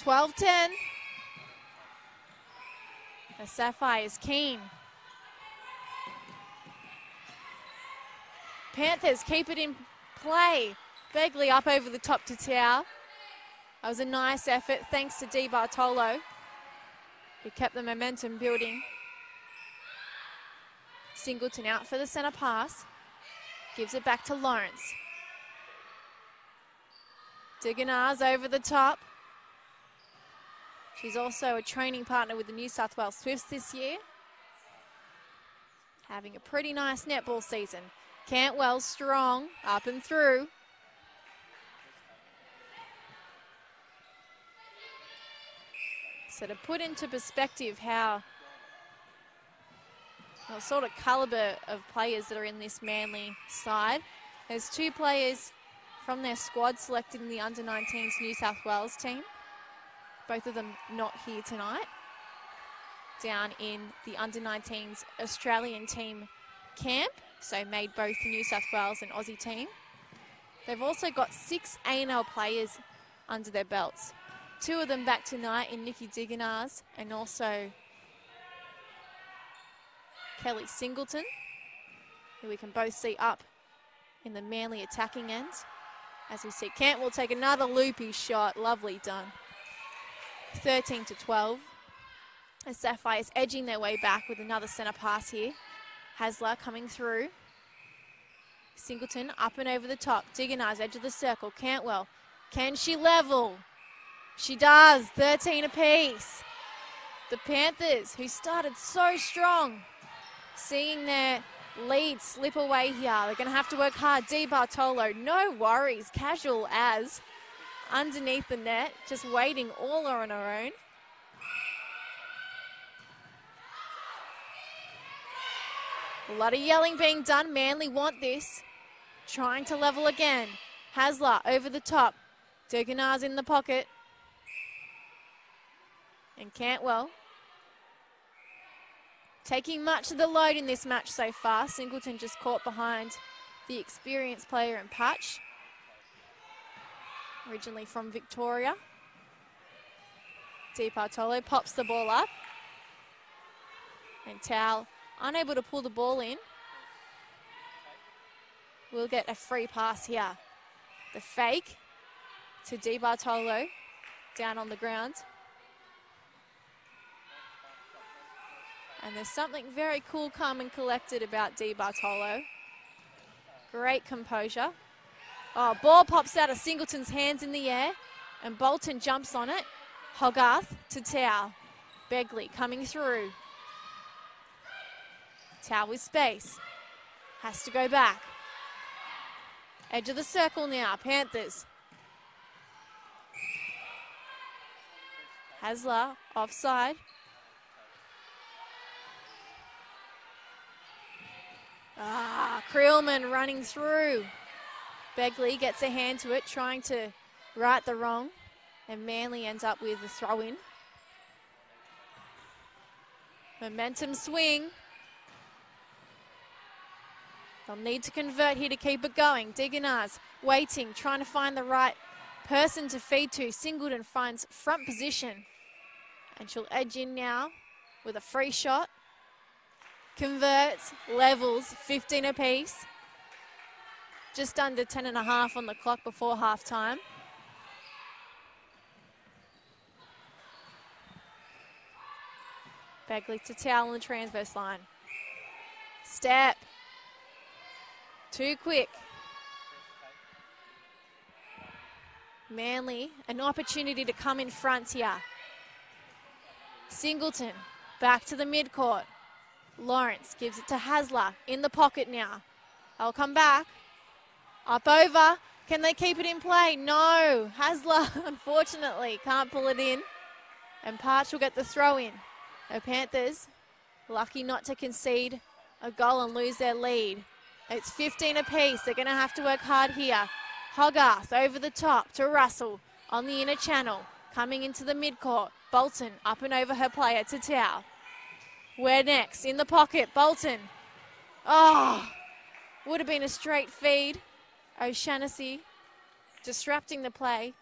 12-10. The Sapphires keen. Panthers keep it in play. Begley up over the top to Tao. That was a nice effort thanks to Di Bartolo, who kept the momentum building. Singleton out for the centre pass. Gives it back to Lawrence. Digonars over the top. She's also a training partner with the New South Wales Swifts this year. Having a pretty nice netball season. Cantwell strong, up and through. So to put into perspective how sort of calibre of players that are in this Manly side, there's 2 players from their squad selected in the under-19s New South Wales team. Both of them not here tonight. Down in the under-19s Australian team camp, so made both the New South Wales and Aussie team. They've also got 6 A&L players under their belts. 2 of them back tonight in Nikki Digonars and also Kelly Singleton, who we can both see up in the Manly attacking end. As we see Cantwell take another loopy shot. Lovely done. 13-12. The Sapphires edging their way back with another centre pass here. Hasler coming through. Singleton up and over the top. Digonars edge of the circle. Cantwell. Can she level? She does. 13 apiece. The Panthers, who started so strong, seeing their lead slip away here. They're going to have to work hard. Di Bartolo, no worries. Casual as underneath the net, just waiting all on her own. A lot of yelling being done. Manly want this. Trying to level again. Hasler over the top. Digonars in the pocket. And Cantwell taking much of the load in this match so far. Singleton just caught behind the experienced player in Patch. Originally from Victoria. Di Bartolo pops the ball up. And Tao unable to pull the ball in. We'll get a free pass here. The fake to Di Bartolo down on the ground. And there's something very cool, calm and collected about Di Bartolo. Great composure. Oh, ball pops out of Singleton's hands in the air and Bolton jumps on it. Hogarth to Tao. Begley coming through. Tao with space. Has to go back. Edge of the circle now, Panthers. Hasler offside. Creelman running through. Begley gets a hand to it, trying to right the wrong. And Manly ends up with a throw-in. Momentum swing. They'll need to convert here to keep it going. Digonars waiting, trying to find the right person to feed to. Singleton finds front position. And she'll edge in now with a free shot. Converts, levels, 15 apiece. Just under 10.5 on the clock before halftime. Begley to Towel on the transverse line. Step. Too quick. Manly, an opportunity to come in front here. Singleton, back to the midcourt. Lawrence gives it to Hasler, in the pocket now. They'll come back. Up over. Can they keep it in play? No. Hasler, unfortunately, can't pull it in. And Parch will get the throw in. The Panthers, lucky not to concede a goal and lose their lead. It's 15 apiece. They're going to have to work hard here. Hogarth over the top to Russell on the inner channel. Coming into the midcourt. Bolton up and over her player to Tau. Where next? In the pocket. Bolton. Oh, would have been a straight feed. O'Shannessy disrupting the play.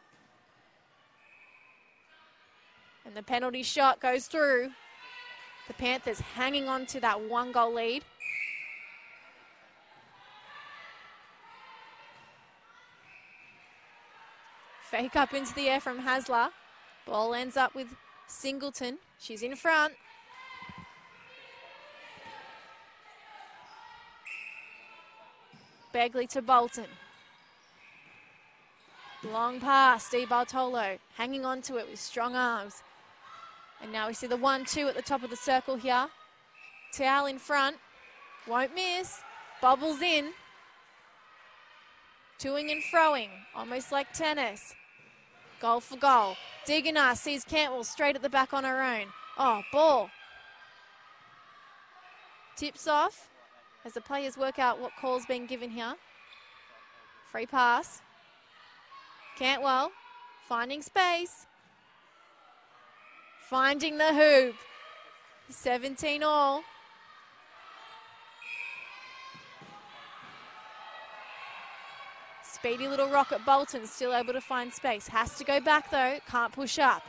And the penalty shot goes through. The Panthers hanging on to that 1-goal lead. Fake up into the air from Hasler. Ball ends up with Singleton. She's in front. Begley to Bolton. Long pass, Di Bartolo hanging on to it with strong arms. And now we see the 1-2 at the top of the circle here. Towel in front. Won't miss. Bobbles in. Toing and froing, almost like tennis. Goal for goal. Diganar sees Cantwell straight at the back on her own. Oh, ball. Tips off as the players work out what call's being given here. Free pass. Cantwell finding space. Finding the hoop. 17 all. Speedy little rocket Bolton still able to find space. Has to go back though. Can't push up.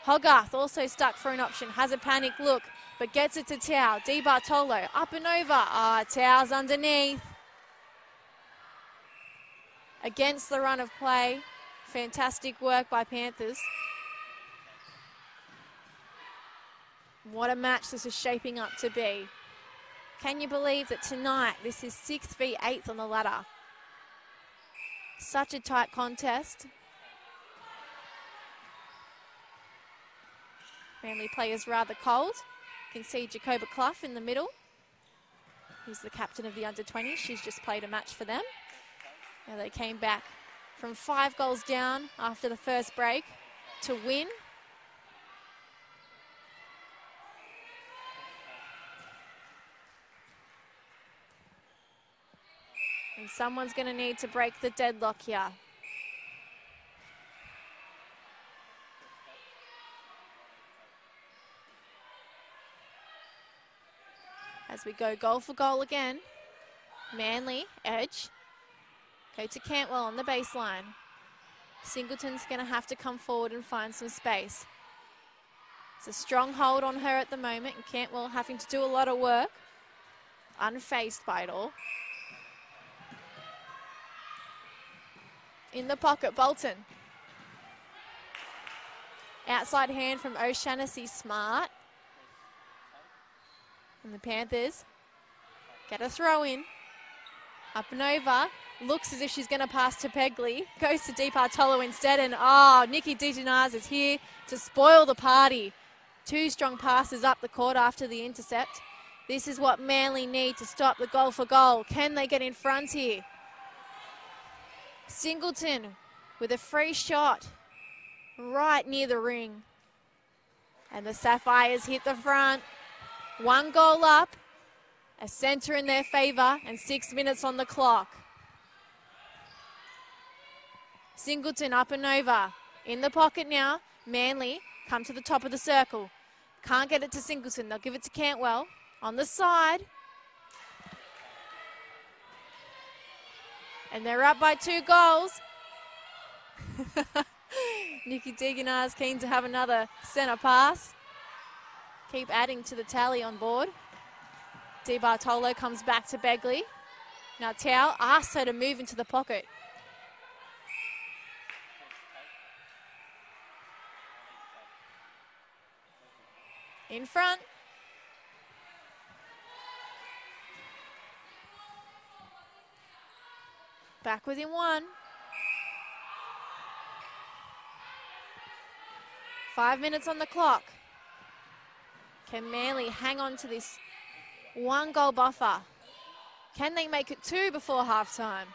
Hogarth also stuck for an option. Has a panic look, but gets it to Tau. Di Bartolo up and over. Tau's underneath. Against the run of play. Fantastic work by Panthers. What a match this is shaping up to be. Can you believe that tonight this is 6th v 8th on the ladder? Such a tight contest. Manly players rather cold. You can see Jacoba Clough in the middle. He's the captain of the under-20s. She's just played a match for them. Now they came back from 5 goals down after the first break to win. And someone's going to need to break the deadlock here. As we go goal for goal again. Manly, edge. Go to Cantwell on the baseline. Singleton's going to have to come forward and find some space. It's a strong hold on her at the moment, and Cantwell having to do a lot of work. Unfazed by it all. In the pocket, Bolton. Outside hand from O'Shannessy, smart. And the Panthers get a throw in. Up and over. Looks as if she's going to pass to Begley. Goes to Di Bartolo instead. And Nikki DeGenaz is here to spoil the party. 2 strong passes up the court after the intercept. This is what Manly need to stop the goal for goal. Can they get in front here? Singleton with a free shot right near the ring. And the Sapphires hit the front. 1 goal up, a centre in their favour, and 6 minutes on the clock. Singleton up and over. In the pocket now. Manly come to the top of the circle. Can't get it to Singleton. They'll give it to Cantwell. On the side. And they're up by 2 goals. Nikki Deganar's keen to have another centre pass. Keep adding to the tally on board. Di Bartolo comes back to Begley. Now Tau asks her to move into the pocket. In front, Back within 1. 5 minutes on the clock. Can Manly hang on to this 1-goal buffer? Can they make it 2 before halftime?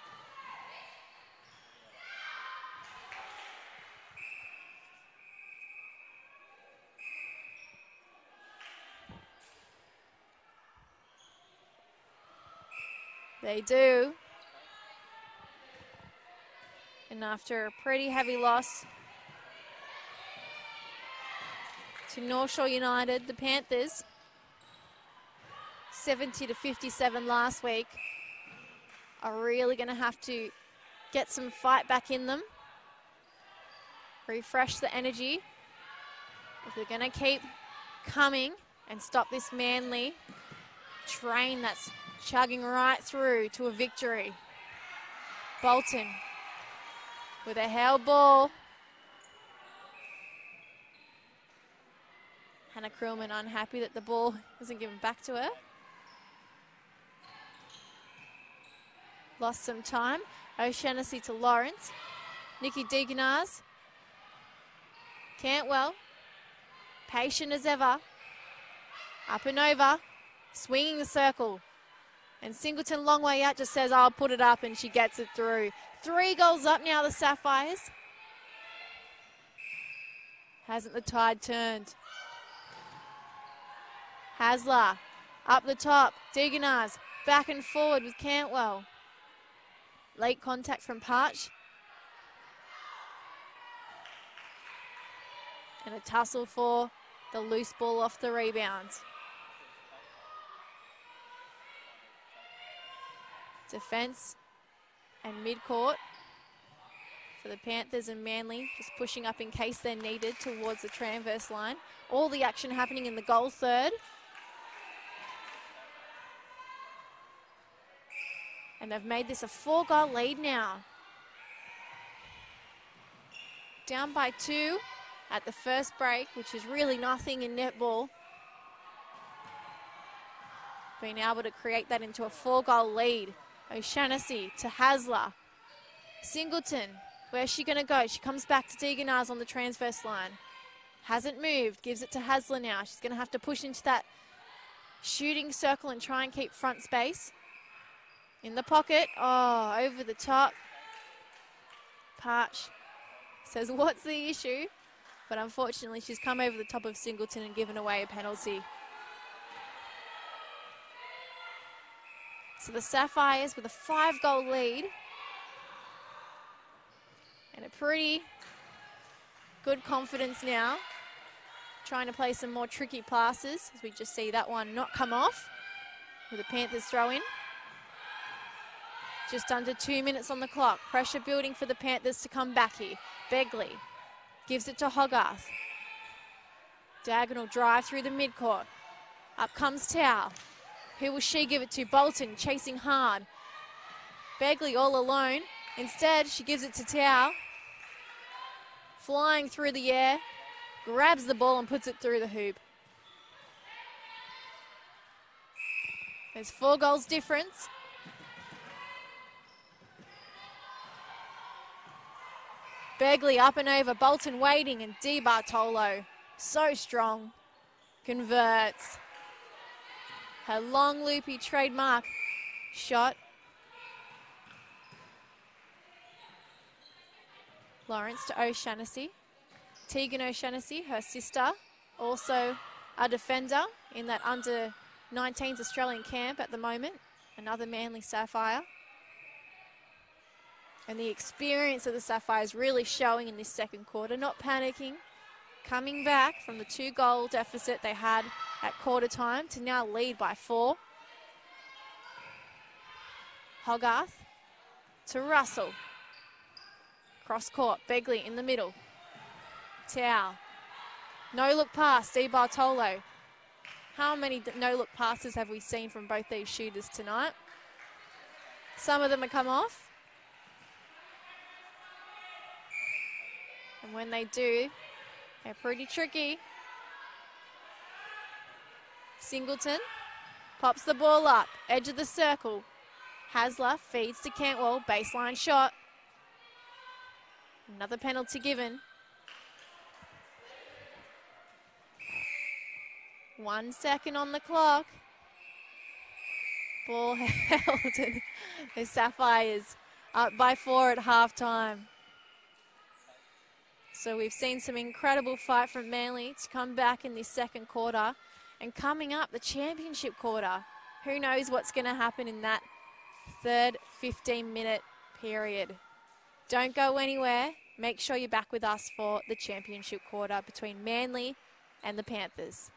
They do. And after a pretty heavy loss to North Shore United, the Panthers, 70-57 last week, are really going to have to get some fight back in them, refresh the energy if they're going to keep coming and stop this Manly train that's chugging right through to a victory. Bolton with a held ball. Hannah Krillman unhappy that the ball wasn't given back to her. Lost some time. O'Shannessy to Lawrence. Nikki Deeganaz. Cantwell. Patient as ever. Up and over. Swinging the circle. And Singleton, long way out, just says, I'll put it up, and she gets it through. 3 goals up now, the Sapphires. Hasn't the tide turned? Hasler, up the top. Deeganaz, back and forward with Cantwell. Late contact from Parch. And a tussle for the loose ball off the rebounds. Defence and mid-court for the Panthers and Manly, just pushing up in case they're needed towards the transverse line. All the action happening in the goal third. And they've made this a 4-goal lead now. Down by 2 at the first break, which is really nothing in netball. Being able to create that into a 4-goal lead. O'Shannessy to Hasler. Singleton, where's she going to go? She comes back to Deeganaz on the transverse line. Hasn't moved, gives it to Hasler now. She's going to have to push into that shooting circle and try and keep front space. In the pocket, oh, over the top. Parch says, what's the issue? But unfortunately, she's come over the top of Singleton and given away a penalty. So the Sapphires with a 5-goal lead. And a pretty good confidence now. Trying to play some more tricky passes, as we just see that one not come off. With the Panthers throw in. Just under 2 minutes on the clock. Pressure building for the Panthers to come back here. Begley gives it to Hogarth. Diagonal drive through the midcourt. Up comes Tao. Who will she give it to? Bolton chasing hard. Begley all alone. Instead, she gives it to Tao. Flying through the air. Grabs the ball and puts it through the hoop. There's 4 goals difference. Begley up and over. Bolton waiting, and Di Bartolo, so strong, converts. Her long loopy trademark shot. Lawrence to O'Shannessy. Tegan O'Shannessy, her sister, also a defender in that under-19s Australian camp at the moment. Another Manly Sapphire. And the experience of the Sapphires really showing in this second quarter, not panicking, coming back from the 2-goal deficit they had at quarter time to now lead by 4. Hogarth to Russell. Cross court, Begley in the middle. Tao. No-look pass, Di Bartolo. How many no-look passes have we seen from both these shooters tonight? Some of them have come off. And when they do, they're pretty tricky. Singleton pops the ball up, edge of the circle. Hasler feeds to Cantwell, baseline shot. Another penalty given. 1 second on the clock. Ball held, and the Sapphires up by 4 at halftime. So we've seen some incredible fight from Manly to come back in this second quarter. And coming up, the championship quarter. Who knows what's going to happen in that third 15-minute period. Don't go anywhere. Make sure you're back with us for the championship quarter between Manly and the Panthers.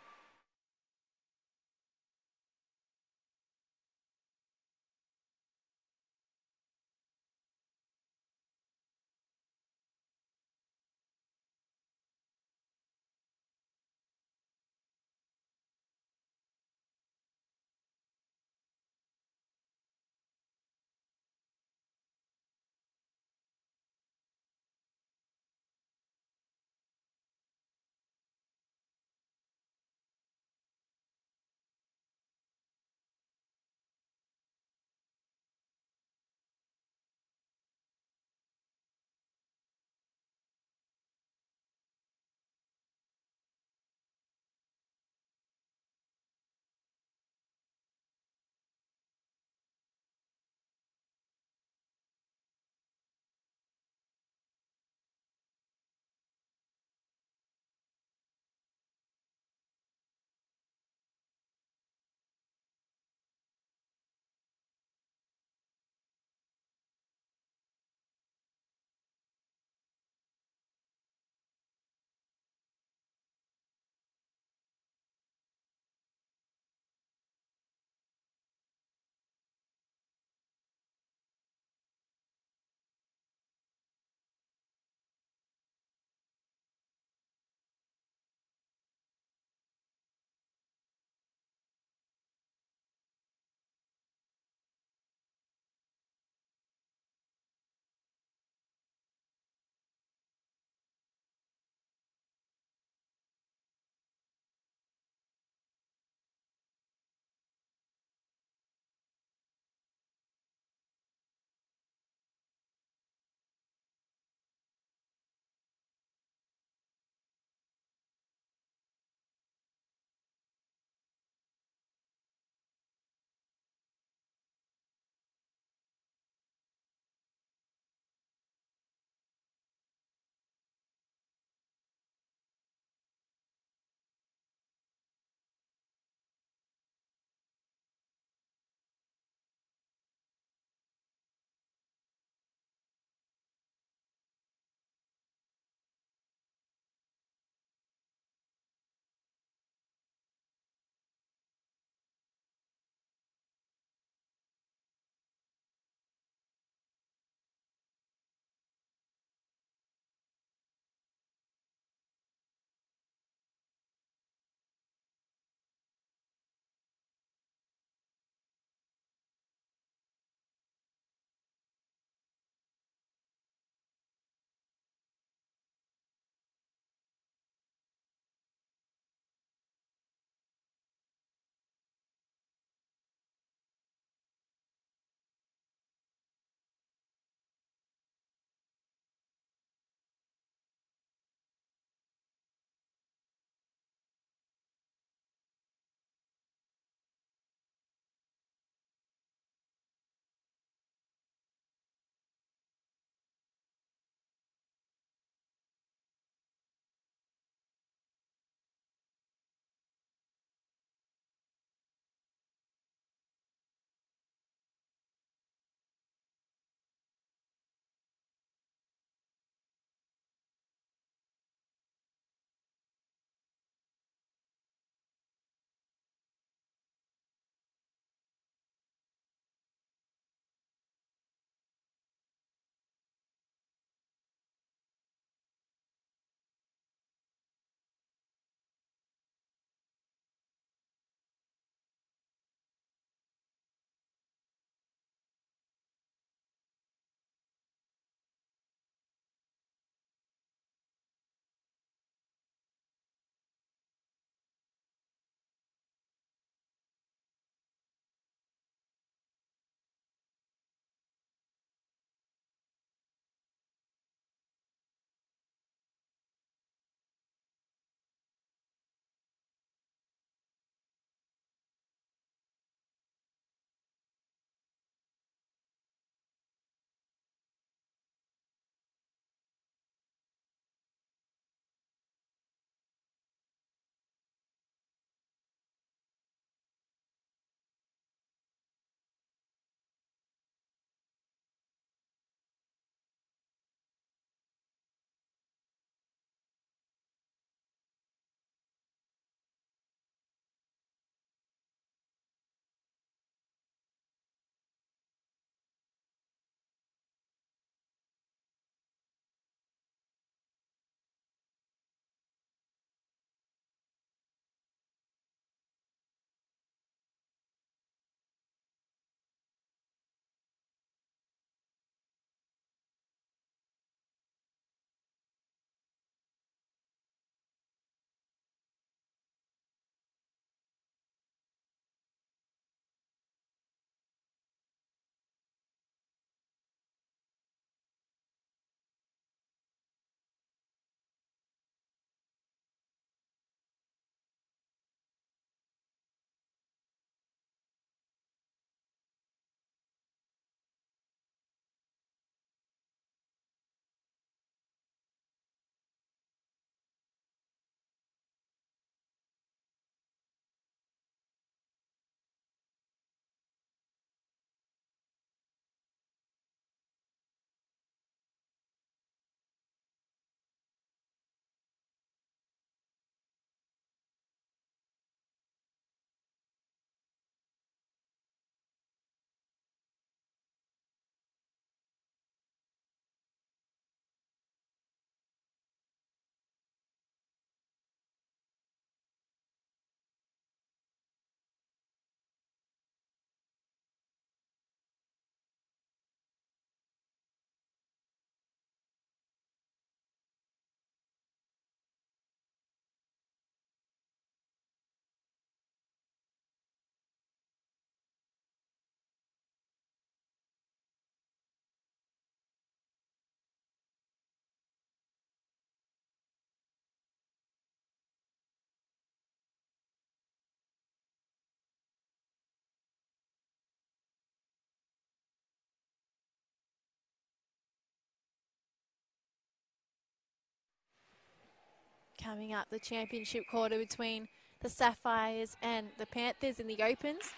coming up, the championship quarter between the Sapphires and the Panthers in the Opens.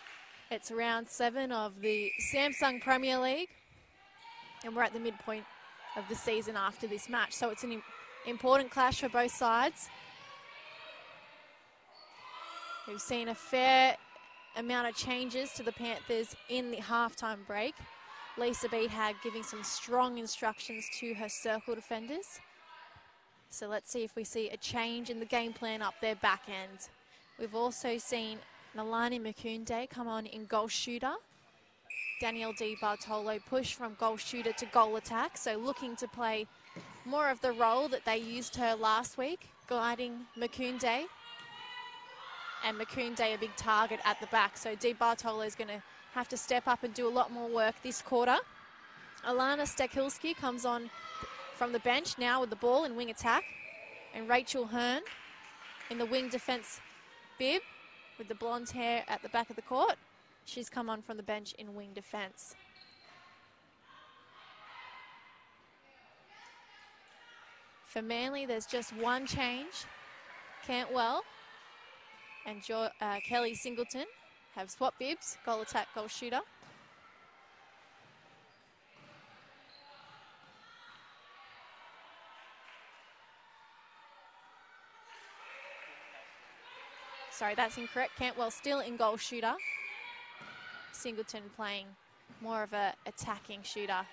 It's round 7 of the Samsung Premier League, and we're at the midpoint of the season after this match, so it's an important clash for both sides. We've seen a fair amount of changes to the Panthers in the halftime break. Lisa Behag giving some strong instructions to her circle defenders. So let's see if we see a change in the game plan up their back end. We've also seen Nalani Makunde come on in goal shooter. Danielle Di Bartolo push from goal shooter to goal attack, so looking to play more of the role that they used her last week, guiding Makunde. And Makunde a big target at the back, so Di Bartolo is going to have to step up and do a lot more work this quarter. Alana Stekilski comes on from the bench now with the ball in wing attack, and Rachel Hearn in the wing defence bib with the blonde hair at the back of the court. She's come on from the bench in wing defence. For Manly, there's just one change. Cantwell and Kelly Singleton have swap bibs, goal attack, goal shooter. Sorry, that's incorrect. Cantwell still in goal shooter. Singleton playing more of a attacking shooter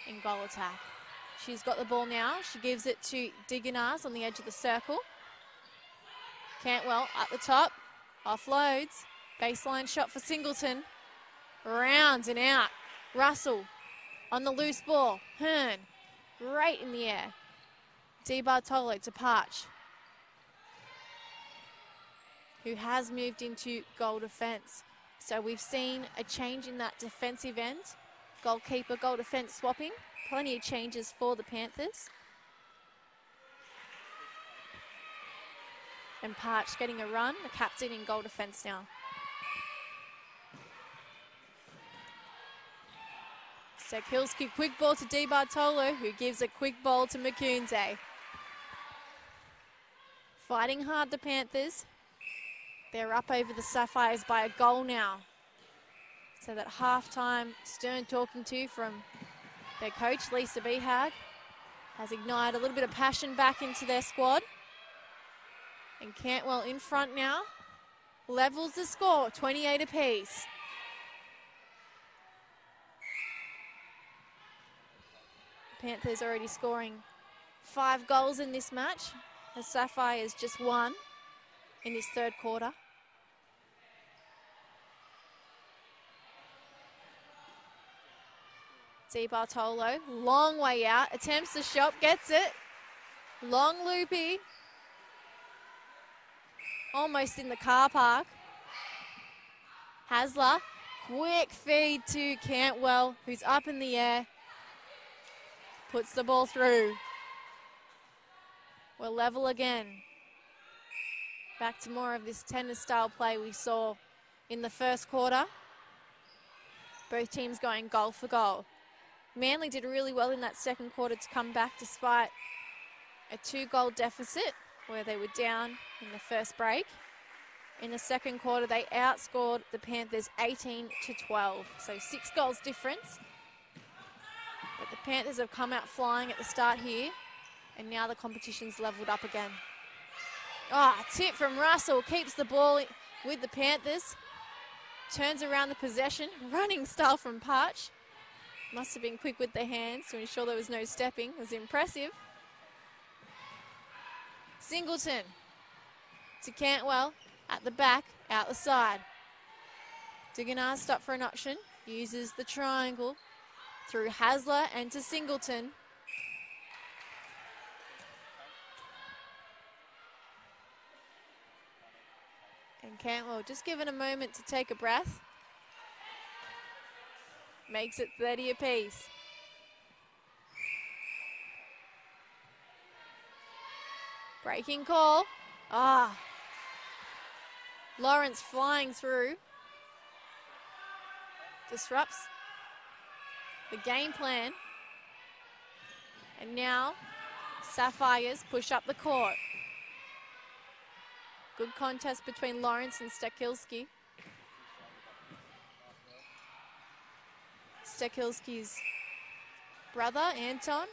in goal attack. She's got the ball now. She gives it to Diganars on the edge of the circle. Cantwell at the top, offloads. Baseline shot for Singleton. Rounds and out. Russell on the loose ball. Hearn, great in the air. Di Bartolo to Parch, who has moved into goal defence. So we've seen a change in that defensive end. Goalkeeper, goal defence swapping. Plenty of changes for the Panthers. And Parch getting a run, the captain in goal defence now. Stekilski, quick ball to Di Bartolo, who gives a quick ball to Makunde. Fighting hard, the Panthers. They're up over the Sapphires by a goal now. So that halftime stern talking to from their coach, Lisa Behag, has ignited a little bit of passion back into their squad. And Cantwell in front now, levels the score, 28 apiece. The Panthers already scoring 5 goals in this match. The Sapphires just 1 in this third quarter. Di Bartolo, long way out, attempts the shot, gets it. Long loopy. Almost in the car park. Hasler, quick feed to Cantwell, who's up in the air. Puts the ball through. We're level again. Back to more of this tennis-style play we saw in the first quarter. Both teams going goal for goal. Manly did really well in that second quarter to come back despite a 2-goal deficit where they were down in the first break. In the second quarter, they outscored the Panthers 18-12, so 6 goals difference. But the Panthers have come out flying at the start here, and now the competition's leveled up again. Tip from Russell, keeps the ball with the Panthers. Turns around the possession, running style from Parch. Must have been quick with the hands to ensure there was no stepping. It was impressive. Singleton to Cantwell at the back, out the side. Diganars stop for an option, uses the triangle through Hasler and to Singleton. And Cantwell just given a moment to take a breath. Makes it 30 apiece. Breaking call. Lawrence flying through. Disrupts the game plan. And now Sapphires push up the court. Good contest between Lawrence and Stekilski. Stekilski's brother, Anton,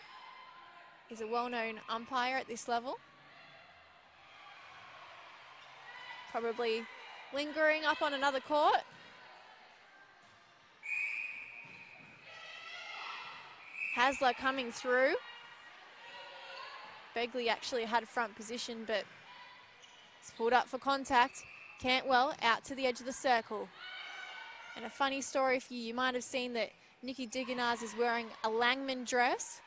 is a well-known umpire at this level. Probably lingering up on another court. Hasler coming through. Begley actually had front position, but it's pulled up for contact. Cantwell out to the edge of the circle. And a funny story for you, you might have seen that Nikki Diganaz is wearing a Langman dress.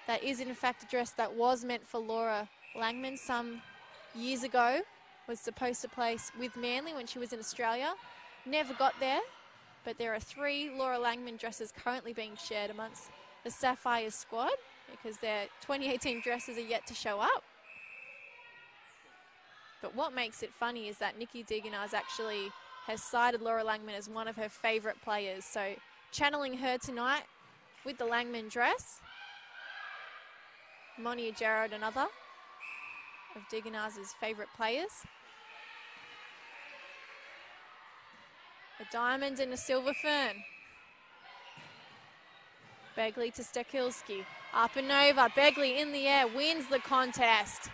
That is in fact a dress that was meant for Laura Langman some years ago. Was supposed to play with Manly when she was in Australia. Never got there, but there are 3 Laura Langman dresses currently being shared amongst the Sapphires squad because their 2018 dresses are yet to show up. But what makes it funny is that Nikki Diganaz actually has cited Laura Langman as one of her favourite players. So channeling her tonight with the Langman dress. Monia Gerard, another of Diganaz's favourite players. A diamond and a silver fern. Begley to Stekilski. Up and over. Begley in the air wins the contest.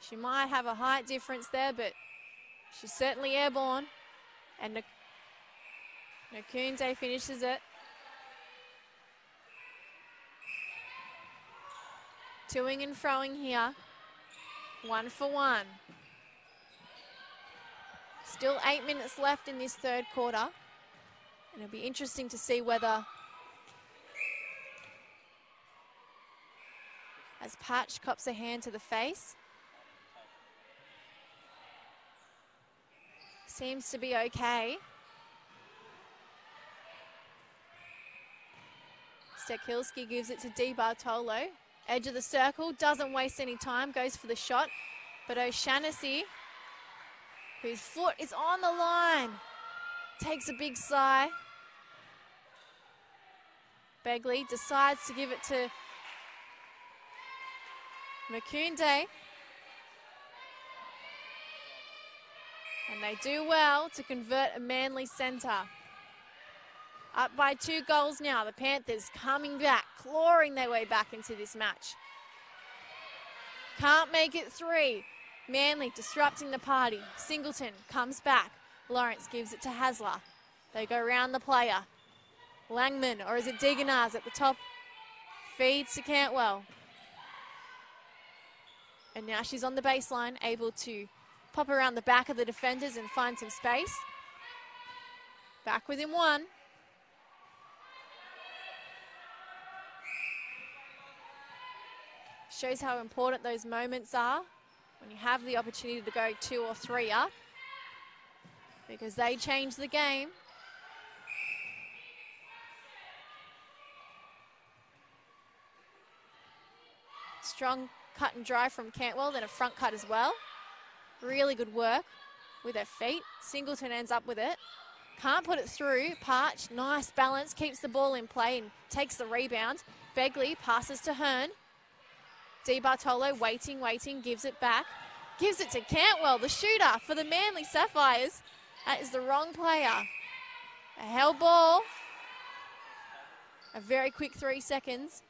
She might have a height difference there, but she's certainly airborne. And Nakunde finishes it. Toing and froing here. 1 for 1. Still 8 minutes left in this third quarter. And it'll be interesting to see whether, as Patch cops a hand to the face, seems to be okay. Stekilski gives it to Di Bartolo. Edge of the circle, doesn't waste any time, goes for the shot. But O'Shaughnessy, whose foot is on the line, takes a big sigh. Begley decides to give it to Makunde. And they do well to convert a Manly centre. Up by 2 goals now. The Panthers coming back, clawing their way back into this match. Can't make it 3. Manly disrupting the party. Singleton comes back. Lawrence gives it to Hasler. They go round the player. Langman, or is it Diganaz at the top? Feeds to Cantwell. And now she's on the baseline, able to pop around the back of the defenders and find some space. Back within 1. Shows how important those moments are when you have the opportunity to go 2 or 3 up, because they change the game. Strong cut and drive from Cantwell, then a front cut as well. Really good work with her feet. Singleton ends up with it. Can't put it through. Parch, nice balance, keeps the ball in play and takes the rebound. Begley passes to Hearn. Di Bartolo waiting, gives it back. Gives it to Cantwell, the shooter for the Manly Sapphires. That is the wrong player. A held ball. A very quick 3 seconds.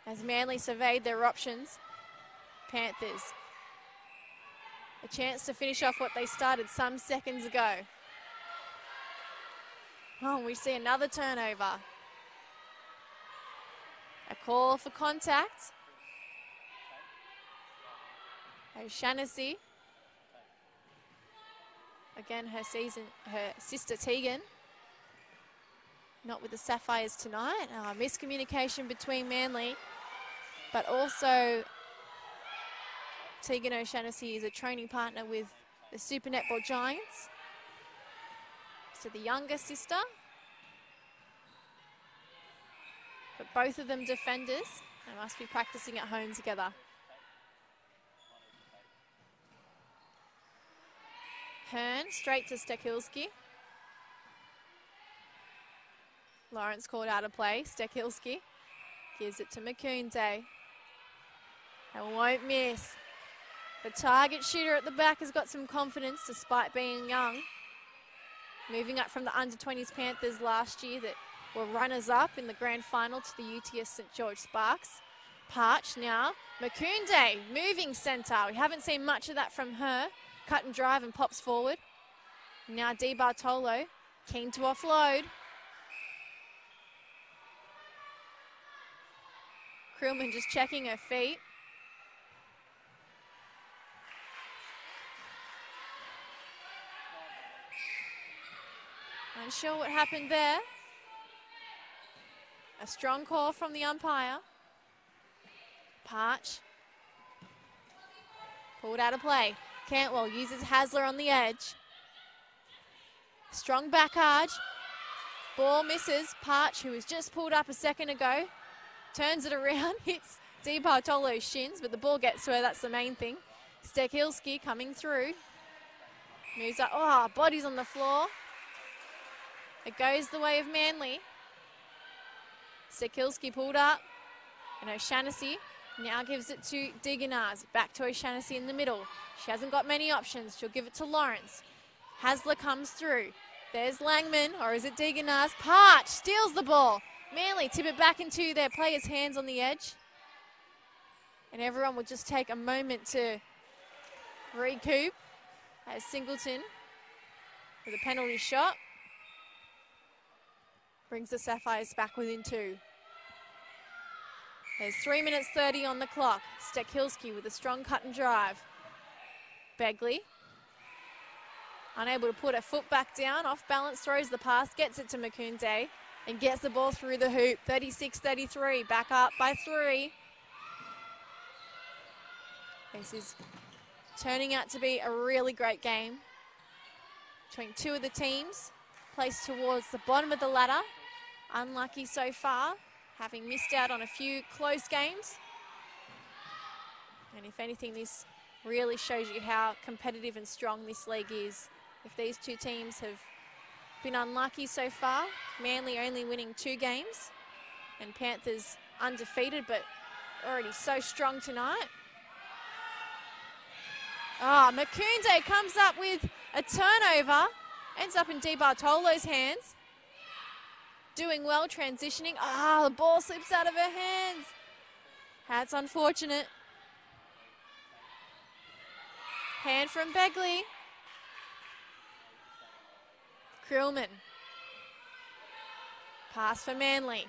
As Manly surveyed their options. Panthers. A chance to finish off what they started some seconds ago. Oh, and we see another turnover. A call for contact. O'Shaughnessy. Again, her sister Tegan. Not with the Sapphires tonight. Miscommunication between Manly. But also, Tegan O'Shaughnessy is a training partner with the Super Netball Giants. So the younger sister. But both of them defenders. They must be practicing at home together. Hearn straight to Stekilski. Lawrence called out of play. Stekilski gives it to Makunde. And won't miss. The target shooter at the back has got some confidence despite being young. Moving up from the under-20s Panthers last year that were runners-up in the grand final to the UTS St George Sparks. Parch now. Makunde moving centre. We haven't seen much of that from her. Cut and drive and pops forward. Now Di Bartolo keen to offload. Krillman just checking her feet. Unsure what happened there. A strong call from the umpire. Parch. Pulled out of play. Cantwell uses Hasler on the edge. Strong back arch. Ball misses. Parch, who was just pulled up a second ago, turns it around, hits Di Bartolo's shins, but the ball gets to her. That's the main thing. Stekilski coming through. Moves up. Oh, body's on the floor. It goes the way of Manly. Stekilski pulled up. And O'Shannessy now gives it to Diganaz. Back to O'Shannessy in the middle. She hasn't got many options. She'll give it to Lawrence. Hasler comes through. There's Langman, or is it Diganaz? Parch steals the ball. Manly tip it back into their players' hands on the edge. And everyone will just take a moment to recoup as Singleton with a penalty shot brings the Sapphires back within 2. There's 3 minutes 30 on the clock. Stekilski with a strong cut and drive. Begley, unable to put her foot back down, off balance, throws the pass, gets it to Makunde, and gets the ball through the hoop. 36-33, back up by 3. This is turning out to be a really great game between two of the teams placed towards the bottom of the ladder. Unlucky so far, having missed out on a few close games. And if anything, this really shows you how competitive and strong this league is. If these two teams have been unlucky so far, Manly only winning 2 games, and Panthers undefeated, but already so strong tonight. Makunde comes up with a turnover, ends up in Di Bartolo's hands. Doing well, transitioning. The ball slips out of her hands. That's unfortunate. Hand from Begley. Krillman. Pass for Manly.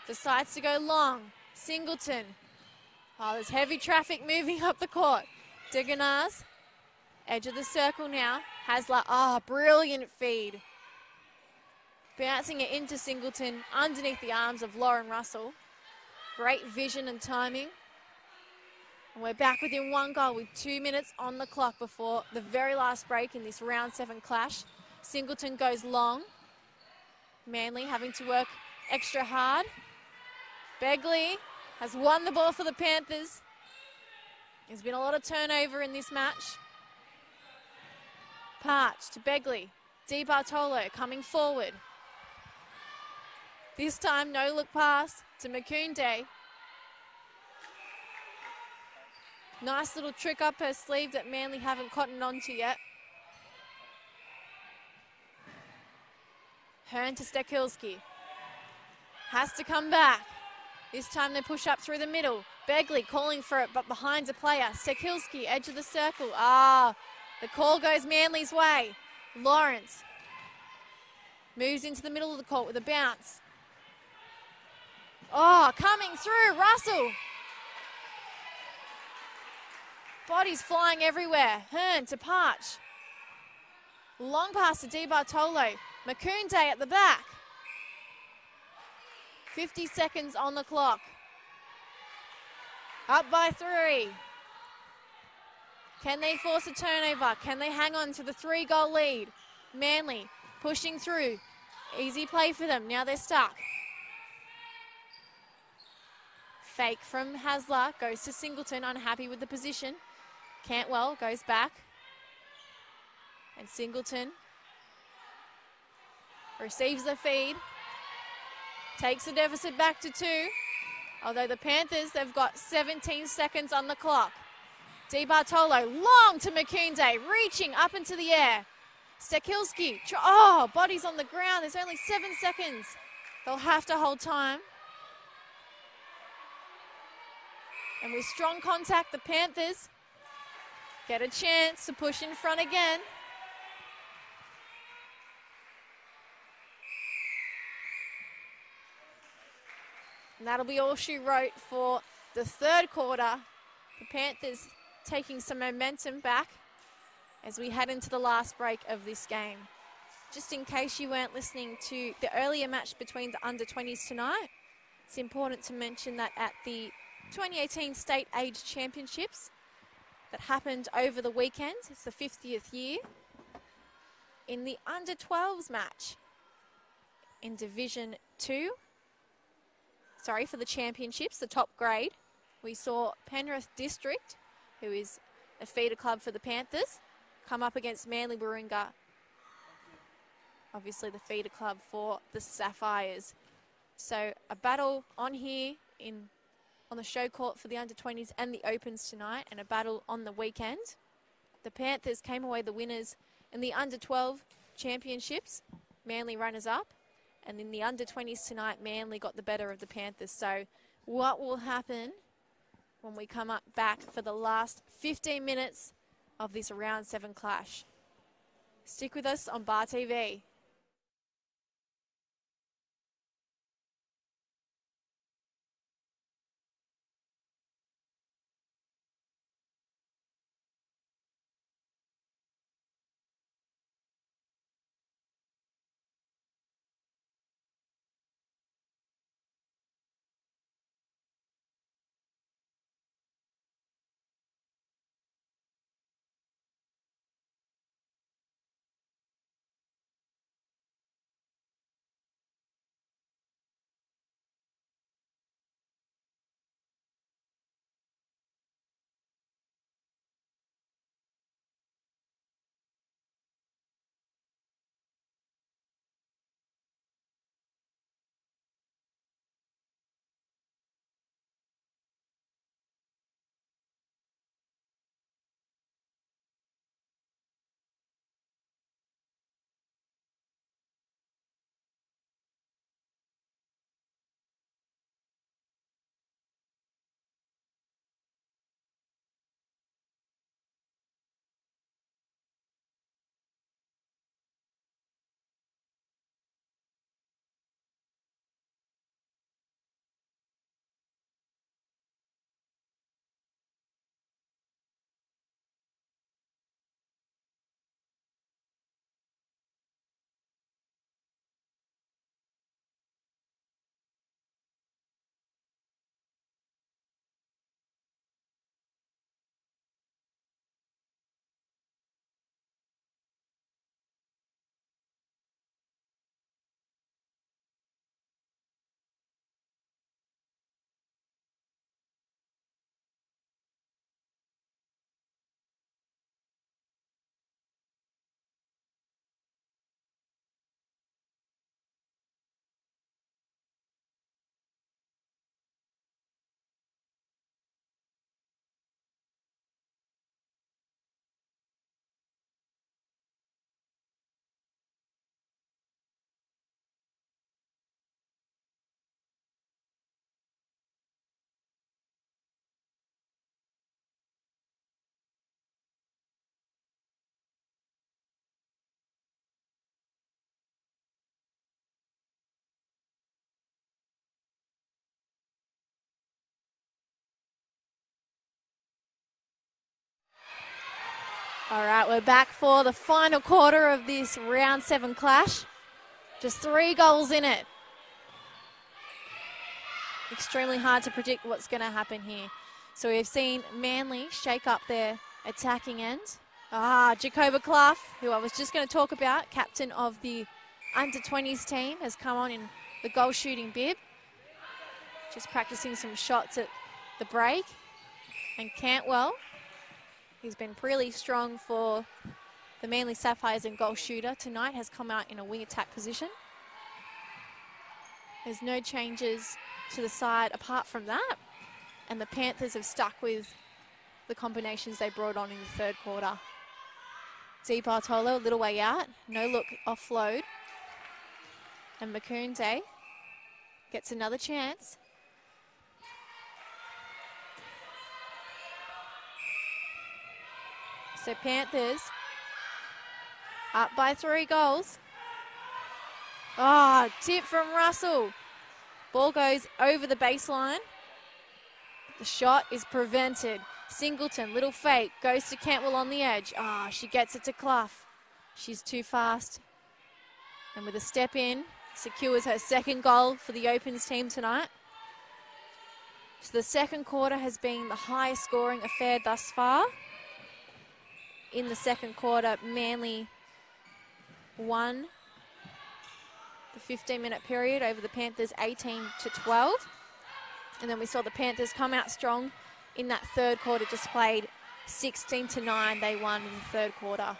Decides to go long. Singleton. There's heavy traffic moving up the court. Diganaz. Edge of the circle now. Hasler. Brilliant feed. Bouncing it into Singleton underneath the arms of Lauren Russell. Great vision and timing. And we're back within 1 goal with 2 minutes on the clock before the very last break in this round 7 clash. Singleton goes long. Manly having to work extra hard. Begley has won the ball for the Panthers. There's been a lot of turnover in this match. Parch to Begley. Di Bartolo coming forward. This time, no look pass to Makunde. Nice little trick up her sleeve that Manly haven't cottoned onto yet. Hearn to Stekilski. Has to come back. This time they push up through the middle. Begley calling for it, but behind a player. Stekilski, edge of the circle. The call goes Manly's way. Lawrence moves into the middle of the court with a bounce. Coming through, Russell. Bodies flying everywhere. Hearn to Parch. Long pass to Di Bartolo. Makunde at the back. 50 seconds on the clock. Up by 3. Can they force a turnover? Can they hang on to the 3-goal lead? Manly pushing through. Easy play for them. Now they're stuck. Fake from Hasler. Goes to Singleton. Unhappy with the position. Cantwell goes back. And Singleton receives the feed. Takes the deficit back to 2. Although the Panthers, they've got 17 seconds on the clock. Di Bartolo, long to Makunde, reaching up into the air. Stekilski, body's on the ground. There's only 7 seconds. They'll have to hold time. And with strong contact, the Panthers get a chance to push in front again. And that'll be all she wrote for the third quarter. The Panthers taking some momentum back as we head into the last break of this game. Just in case you weren't listening to the earlier match between the under-20s tonight, it's important to mention that at the 2018 State Age Championships that happened over the weekend, it's the 50th year, in the under-12s match in Division 2, for the championships, the top grade, we saw Penrith District, who is a feeder club for the Panthers, come up against Manly Warringah, obviously the feeder club for the Sapphires. So a battle on here on the Showcourt for the under-20s and the Opens tonight, and a battle on the weekend. The Panthers came away the winners in the under-12 championships, Manly runners-up, and in the under-20s tonight, Manly got the better of the Panthers. So what will happen when we come back for the last 15 minutes of this round 7 clash? Stick with us on Bar TV. All right, we're back for the final quarter of this round 7 clash. Just 3 goals in it. Extremely hard to predict what's going to happen here. So we've seen Manly shake up their attacking end. Jacoba Clough, who I was just going to talk about, captain of the under-20s team, has come on in the goal shooting bib. Just practicing some shots at the break. And Cantwell, he's been really strong for the Manly Sapphires and goal shooter tonight, has come out in a wing attack position. There's no changes to the side apart from that. And the Panthers have stuck with the combinations they brought on in the third quarter. Di Bartolo, a little way out. No look, offload. And Makunde gets another chance. So Panthers up by 3 goals. Ah, tip from Russell. Ball goes over the baseline. The shot is prevented. Singleton, little fake, goes to Cantwell on the edge. Ah, she gets it to Clough. She's too fast. And with a step in, secures her second goal for the Opens team tonight. So the second quarter has been the highest scoring affair thus far. In the second quarter, Manly won the 15-minute period over the Panthers 18-12. And then we saw the Panthers come out strong in that third quarter, just played 16-9. They won in the third quarter.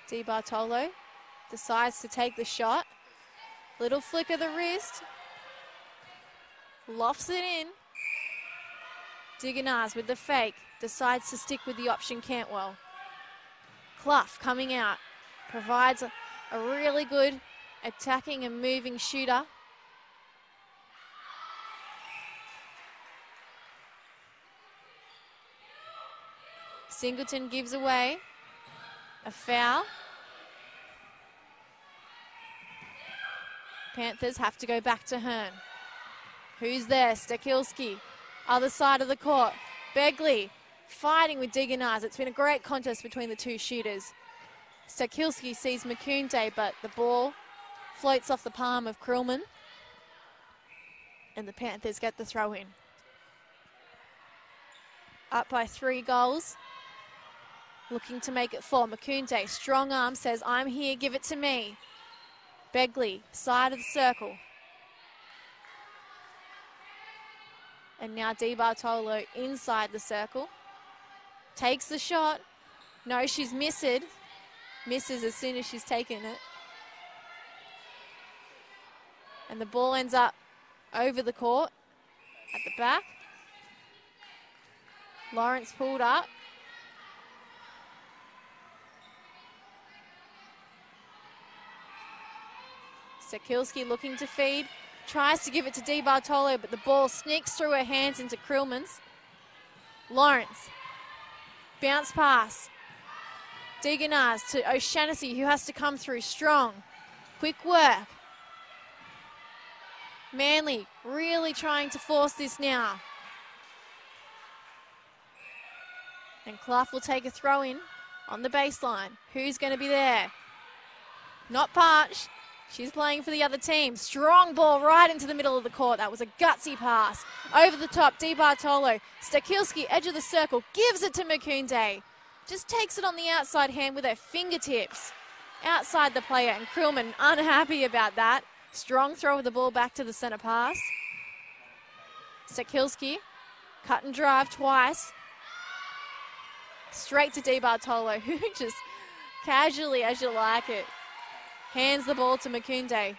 Di Bartolo decides to take the shot. Little flick of the wrist. Lofts it in. Diganaz with the fake. Decides to stick with the option Cantwell. Clough coming out. Provides a really good attacking and moving shooter. Singleton gives away a foul. Panthers have to go back to Hearn. Who's there? Stakilski. Other side of the court. Begley fighting with Diganaz. It's been a great contest between the two shooters. Stakilski sees Makunde, but the ball floats off the palm of Krillman. And the Panthers get the throw in. Up by 3 goals. Looking to make it 4. Makunde, strong arm, says, I'm here, give it to me. Begley, side of the circle. And now Di Bartolo inside the circle. Takes the shot. No, she's missed. Misses as soon as she's taken it. And the ball ends up over the court at the back. Lawrence pulled up. Stakilski looking to feed. Tries to give it to Di Bartolo, but the ball sneaks through her hands into Krillman's. Lawrence. Bounce pass. Diganaz to O'Shannessy, who has to come through strong. Quick work. Manly really trying to force this now. And Clough will take a throw in on the baseline. Who's going to be there? Not Parch. She's playing for the other team. Strong ball right into the middle of the court. That was a gutsy pass. Over the top, Di Bartolo. Stakilski, edge of the circle, gives it to Makunde. Just takes it on the outside hand with her fingertips. Outside the player, and Krillman unhappy about that. Strong throw of the ball back to the centre pass. Stakilski, cut and drive twice. Straight to Di Bartolo, who just casually, as you like it, hands the ball to Makunde.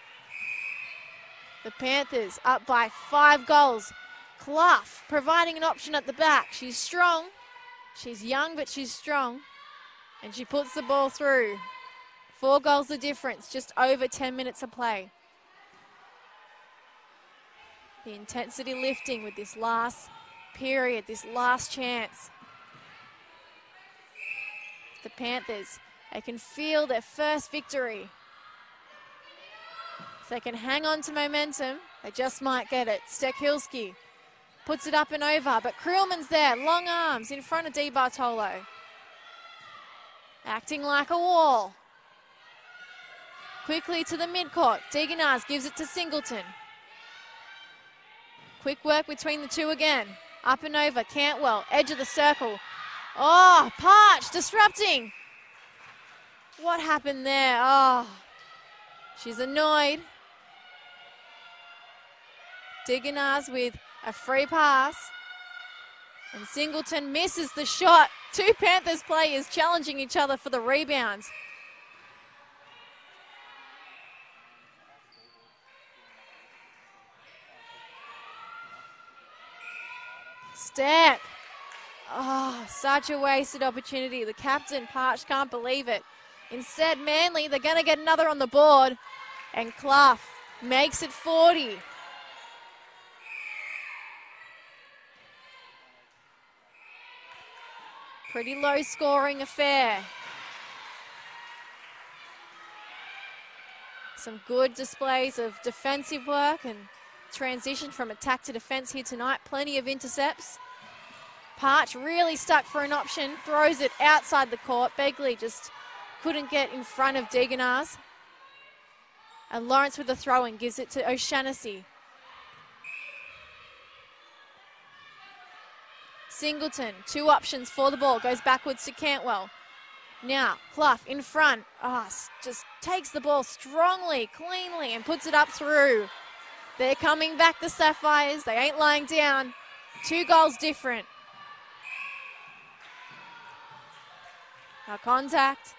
The Panthers up by 5 goals. Clough providing an option at the back. She's strong. She's young, but she's strong. And she puts the ball through. 4 goals the difference, just over 10 minutes of play. The intensity lifting with this last period, this last chance. The Panthers, they can feel their first victory. If they can hang on to momentum, they just might get it. Stakilski puts it up and over, but Krillman's there, long arms in front of Di Bartolo. Acting like a wall. Quickly to the midcourt. Diganaz gives it to Singleton. Quick work between the two again. Up and over, Cantwell, edge of the circle. Oh, Parch disrupting. What happened there? Oh, she's annoyed. Diganaz with a free pass. And Singleton misses the shot. Two Panthers players challenging each other for the rebounds. Step. Oh, such a wasted opportunity. The captain, Parch, can't believe it. Instead, Manly, they're going to get another on the board. And Clough makes it 40. Pretty low scoring affair. Some good displays of defensive work and transition from attack to defense here tonight. Plenty of intercepts. Parch really stuck for an option, throws it outside the court. Begley just couldn't get in front of Degenars. And Lawrence with the throw-in gives it to O'Shannessy. Singleton, two options for the ball, goes backwards to Cantwell. Now, Clough in front, just takes the ball strongly, cleanly, and puts it up through. They're coming back, the Sapphires. They ain't lying down. 2 goals different. Now contact.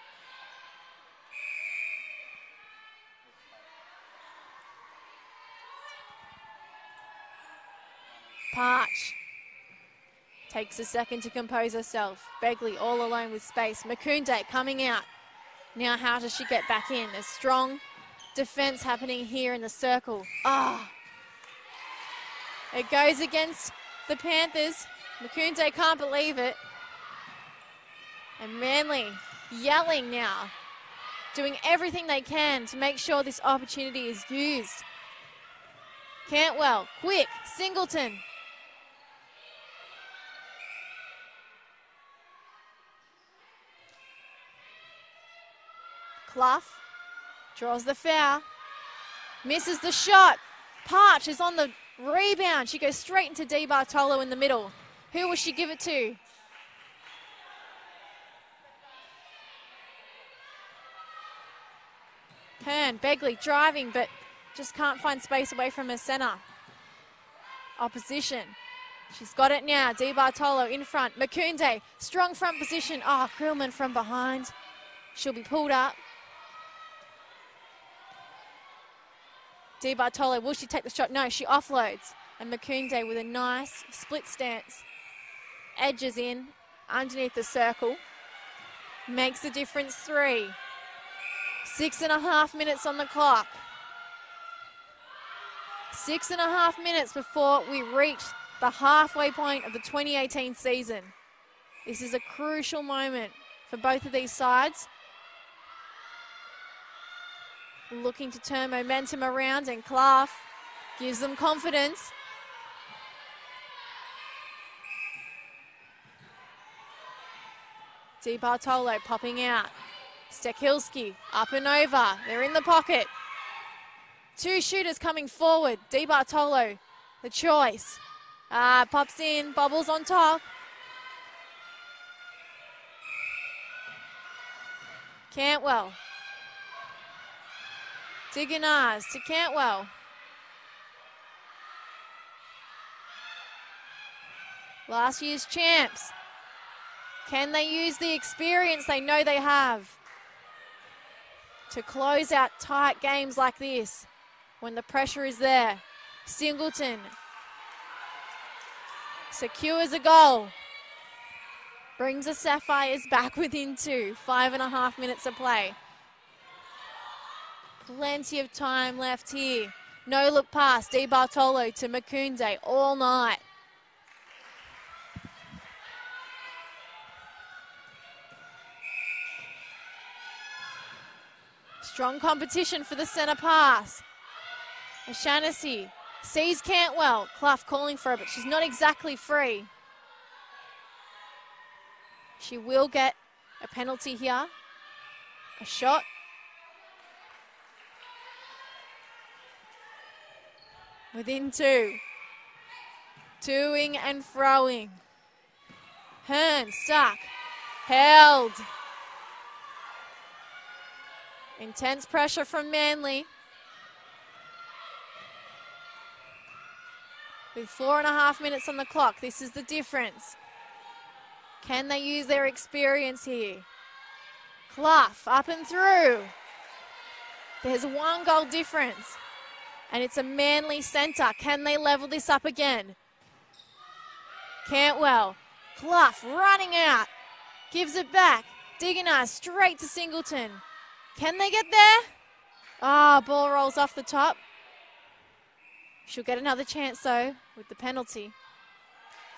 Parch takes a second to compose herself. Begley all alone with space. Makunde coming out. Now how does she get back in? A strong defense happening here in the circle. It goes against the Panthers. Makunde can't believe it. And Manly yelling now, doing everything they can to make sure this opportunity is used. Cantwell, quick, Singleton. Clough draws the foul, misses the shot. Parch is on the rebound. She goes straight into Di Bartolo in the middle. Who will she give it to? Hearn, Begley driving, but just can't find space away from her centre. Opposition. She's got it now. Di Bartolo in front. Makunde, strong front position. Krillman from behind. She'll be pulled up. Di Bartolo, will she take the shot? No, she offloads. And Makunde with a nice split stance. Edges in underneath the circle. Makes the difference 3. 6.5 minutes on the clock. 6.5 minutes before we reach the halfway point of the 2018 season. This is a crucial moment for both of these sides. Looking to turn momentum around, and Clough gives them confidence. Di Bartolo popping out. Stekilski up and over. They're in the pocket. 2 shooters coming forward. Di Bartolo, the choice. Pops in, bobbles on top. Cantwell. Degenars to Cantwell. Last year's champs. Can they use the experience they know they have to close out tight games like this when the pressure is there? Singleton secures a goal. Brings the Sapphires back within 2. 5.5 minutes of play. Plenty of time left here. No look pass. Di Bartolo to Makunde all night. Strong competition for the centre pass. O'Shannessy sees Cantwell. Clough calling for her, but she's not exactly free. She will get a penalty here. A shot. Within 2. Toing and throwing. Hearn stuck. Held. Intense pressure from Manly. With 4.5 minutes on the clock, this is the difference. Can they use their experience here? Clough up and through. There's 1 goal difference. And it's a Manly centre. Can they level this up again? Cantwell. Clough running out. Gives it back. Digginer straight to Singleton. Can they get there? Ball rolls off the top. She'll get another chance though with the penalty.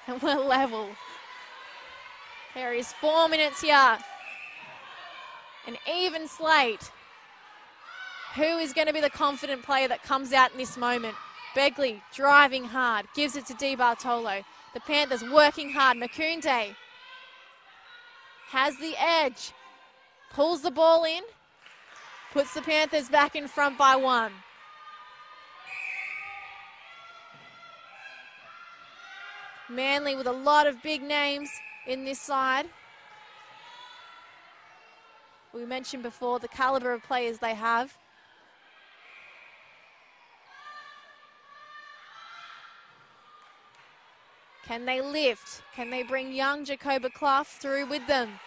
And we're level. There is 4 minutes here. An even slate. Who is going to be the confident player that comes out in this moment? Begley driving hard. Gives it to Di Bartolo. The Panthers working hard. Makunde has the edge. Pulls the ball in. Puts the Panthers back in front by 1. Manly with a lot of big names in this side. We mentioned before the calibre of players they have. Can they lift? Can they bring young Jacoba Clough through with them?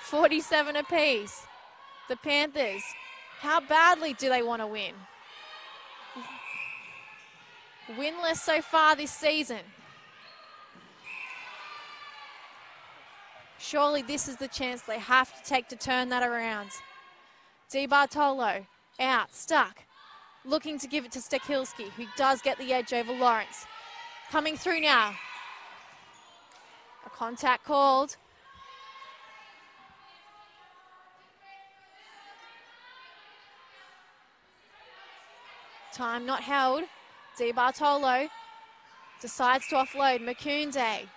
47 apiece. The Panthers, how badly do they want to win? Winless so far this season. Surely this is the chance they have to take to turn that around. Di Bartolo out, stuck. Looking to give it to Stekilski, who does get the edge over Lawrence. Coming through now. A contact called. Time not held. Di Bartolo decides to offload. Makunde.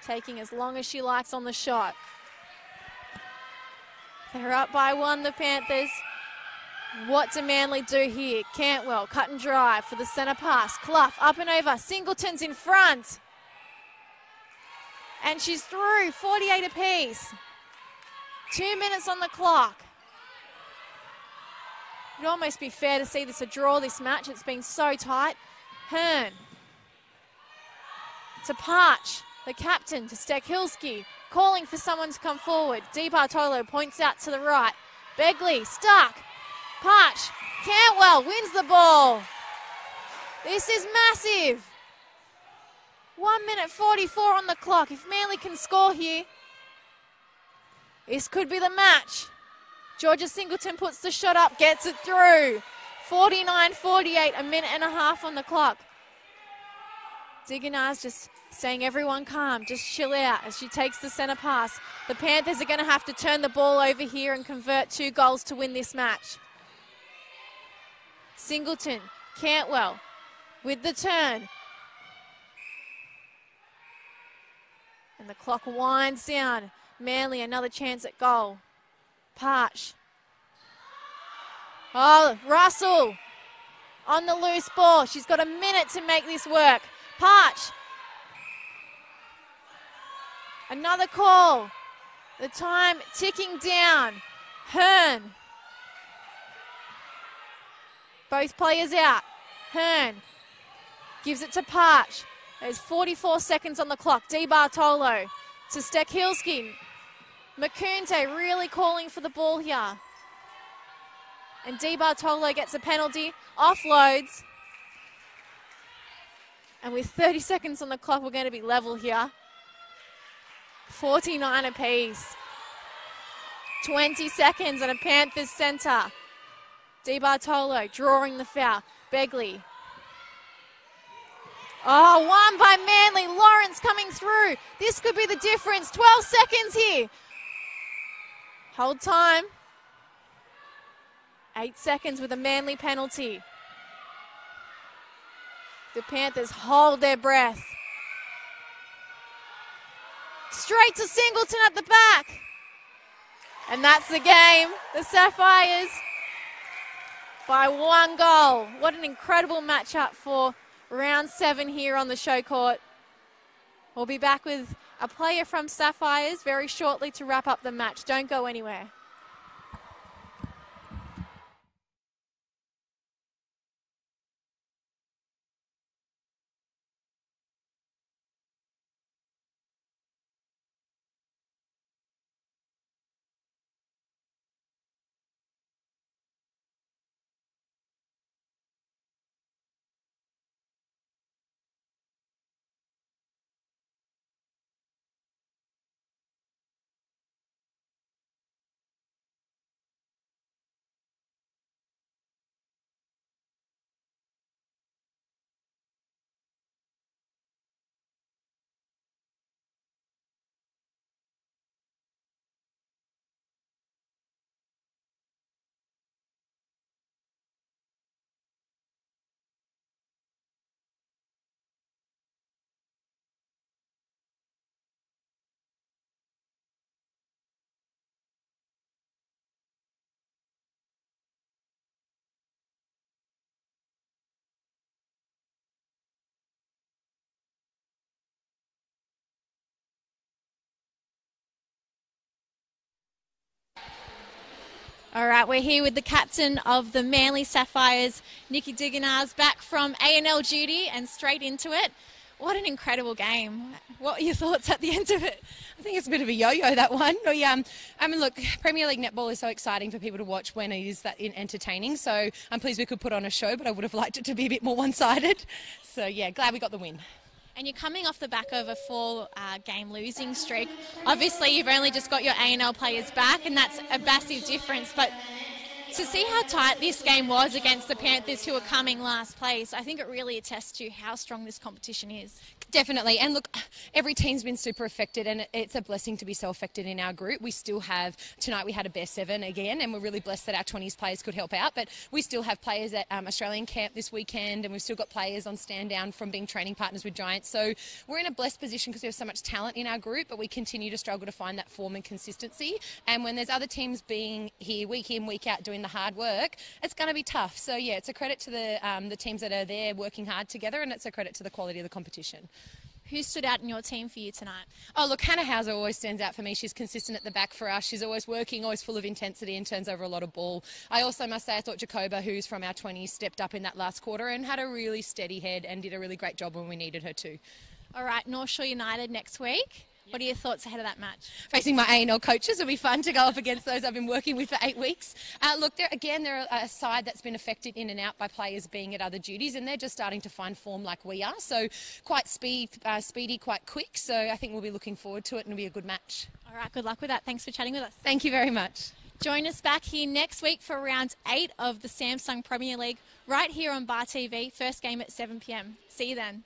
Taking as long as she likes on the shot. They're up by 1, the Panthers. What do Manly do here? Cantwell, cut and drive for the centre pass. Clough up and over. Singleton's in front. And she's through. 48 apiece. 2 minutes on the clock. It'd almost be fair to see this a draw, this match. It's been so tight. Hearn. To Parch, the captain, to Stekilski. Calling for someone to come forward. Di Bartolo points out to the right. Begley, stuck. Parch, Cantwell wins the ball. This is massive. 1 minute 44 on the clock. If Manly can score here, this could be the match. Georgia Singleton puts the shot up, gets it through. 49-48, a minute and a half on the clock. Diganar's just saying, everyone calm, just chill out as she takes the centre pass. The Panthers are going to have to turn the ball over here and convert 2 goals to win this match. Singleton, Cantwell with the turn. And the clock winds down. Manly another chance at goal. Parch. Oh, Russell on the loose ball. She's got a minute to make this work. Parch. Another call. The time ticking down. Hearn. Both players out. Hearn gives it to Parch. There's 44 seconds on the clock. Di Bartolo to Stekilski. Makunde really calling for the ball here. And Di Bartolo gets a penalty. Offloads. And with 30 seconds on the clock, we're going to be level here. 49 apiece. 20 seconds and a Panthers centre. Di Bartolo drawing the foul. Begley. Oh, won by Manly. Lawrence coming through. This could be the difference. 12 seconds here. Hold time. 8 seconds with a Manly penalty. The Panthers hold their breath. Straight to Singleton at the back. And that's the game. The Sapphires by 1 goal. What an incredible matchup for round 7 here on the Showcourt. We'll be back with a player from Sapphires very shortly to wrap up the match. Don't go anywhere. All right, we're here with the captain of the Manly Sapphires, Nikki Diganars, back from A&L duty and straight into it. What an incredible game. What are your thoughts at the end of it? I think it's a bit of a yo-yo, that one. I mean, look, Premier League netball is so exciting for people to watch when it is that entertaining. So I'm pleased we could put on a show, but I would have liked it to be a bit more one-sided. So, yeah, glad we got the win. And you're coming off the back of a 4-game losing streak. Obviously, you've only just got your A&L players back, and that's a massive difference. But to see how tight this game was against the Panthers, who are coming last place, I think it really attests to how strong this competition is. Definitely. And look, every team's been super affected, and it's a blessing to be so affected in our group. We still have, tonight we had a best 7 again, and we're really blessed that our 20s players could help out. But we still have players at Australian camp this weekend, and we've still got players on stand down from being training partners with Giants. So we're in a blessed position because we have so much talent in our group, but we continue to struggle to find that form and consistency. And when there's other teams being here week in, week out doing the hard work, it's going to be tough. So yeah, it's a credit to the teams that are there working hard together, and it's a credit to the quality of the competition. Who stood out in your team for you tonight? Oh, look, Hannah Hauser always stands out for me. She's consistent at the back for us. She's always working, always full of intensity, and turns over a lot of ball. I also must say I thought Jacoba, who's from our 20s, stepped up in that last quarter and had a really steady head and did a really great job when we needed her to. All right, North Shore United next week. What are your thoughts ahead of that match? Facing my A&L coaches, it'll be fun to go up against those I've been working with for 8 weeks. Look, they're a side that's been affected in and out by players being at other duties, and they're just starting to find form like we are. So quite speedy, quite quick. So I think we'll be looking forward to it, and it'll be a good match. All right, good luck with that. Thanks for chatting with us. Thank you very much. Join us back here next week for round 8 of the Samsung Premier League, right here on Bar TV. First game at 7 p.m. See you then.